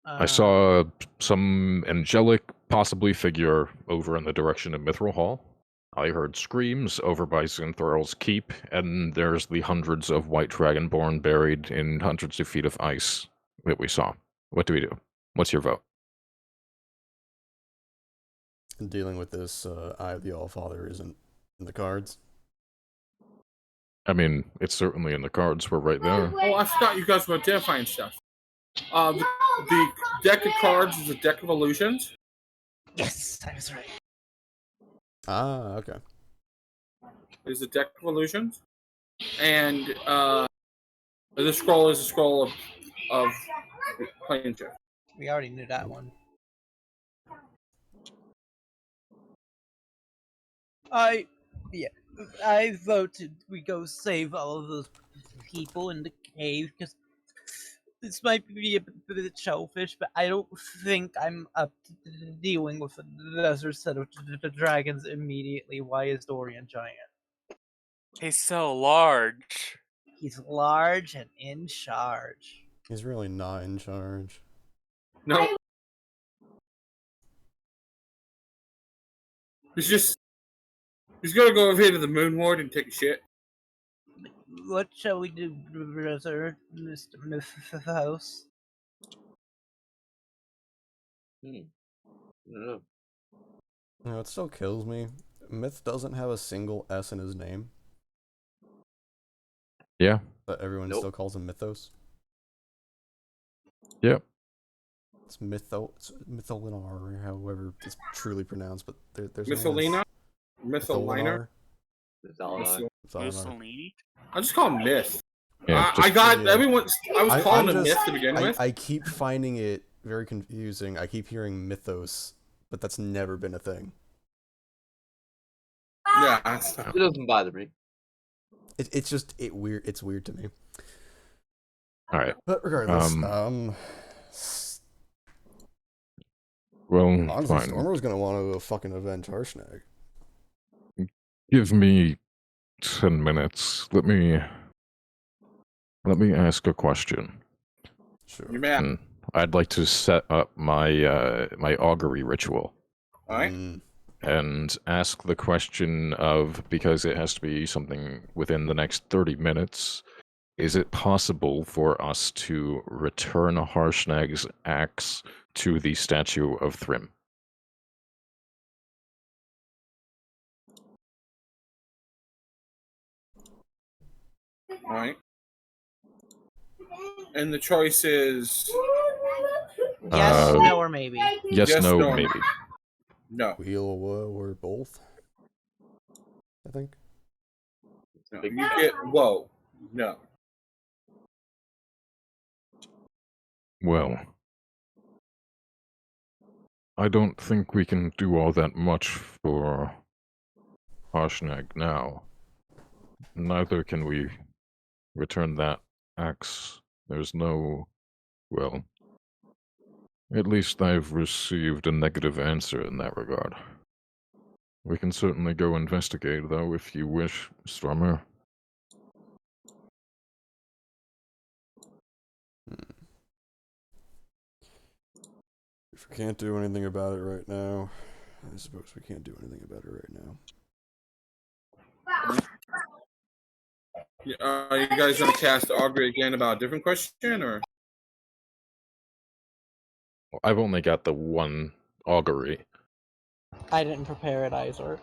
I saw some angelic, possibly figure over in the direction of Mithril Hall. I heard screams over by Zinthral's Keep, and there's the hundreds of white Dragonborn buried in hundreds of feet of ice that we saw. What do we do? What's your vote? Dealing with this Eye of the Allfather isn't in the cards. I mean, it's certainly in the cards. We're right there. Oh, I forgot you guys were identifying stuff. The deck of cards is a deck of illusions. Yes, I was right. Ah, okay. Is a deck of illusions, and the scroll is a scroll of plane shift. We already knew that one. I voted we go save all of those people in the cave, because this might be a bit selfish, but I don't think I'm up to dealing with another set of dragons immediately. Why is Dorian giant? He's so large. He's large and in charge. He's really not in charge. No. He's gonna go over here to the Moon Ward and take a shit. What shall we do, brother, Mr. Mythos? I don't know. You know, it still kills me. Myth doesn't have a single S in his name, Yeah. but everyone Nope. still calls him Mythos. Yep. It's Mitholinar, or however it's truly pronounced, but there's Mitholinar? Mitholinar. Mitholinar. Mussolini? I just call him Myth. Yeah, I got yeah. everyone. I was calling him just- Myth to begin with. I keep finding it very confusing. I keep hearing Mythos, but that's never been a thing. Yeah, It doesn't bother me. It's just weird. It's weird to me. All right. But regardless, Well, honestly, fine. Stormer's gonna want to fucking avenge Harshnag. Give me 10 minutes. Let me ask a question. Sure. You're mad. And I'd like to set up my my augury ritual All right. and ask the question of, because it has to be something within the next 30 minutes, is it possible for us to return Harshnag's axe to the statue of Thrym? All right. And the choice is Yes, Uh, no, or maybe. Yes, Yes, no, no. maybe. no. Wheel or both. I think. No. You get whoa. No. Well, I don't think we can do all that much for Harshnag now. Neither can we return that axe. There's no... well... at least I've received a negative answer in that regard. We can certainly go investigate, though, if you wish, Stormer. If we can't do anything about it right now, I suppose we can't do anything about it right now. Are you guys gonna cast Augury again about a different question, or? I've only got the one augury. I didn't prepare it either.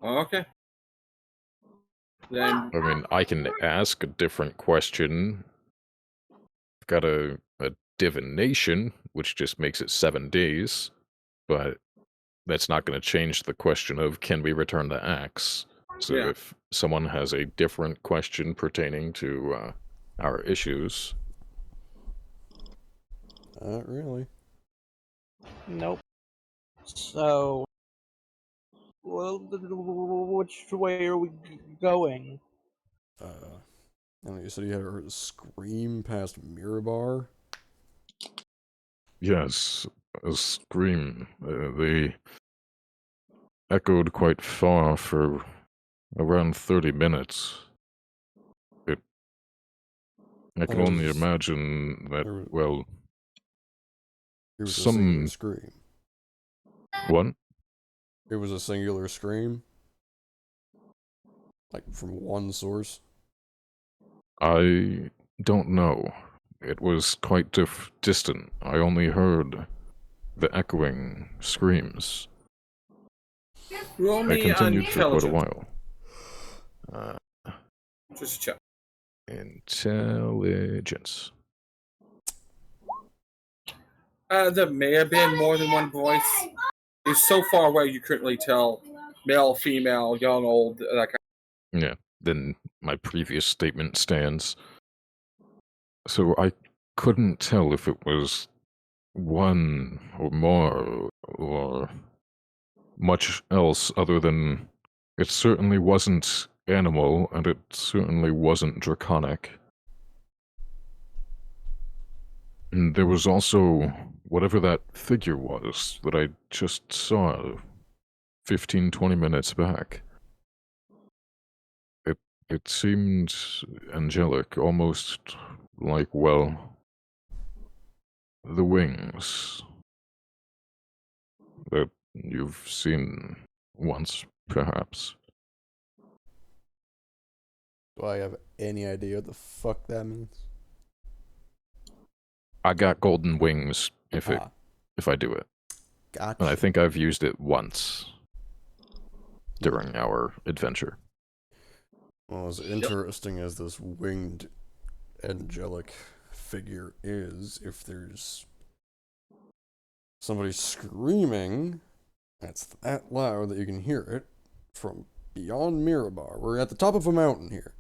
Oh, okay. Then I mean, I can ask a different question. I've got a divination, which just makes it 7 days, but that's not going to change the question of can we return the axe. So Yeah. if someone has a different question pertaining to our issues, Not really. Nope. So, well, which way are we going? I don't know, you said you had heard a scream past Mirabar? yes, a scream. They echoed quite far for around 30 minutes. I can only There's- imagine that, there- well, It was a singular some scream. what? It was a singular scream? Like, from one source? I don't know. It was quite distant. I only heard the echoing screams. Roll They me continued for quite a intelligence. while. Just check. Intelligence. There may have been more than one voice. It's so far away you couldn't really tell male, female, young, old, that kind Yeah, then my previous statement stands. So I couldn't tell if it was one or more or much else other than it certainly wasn't animal and it certainly wasn't draconic. And there was also whatever that figure was that I just saw 15-20 minutes back. It seemed angelic, almost like, well, the wings that you've seen once, perhaps. Do I have any idea what the fuck that means? I got golden wings if I do it. Gotcha. And I think I've used it once during our adventure. Well, as interesting as this winged angelic figure is, if there's somebody screaming that's that loud that you can hear it from beyond Mirabar. We're at the top of a mountain here.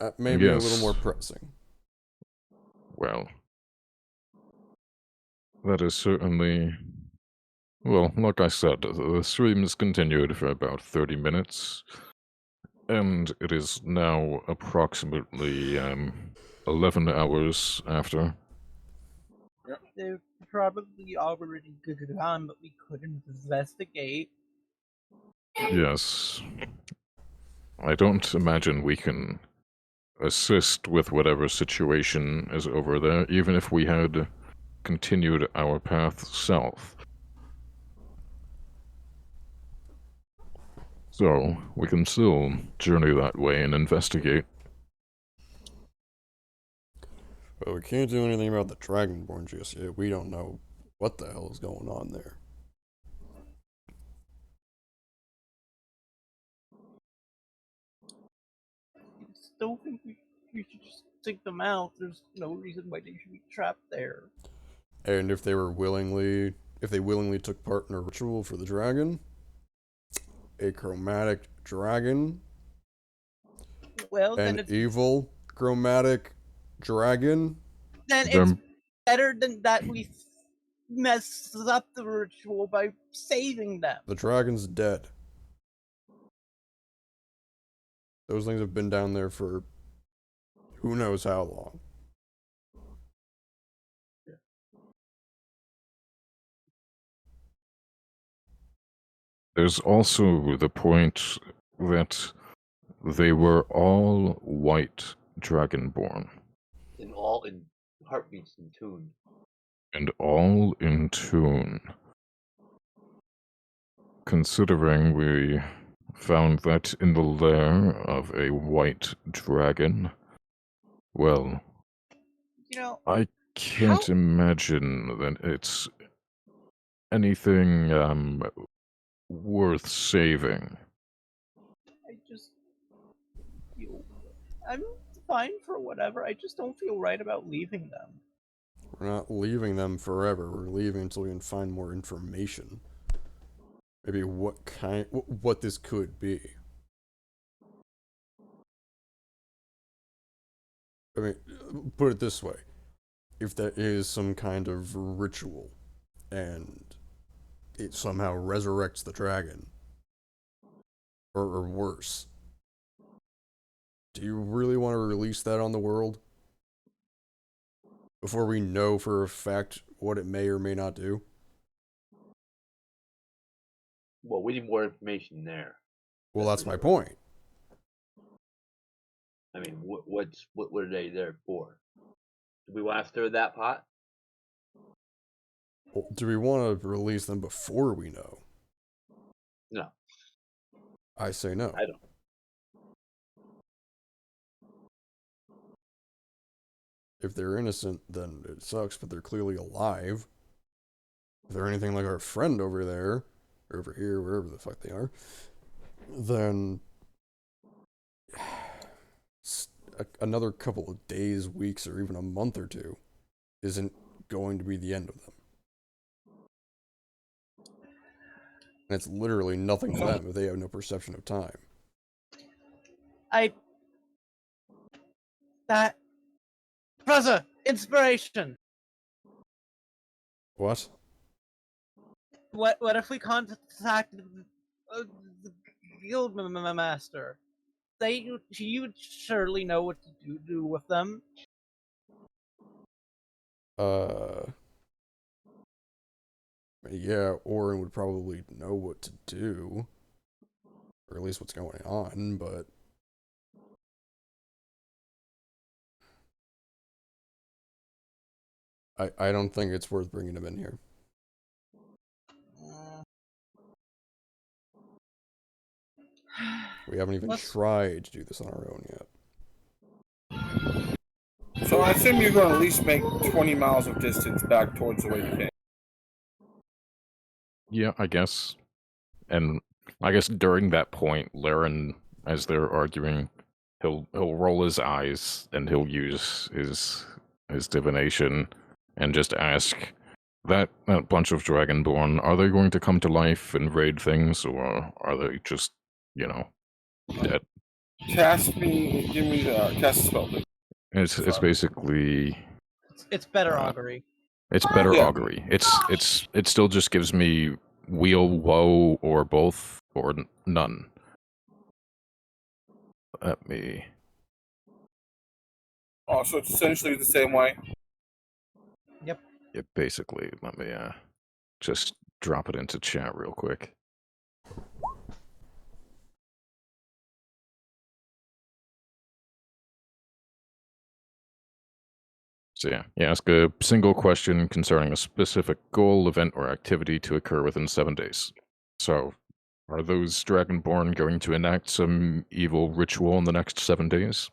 That may be a little more pressing. Well, that is certainly... Well, like I said, the stream has continued for about 30 minutes, and it is now approximately 11 hours after. They're probably already gone, but we couldn't investigate. Yes. I don't imagine we can assist with whatever situation is over there, even if we had continued our path south. So, we can still journey that way and investigate. But we can't do anything about the Dragonborn just yet. We don't know what the hell is going on there. I just don't think we should just take them out. There's no reason why they should be trapped there. And if they willingly took part in a ritual for the dragon, a chromatic dragon, well, an evil chromatic dragon, then it's better than that we mess up the ritual by saving them. The dragon's dead. Those things have been down there for who knows how long. There's also the point that they were all white Dragonborn. And all in heartbeats in tune. And all in tune. Considering we found that in the lair of a white dragon, well, I can't imagine that it's anything worth saving. I'm fine for whatever. I just don't feel right about leaving them. We're not leaving them forever. We're leaving until we can find more information. Maybe what this could be. I mean, put it this way. If there is some kind of ritual and it somehow resurrects the dragon, or worse, do you really want to release that on the world? Before we know for a fact what it may or may not do? Well, we need more information there. Well, that's my point. I mean, what are they there for? Do we want to stir that pot? Well, do we want to release them before we know? No, I say no. I don't. If they're innocent, then it sucks, but they're clearly alive. If they're anything like our friend over there, or over here, wherever the fuck they are, then another couple of days, weeks, or even a month or two isn't going to be the end of them. And it's literally nothing to them if they have no perception of time. Professor, inspiration! What? What if we contacted the guild master? You would surely know what to do with them. Yeah, Orin would probably know what to do. Or at least what's going on, but... I don't think it's worth bringing him in here. We haven't even tried to do this on our own yet. So I assume you're going to at least make 20 miles of distance back towards the way you came. Yeah, I guess. And I guess during that point, Laren, as they're arguing, he'll roll his eyes and he'll use his divination and just ask that bunch of Dragonborn, are they going to come to life and raid things, or are they just, dead? Give me the cast a spell, please. It's basically... It's better augury. It's better augury. It still just gives me wheel, woe, or both, or none. Let me... Oh, so it's essentially the same way? Yep. Yeah, basically. Let me just drop it into chat real quick. So yeah, ask a single question concerning a specific goal, event, or activity to occur within 7 days. So, are those Dragonborn going to enact some evil ritual in the next 7 days?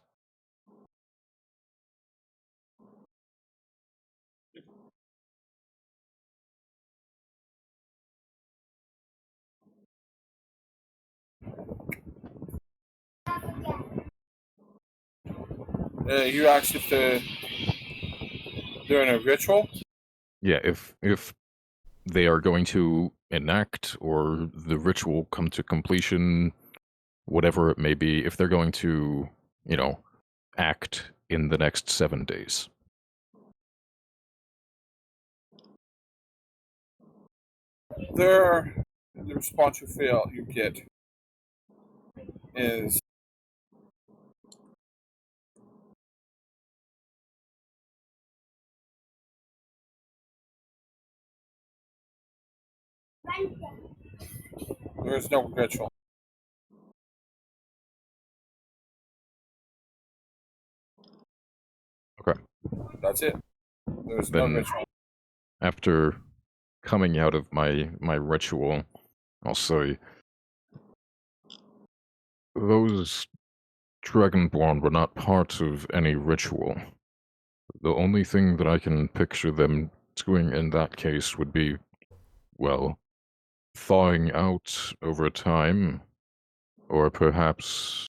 You asked if they're doing a ritual? Yeah, if they are going to enact or the ritual come to completion, whatever it may be, if they're going to, act in the next 7 days. The response you get is there is no ritual. Okay. That's it. There's no ritual. After coming out of my ritual, I'll say those Dragonborn were not part of any ritual. The only thing that I can picture them doing in that case would be, well, thawing out over time, or perhaps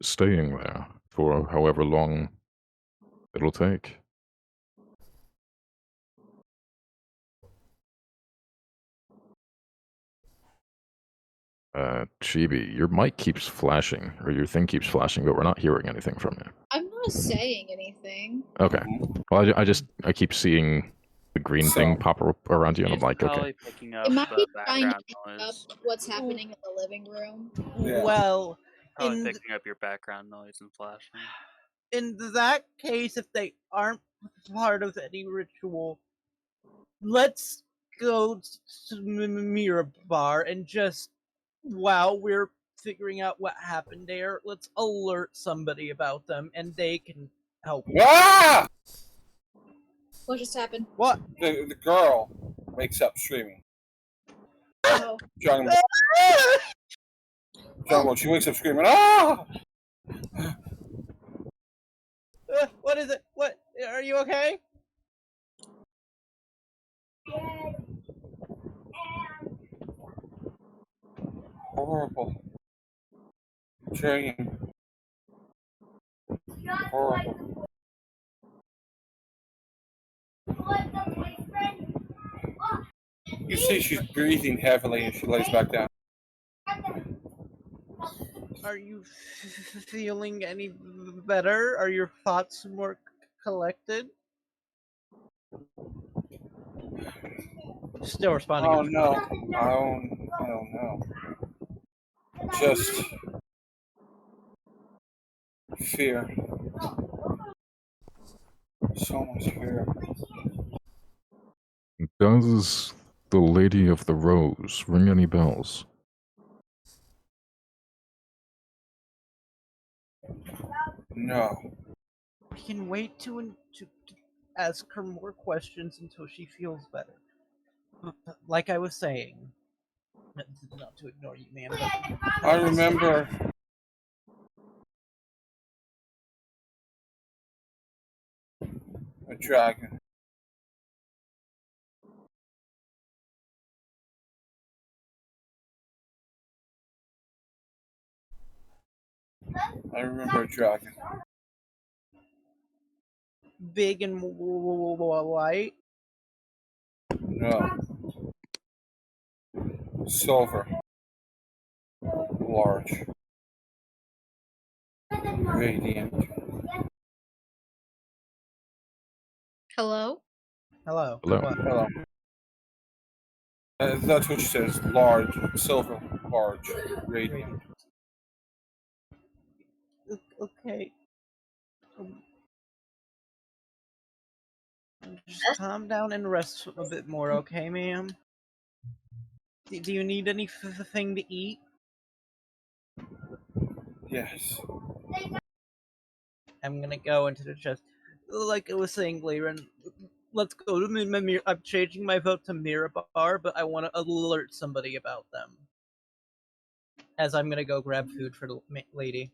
staying there for however long it'll take. Chibi, your mic keeps flashing, or your thing keeps flashing, but we're not hearing anything from you. I'm not saying anything. Okay. Well, I keep seeing the green thing pop up around you, and I'm like, okay. Picking up It might be the trying to background pick up noise. what's happening in the living room. Yeah. Well, Probably picking up your background noise and flashing. in that case, if they aren't part of any ritual, let's go to Mirror Bar and just, while we're figuring out what happened there, let's alert somebody about them, and they can Oh, Ah! What just happened? what? The girl wakes up screaming. Oh. Dragonborn. Dragonborn, she wakes up screaming, ah! What is it? What? Are you okay? Horrible. Dream. Horrible. You see she's breathing heavily and she lays back down. Are you feeling any better? Are your thoughts more collected? Still responding. Oh no. I don't know. Just fear. So much fear. Does the Lady of the Rose ring any bells? No. We can wait to ask her more questions until she feels better. Like I was saying, not to ignore you, ma'am. I remember a dragon. I remember a dragon. Big and white. No. Silver. Large. Radiant. Hello? Hello. Hello. What? Hello. That's what she says. Large. Silver. Large. Radiant. Okay. Just calm down and rest a bit more, okay, ma'am? Do you need anything to eat? Yes. I'm gonna go into the chest. Like I was saying, Laren, let's go to Mir. I'm changing my vote to Mirabar, but I want to alert somebody about them. As I'm gonna go grab food for the lady.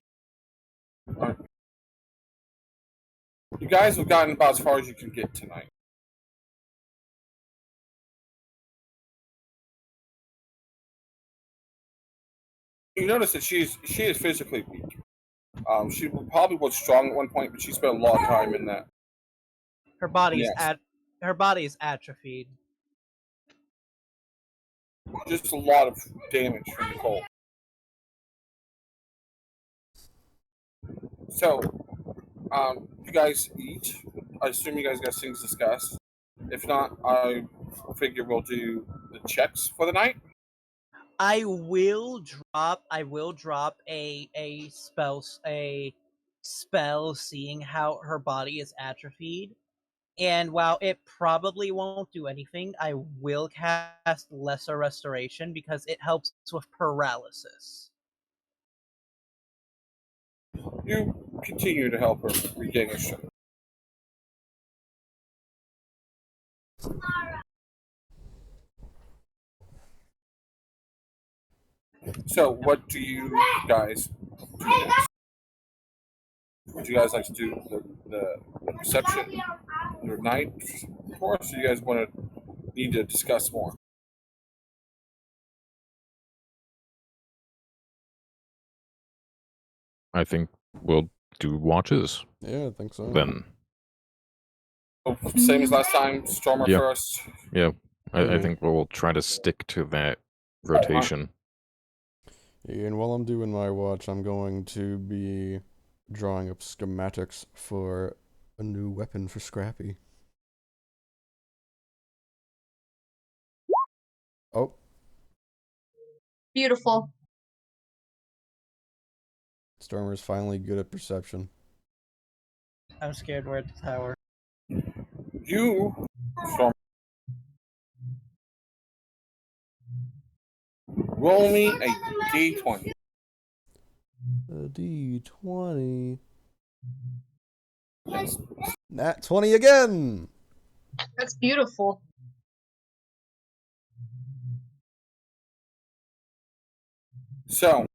You guys have gotten about as far as you can get tonight. You notice that she is physically weak. She probably was strong at one point, but she spent a lot of time in that. Her body's Yes. her body is atrophied. Just a lot of damage from the cold. So, you guys eat. I assume you guys got things discussed. If not, I figure we'll do the checks for the night. I will drop a spell seeing how her body is atrophied. And while it probably won't do anything, I will cast Lesser Restoration because it helps with paralysis. You continue to help her regain her strength. So, what do you guys do next? Would you guys like to do the reception, your night course, or you guys need to discuss more? I think we'll do watches Yeah, I think so. then. Oh, same as last time, Stormer Yeah. first. Yeah, I Mhm. think we'll try to stick to that rotation. And while I'm doing my watch, I'm going to be drawing up schematics for a new weapon for Scrappy. Oh, Beautiful. Stormer's finally good at perception. I'm scared we're at the tower. You, Stormer, roll me a d20. A D20. Yes. Nat 20 again! That's beautiful. So,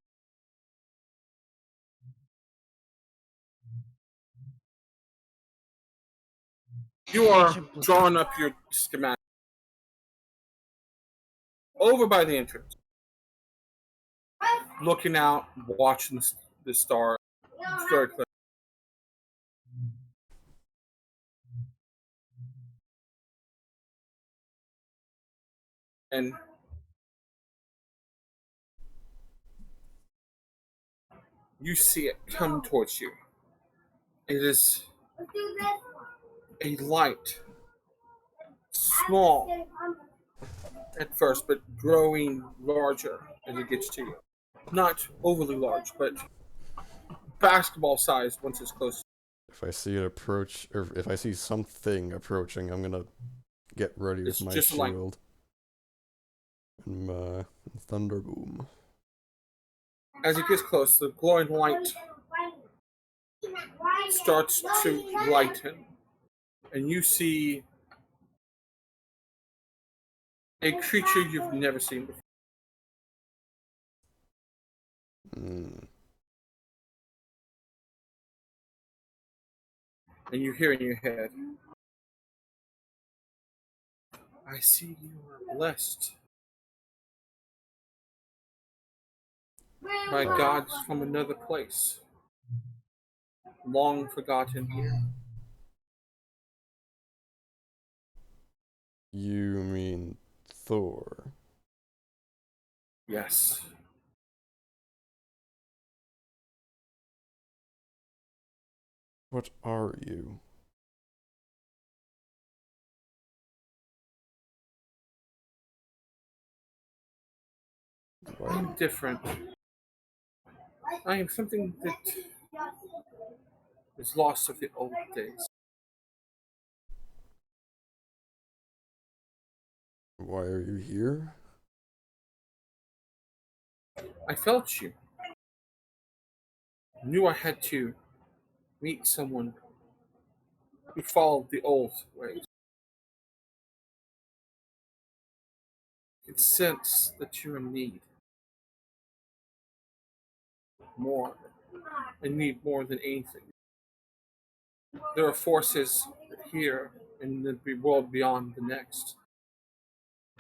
you are drawing up your schematic over by the entrance, looking out, watching the star. It's very clear. And you see it come towards you. It is a light, small at first, but growing larger as it gets to you. Not overly large, but basketball size once it's close. If I see it approach, or if I see something approaching, I'm gonna get ready with It's my just like- shield. And my Thunderboom. As it gets close, the glowing light starts to lighten, and you see a creature you've never seen before. And you hear in your head, I see you are blessed by gods from another place, long forgotten here. You mean Thor? Yes. What are you? I am different. I am something that is lost of the old days. Why are you here? I felt you. Knew I had to meet someone who followed the old ways. Could sense that you're in need. More. In need more than anything. There are forces here in the world beyond the next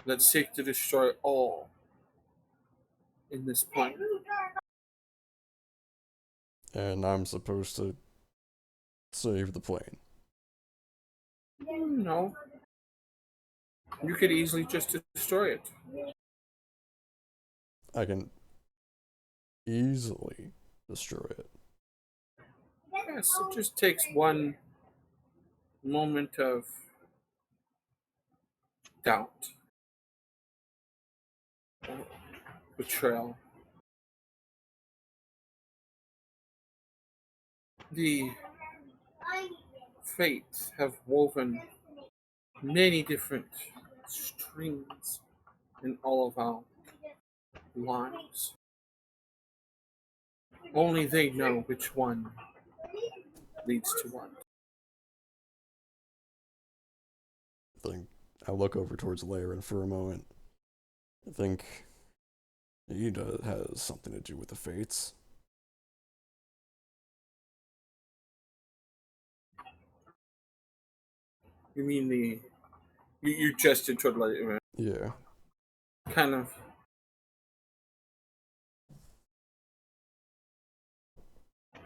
that seek to destroy all in this plane. And I'm supposed to save the plane. No. You could easily just destroy it. I can easily destroy it. Yes, it just takes one moment of doubt, or betrayal. The fates have woven many different strings in all of our lives. Only they know which one leads to what. I look over towards Laren for a moment. I think he has something to do with the fates. You mean you gestured toward like Yeah. kind of.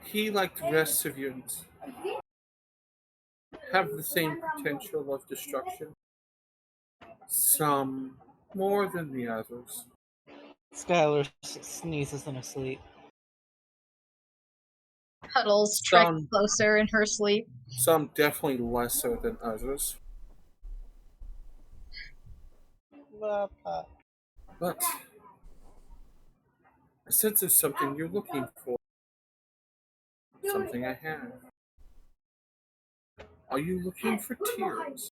He, like the rest of you, have the same potential of destruction. Some more than the others. Skyler sneezes in her sleep. Cuddles trek Some, closer in her sleep. some definitely lesser than others. But I sense there's something you're looking for. Something I have. Are you looking for tears?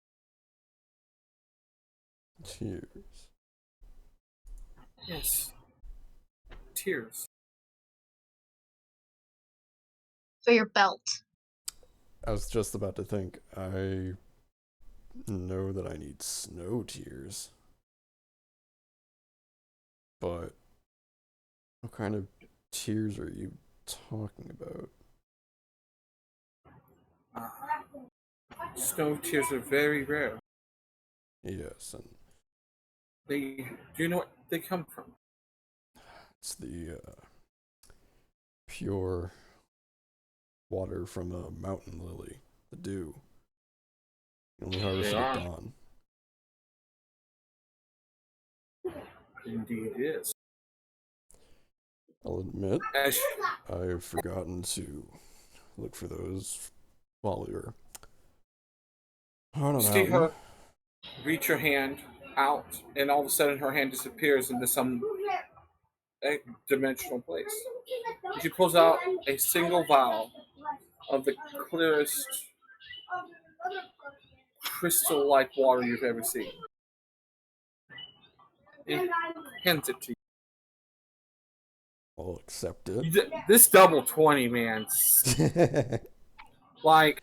Tears. Yes. Tears. For your belt. I was just about to think. I know that I need snow tears. But what kind of tears are you talking about? Snow tears are very rare. Yes, and Do you know what they come from? it's the pure water from a mountain lily, the dew. You only harvest They it are. at dawn. Indeed, it is. I'll admit, As I've forgotten to look for those while we were on a you see mountain. her reach her hand out, and all of a sudden her hand disappears into some dimensional place. She pulls out a single vial of the clearest crystal-like water you've ever seen. It hands it to I'll accept it. you. This double 20, man. Like,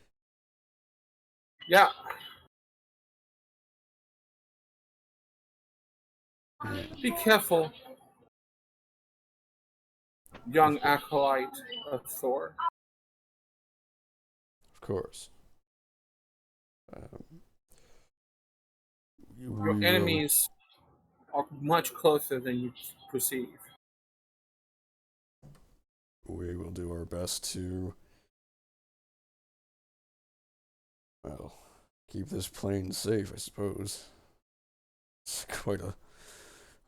yeah. Be careful, young acolyte of Thor. Of course. Your enemies are much closer than you perceive. We will do our best to, well, keep this plane safe, I suppose. It's quite a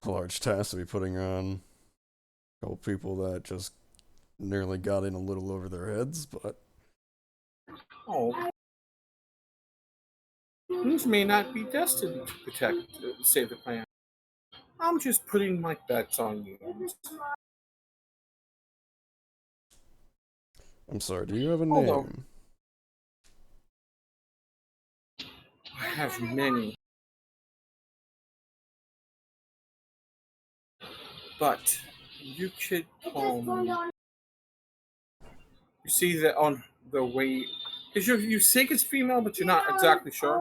large task to be putting on a couple people that just nearly got in a little over their heads, but Oh. These may not be destined to save the planet. I'm just putting my bets on you. I'm sorry, do you have a Although- name? I have many. But you could call me. You see that on the way, because you think it's female, but you're not exactly sure.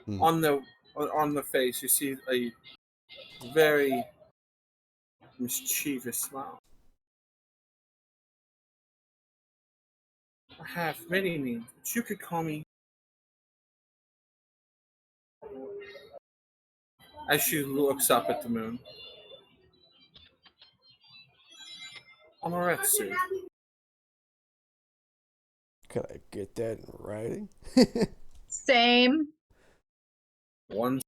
Hmm. On the face, you see a very mischievous smile. I have many names, but you could call me. As she looks up at the moon, Amoretsu. Could I get that in writing? Same. One.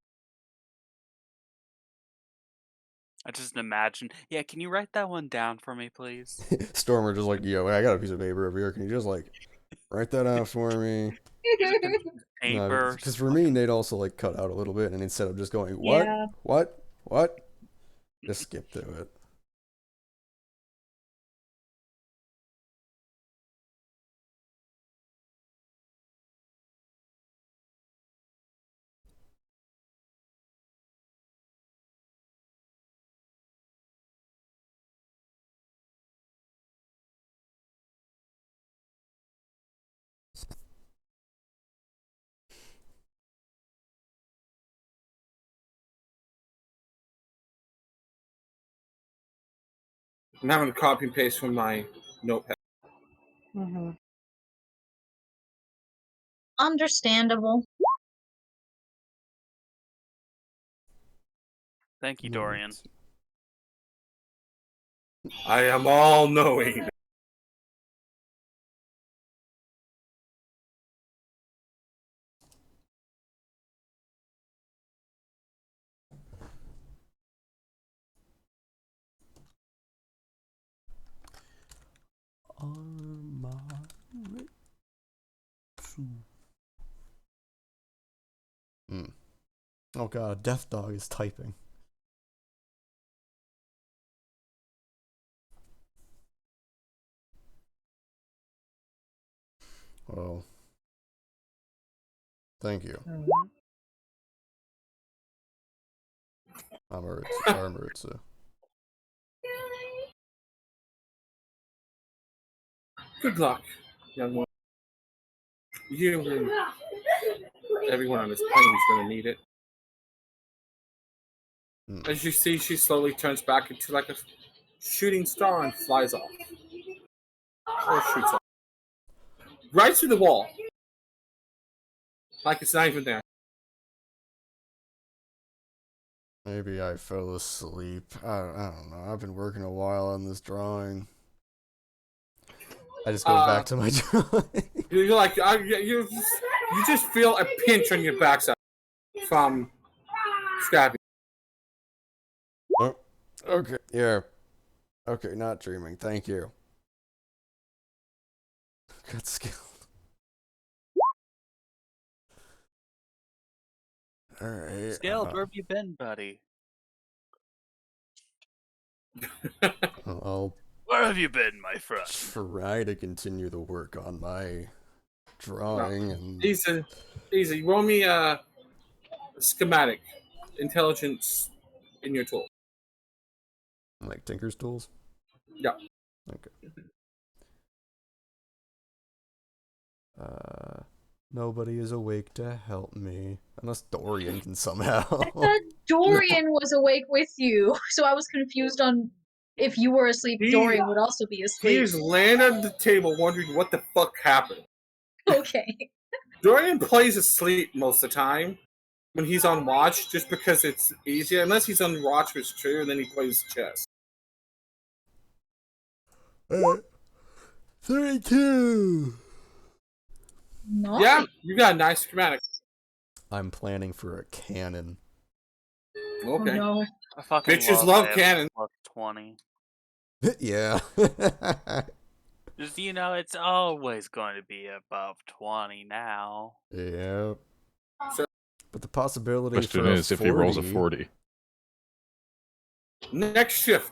I just imagine. Yeah, can you write that one down for me, please? Stormer just like, yo, I got a piece of paper over here. Can you just like write that out for me? Paper. Because for me, Nate also like cut out a little bit, and instead of just going, what, Yeah. what, just skip to it. I'm having to copy and paste from my notepad. Understandable. Thank you, Dorian. I am all knowing. Oh god, Death Dog is typing. Well, thank you. Armoritsu. Good luck, young one. You and everyone on this plane is going to need it. As you see, she slowly turns back into like a shooting star and flies off. Or shoots off. Right through the wall. Like it's not even there. Maybe I fell asleep. I don't know. I've been working a while on this drawing. I just go back to my drawing. You're like, you just feel a pinch on your backside from Scrappy. Oh, okay, yeah. Okay, not dreaming. Thank you. Got skilled. Alright. Scale, where have you been, buddy? I'll Where have you been, my friend? try to continue the work on my drawing and Easy. Roll me a schematic. Intelligence in your tool. like Tinker's tools. Yeah. Okay. Nobody is awake to help me. Unless Dorian can somehow. I thought Dorian was awake with you, so I was confused on if you were asleep, Dorian would also be asleep. He's landed on the table wondering what the fuck happened. Okay. Dorian plays asleep most of the time when he's on watch, just because it's easier. Unless he's on watch with True, and then he plays chess. 32! Nice. Yeah, you got a nice schematic. I'm planning for a cannon. Okay. Oh, no. I fucking Bitches love it. cannon. Plus 20. Yeah. Just, it's always going to be above 20 now. Yeah. So, But the possibility Question for is, if he rolls a 40. next shift.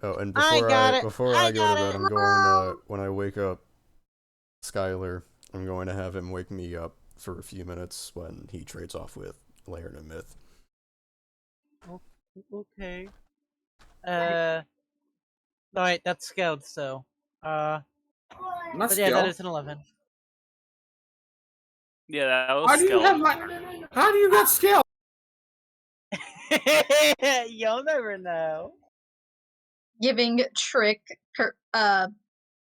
Oh, and I got it. before I I go got to bed, it. I'm going to, when I wake up Skyler, I'm going to have him wake me up for a few minutes when he trades off with Laird and Myth. Okay. Alright, that's scaled, so. Not But yeah, skill. that is an 11. Yeah, that was How do you have How do you get skill? You'll never know. Giving Trick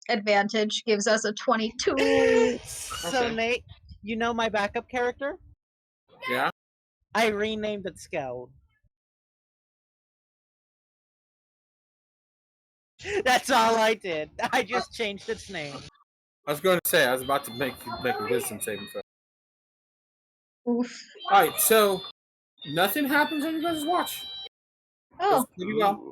advantage gives us a 22. So, Okay. Nate, you know my backup character? Yeah. I renamed it Scald. That's all I did. I just changed its name. I was going to say, I was about to make a wisdom saving throw. Oof. Alright, so nothing happens on you guys' watch. Oh. Goes pretty well.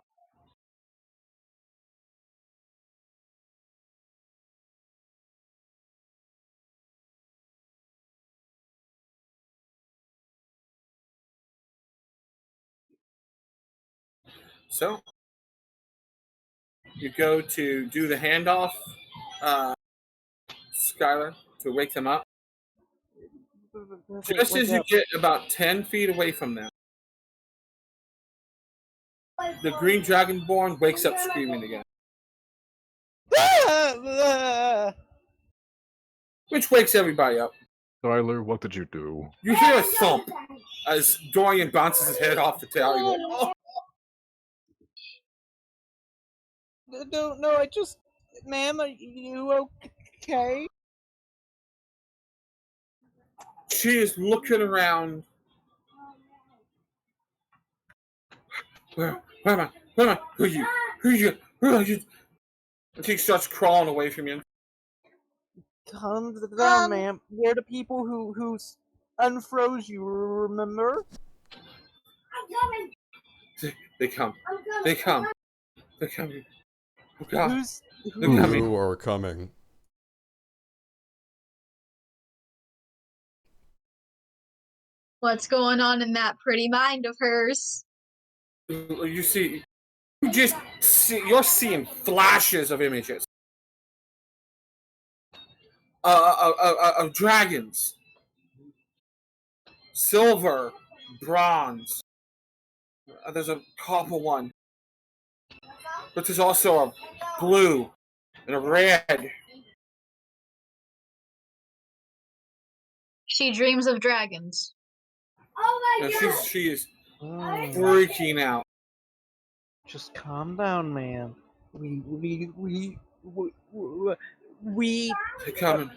So you go to do the handoff, Skyler, to wake them up. Just as you get about 10 feet away from them, the green Dragonborn wakes up screaming again. Which wakes everybody up. Tyler, what did you do? You hear a thump as Dorian bounces his head off the table. No, I just... Ma'am, are you okay? She is looking around. Where am I? Where am I? Who are you? Who are you? Who are you? And she starts crawling away from you. Calm down, ma'am. We're the people who unfroze you, remember? They come. They come. They're coming. Oh God. They're Who coming. are coming? What's going on in that pretty mind of hers? You see, you're seeing flashes of images of dragons, silver, bronze. There's a copper one, but there's also a blue and a red She dreams of dragons. And she is freaking out. Just calm down, man. We They're coming.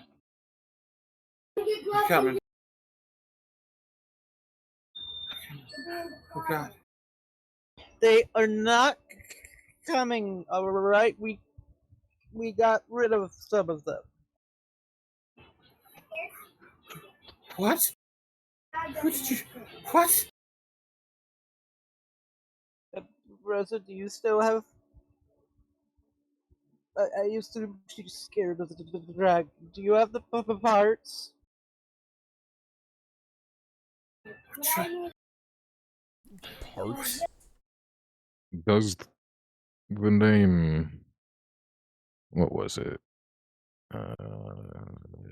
They're coming. Oh God. they are not coming. All right, we got rid of some of them. What? What did you? What? Rosa, do you still have? I used to be scared of the dragon. Do you have the parts? Parts? Does the name. What was it?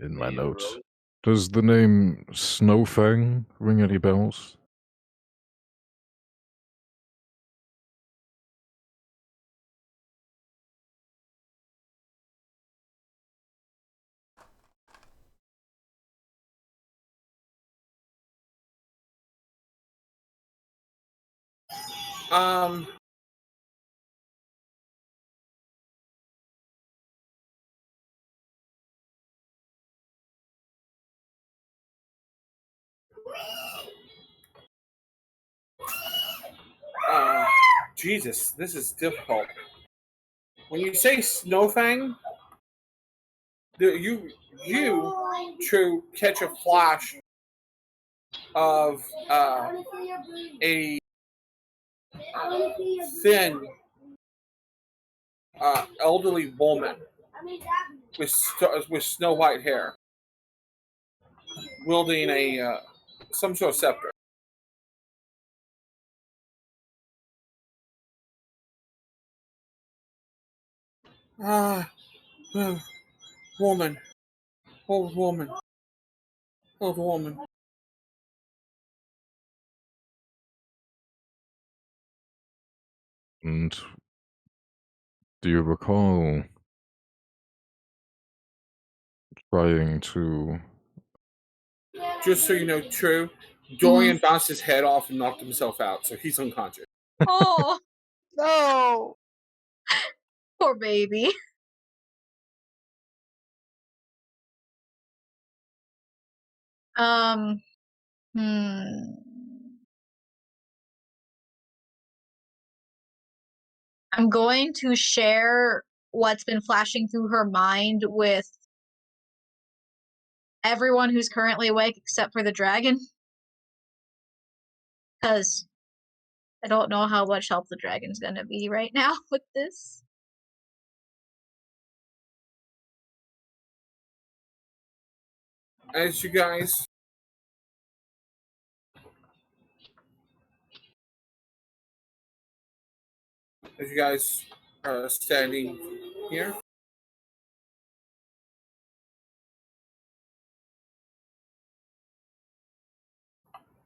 In my notes. Does the name Snowfang ring any bells? Um. Jesus, this is difficult. When you say Snowfang, you True catch a flash of a thin, elderly woman with snow white hair, wielding a some sort of scepter. Woman, old woman, old woman. And do you recall trying to. Just so you know, True, Dorian bounced his head off and knocked himself out, so he's unconscious. Oh, No. poor baby. Um. I'm going to share what's been flashing through her mind with everyone who's currently awake except for the dragon. Because I don't know how much help the dragon's gonna be right now with this. As you guys are standing here,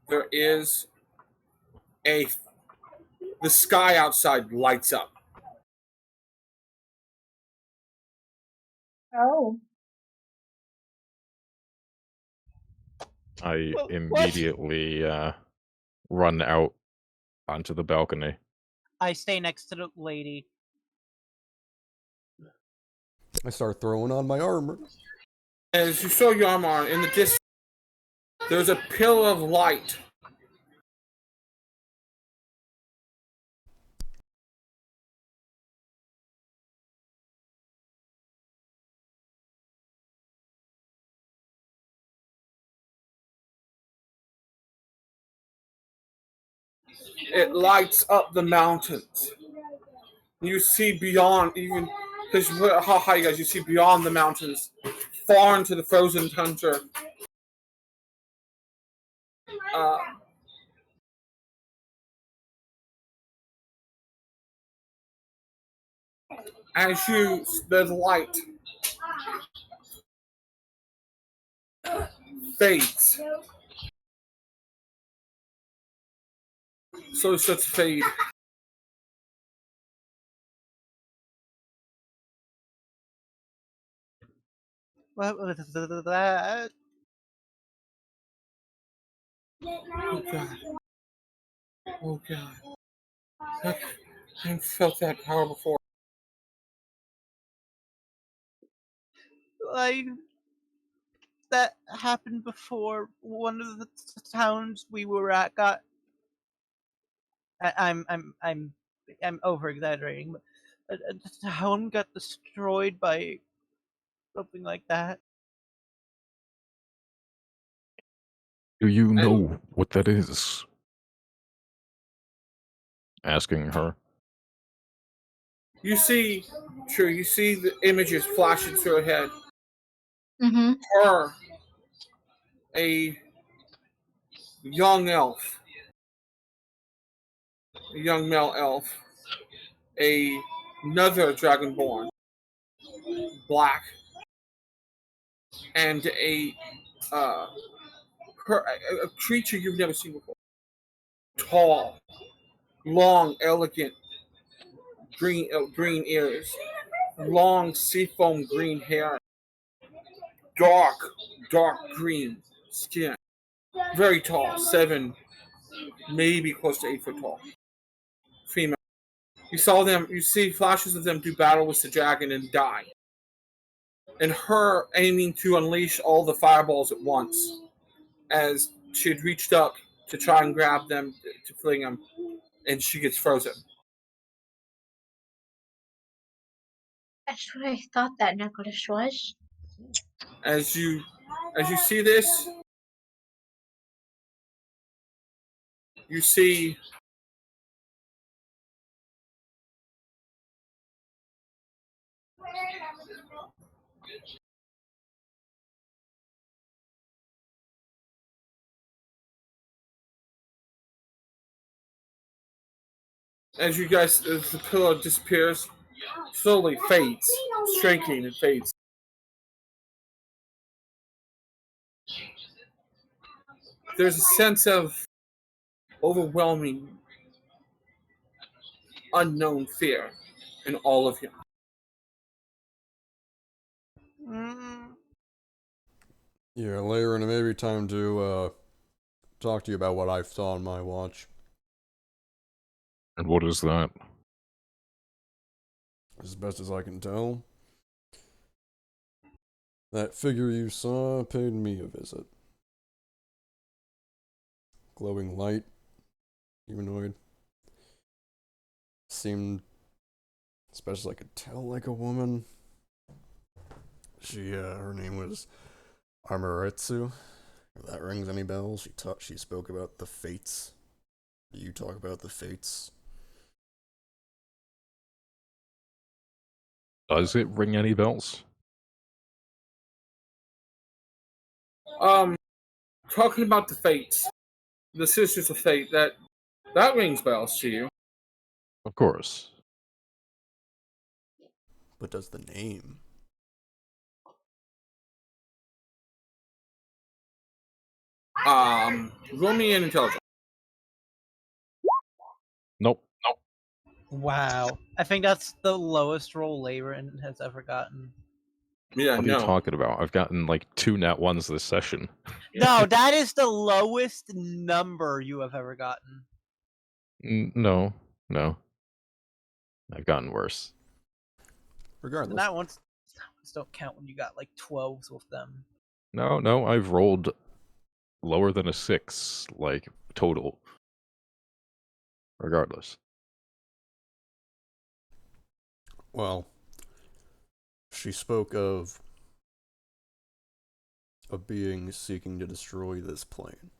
there is the sky outside lights up. Oh. I What? immediately run out onto the balcony. I stay next to the lady. I start throwing on my armor. As you saw your armor on, in the distance, there's a pillar of light. It lights up the mountains. You see beyond, even because how high you guys, you see beyond the mountains, far into the frozen tundra. As the light fades, so it starts to fade. What was that? Oh god. Oh god. I haven't felt that power before. Like that happened before. One of the towns we were at got. I'm over exaggerating, but a town got destroyed by something like that. Do you know what that is? Asking her. You see, you see the images flashing through her head. Mm-hmm. Her, a young elf, a young male elf, another Dragonborn, black, and a creature you've never seen before. Tall, long, elegant, green ears, long seafoam green hair, dark green skin, very tall, 7, maybe close to 8 foot tall. Female. You see flashes of them do battle with the dragon and die. And her aiming to unleash all the fireballs at once, as she had reached up to try and grab them, to fling them, and she gets frozen. That's what I thought that necklace was. As you see this, you see as the pillow disappears, slowly fades, shrinking and fades. There's a sense of overwhelming, unknown fear in all of you. Yeah, later in it may be time to talk to you about what I saw on my watch. And what is that? As best as I can tell, that figure you saw paid me a visit. Glowing light, humanoid. Seemed, especially I could tell, like a woman. Her name was Armoretsu. If that rings any bells, she spoke about the fates. Do you talk about the fates? Does it ring any bells? Talking about the fates, the Sisters of Fate, that rings bells to you. Of course. But does the name? Roll me an intelligence. Nope. Wow, I think that's the lowest roll Leyren has ever gotten. Yeah, What are you talking about? I've gotten like 2 nat 1s this session. No, that is the lowest number you have ever gotten. No. I've gotten worse. Regardless. That ones don't count when you got like 12s with them. No, I've rolled lower than a 6, like, total. Regardless. Well, she spoke of a being seeking to destroy this plane.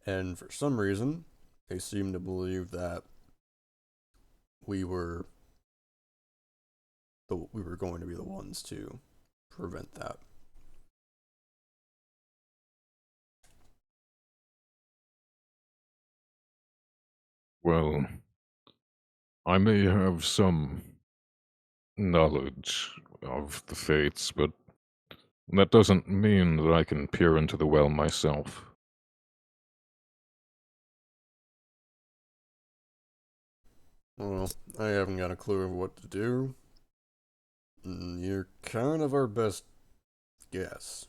And for some reason, they seem to believe that we were going to be the ones to prevent that. Well, I may have some knowledge of the fates, but that doesn't mean that I can peer into the well myself. Well, I haven't got a clue of what to do. You're kind of our best guess.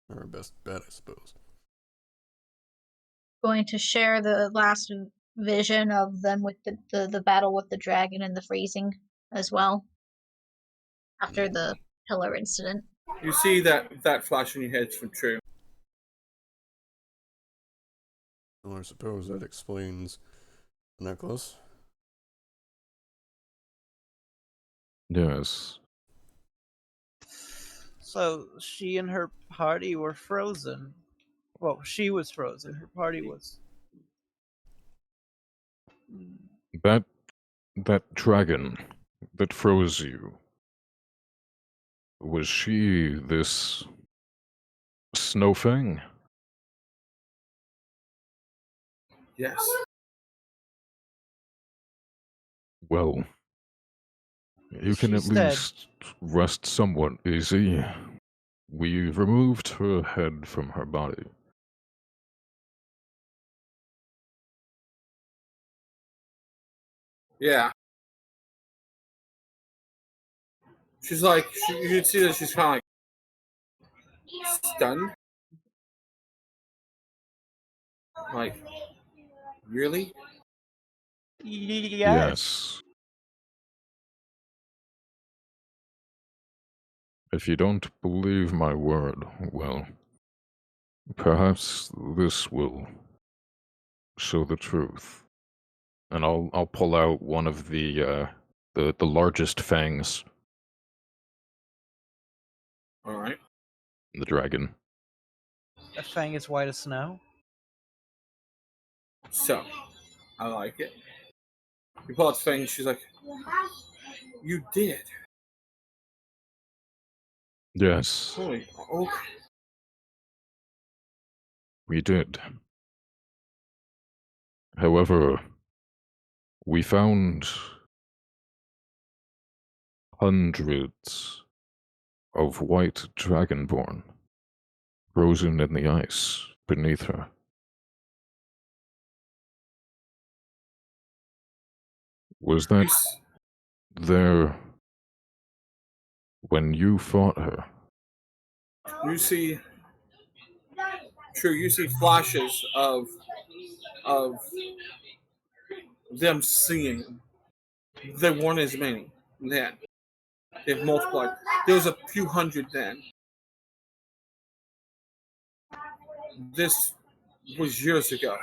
Our best bet, I suppose. Going to share the last vision of them with the battle with the dragon and the freezing as well. After the pillar incident. You see that flash in your head from True. Well, I suppose that explains the necklace. Yes. So she and her party were frozen. Well, she was frozen. Her party was. That dragon that froze you, was she this Snowfang? Yes. Well, you can at She's dead. least rest somewhat easy. We removed her head from her body. Yeah. She's like, you can see that she's kind of like stunned. Like, really? Yes. If you don't believe my word, well, perhaps this will show the truth. And I'll pull out one of the largest fangs. All right. The dragon. A fang is white as snow. So, I like it. You pull out the thing, she's like, you did. Yes, Holy, okay. we did. However, we found hundreds of white Dragonborn frozen in the ice beneath her. Was that there when you fought her? You see, true, you see flashes of them seeing. There weren't as many then. They've multiplied. There was a few hundred then. This was years ago.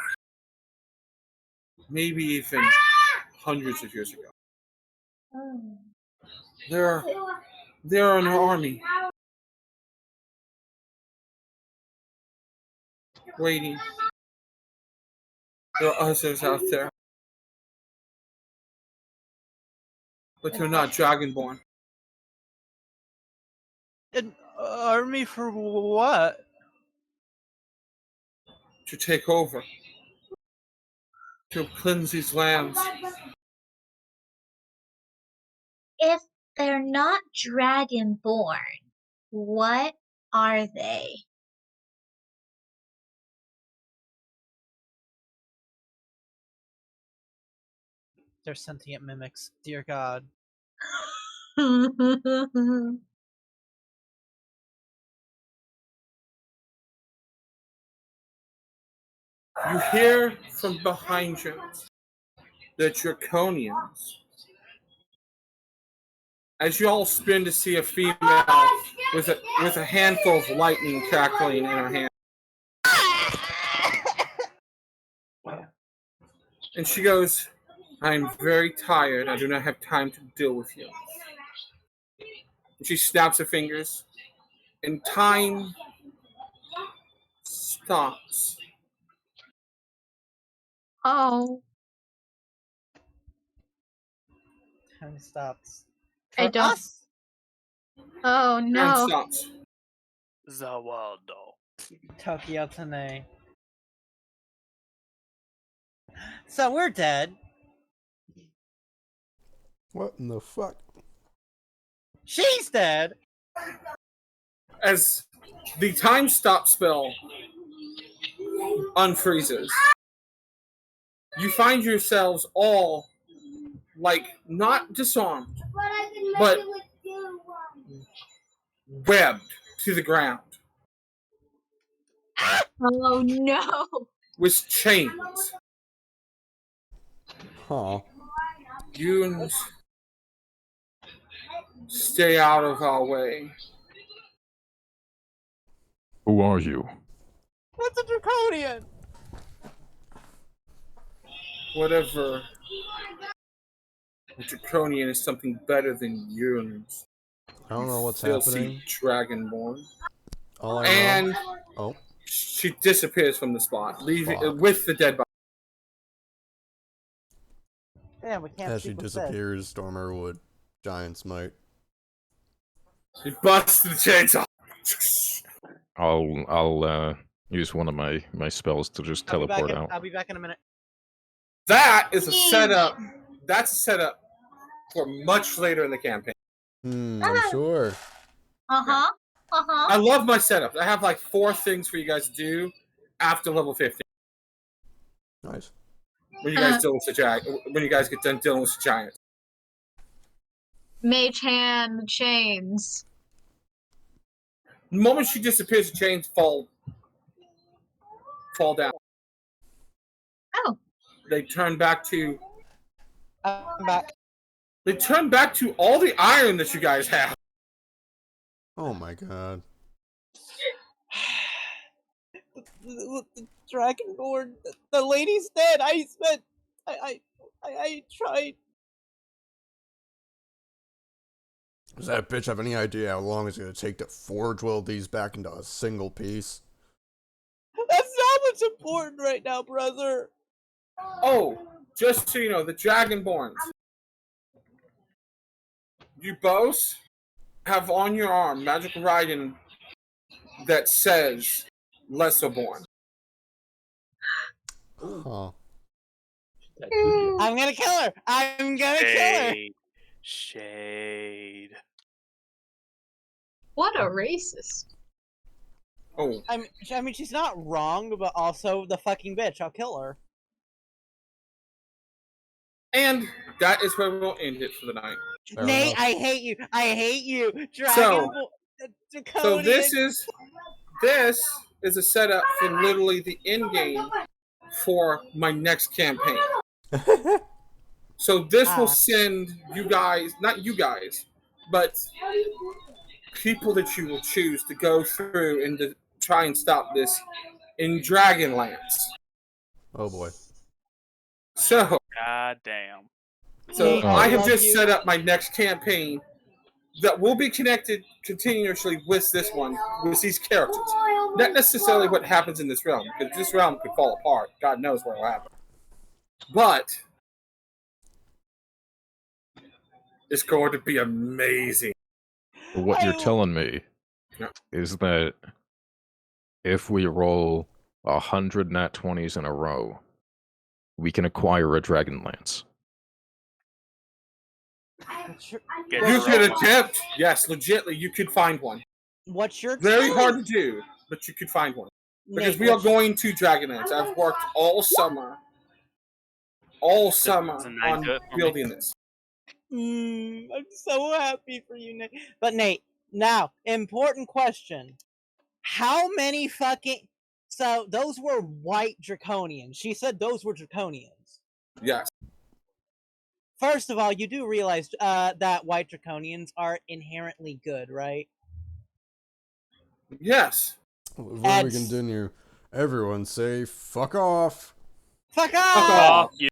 Maybe even hundreds of years ago. They're an army. Waiting. There are others out there. But they're not Dragonborn. An army for what? To take over. To cleanse these lands. If they're not dragonborn, what are they? They're sentient mimics. Dear God. You hear from behind you the Draconians. As you all spin to see a female with a handful of lightning crackling in her hand. And she goes, I'm very tired. I do not have time to deal with you. And she snaps her fingers, and time stops. Oh, Time stops. I For don't. us? Oh Time no. stops. Zawaldo. Tokyo Tane. So we're dead. What in the fuck? She's dead. As the time stop spell unfreezes, you find yourselves all, like, not disarmed, but webbed to the ground. Oh no! with chains. Huh. Goons, stay out of our way. Who are you? That's a draconian. Whatever. A draconian is something better than goons. I don't know what's Still happening. see Dragonborn. All I know. And Oh, she disappears from the spot, leaving Fuck. with the dead body. Damn, we can't as she speak with dead. disappears, Stormer would giant smite. She busts the chainsaw. I'll use one of my spells to just teleport out. I'll be back in a minute. That is a setup. That's a setup for much later in the campaign. I'm sure. Uh-huh. Uh-huh. I love my setups. I have like 4 things for you guys to do after level 15. Nice. When you guys deal with the when you guys get done dealing with the giants. Mage hand chains. The moment she disappears, the chains fall down. Oh. They turn back to. I'm back. They turn back to all the iron that you guys have. Oh my god. The Dragonborn, the lady's dead. I tried. Does that bitch have any idea how long it's gonna take to forge weld these back into a single piece? That's not what's important right now, brother. Oh, just so you know, the Dragonborns. You both have on your arm magical writing that says Lesserborn. Huh. I'm gonna kill her. I'm gonna kill her. Shade. What a racist. Oh, I mean, she's not wrong, but also the fucking bitch. I'll kill her. and that is where we'll end it for the night. Fair Nate, enough. I hate you. I hate you. So Draconian. this is a setup for literally the end game for my next campaign. So this will send you guys, not you guys, but people that you will choose to go through and to try and stop this in Dragonlance. Oh boy. So, God damn. so I have love just you. set up my next campaign that will be connected continuously with this one, with these characters. Not necessarily what happens in this realm, because this realm could fall apart. God knows what will happen. But it's going to be amazing. What you're telling me is that if we roll 100 nat 20s in a row, we can acquire a Dragonlance. You could attempt, yes, legitly, you could find one. What's your Very hard to do, but you could find one. Because Nate, we are what's your- going to Dragonlance. I've worked all summer on building this. I'm so happy for you, Nate. But Nate, now, important question. How many fucking... So, those were white draconians. She said those were draconians. Yes. First of all, you do realize that white draconians are inherently good, right? Yes. Before we continue, everyone say fuck off. Fuck Fuck off! off. You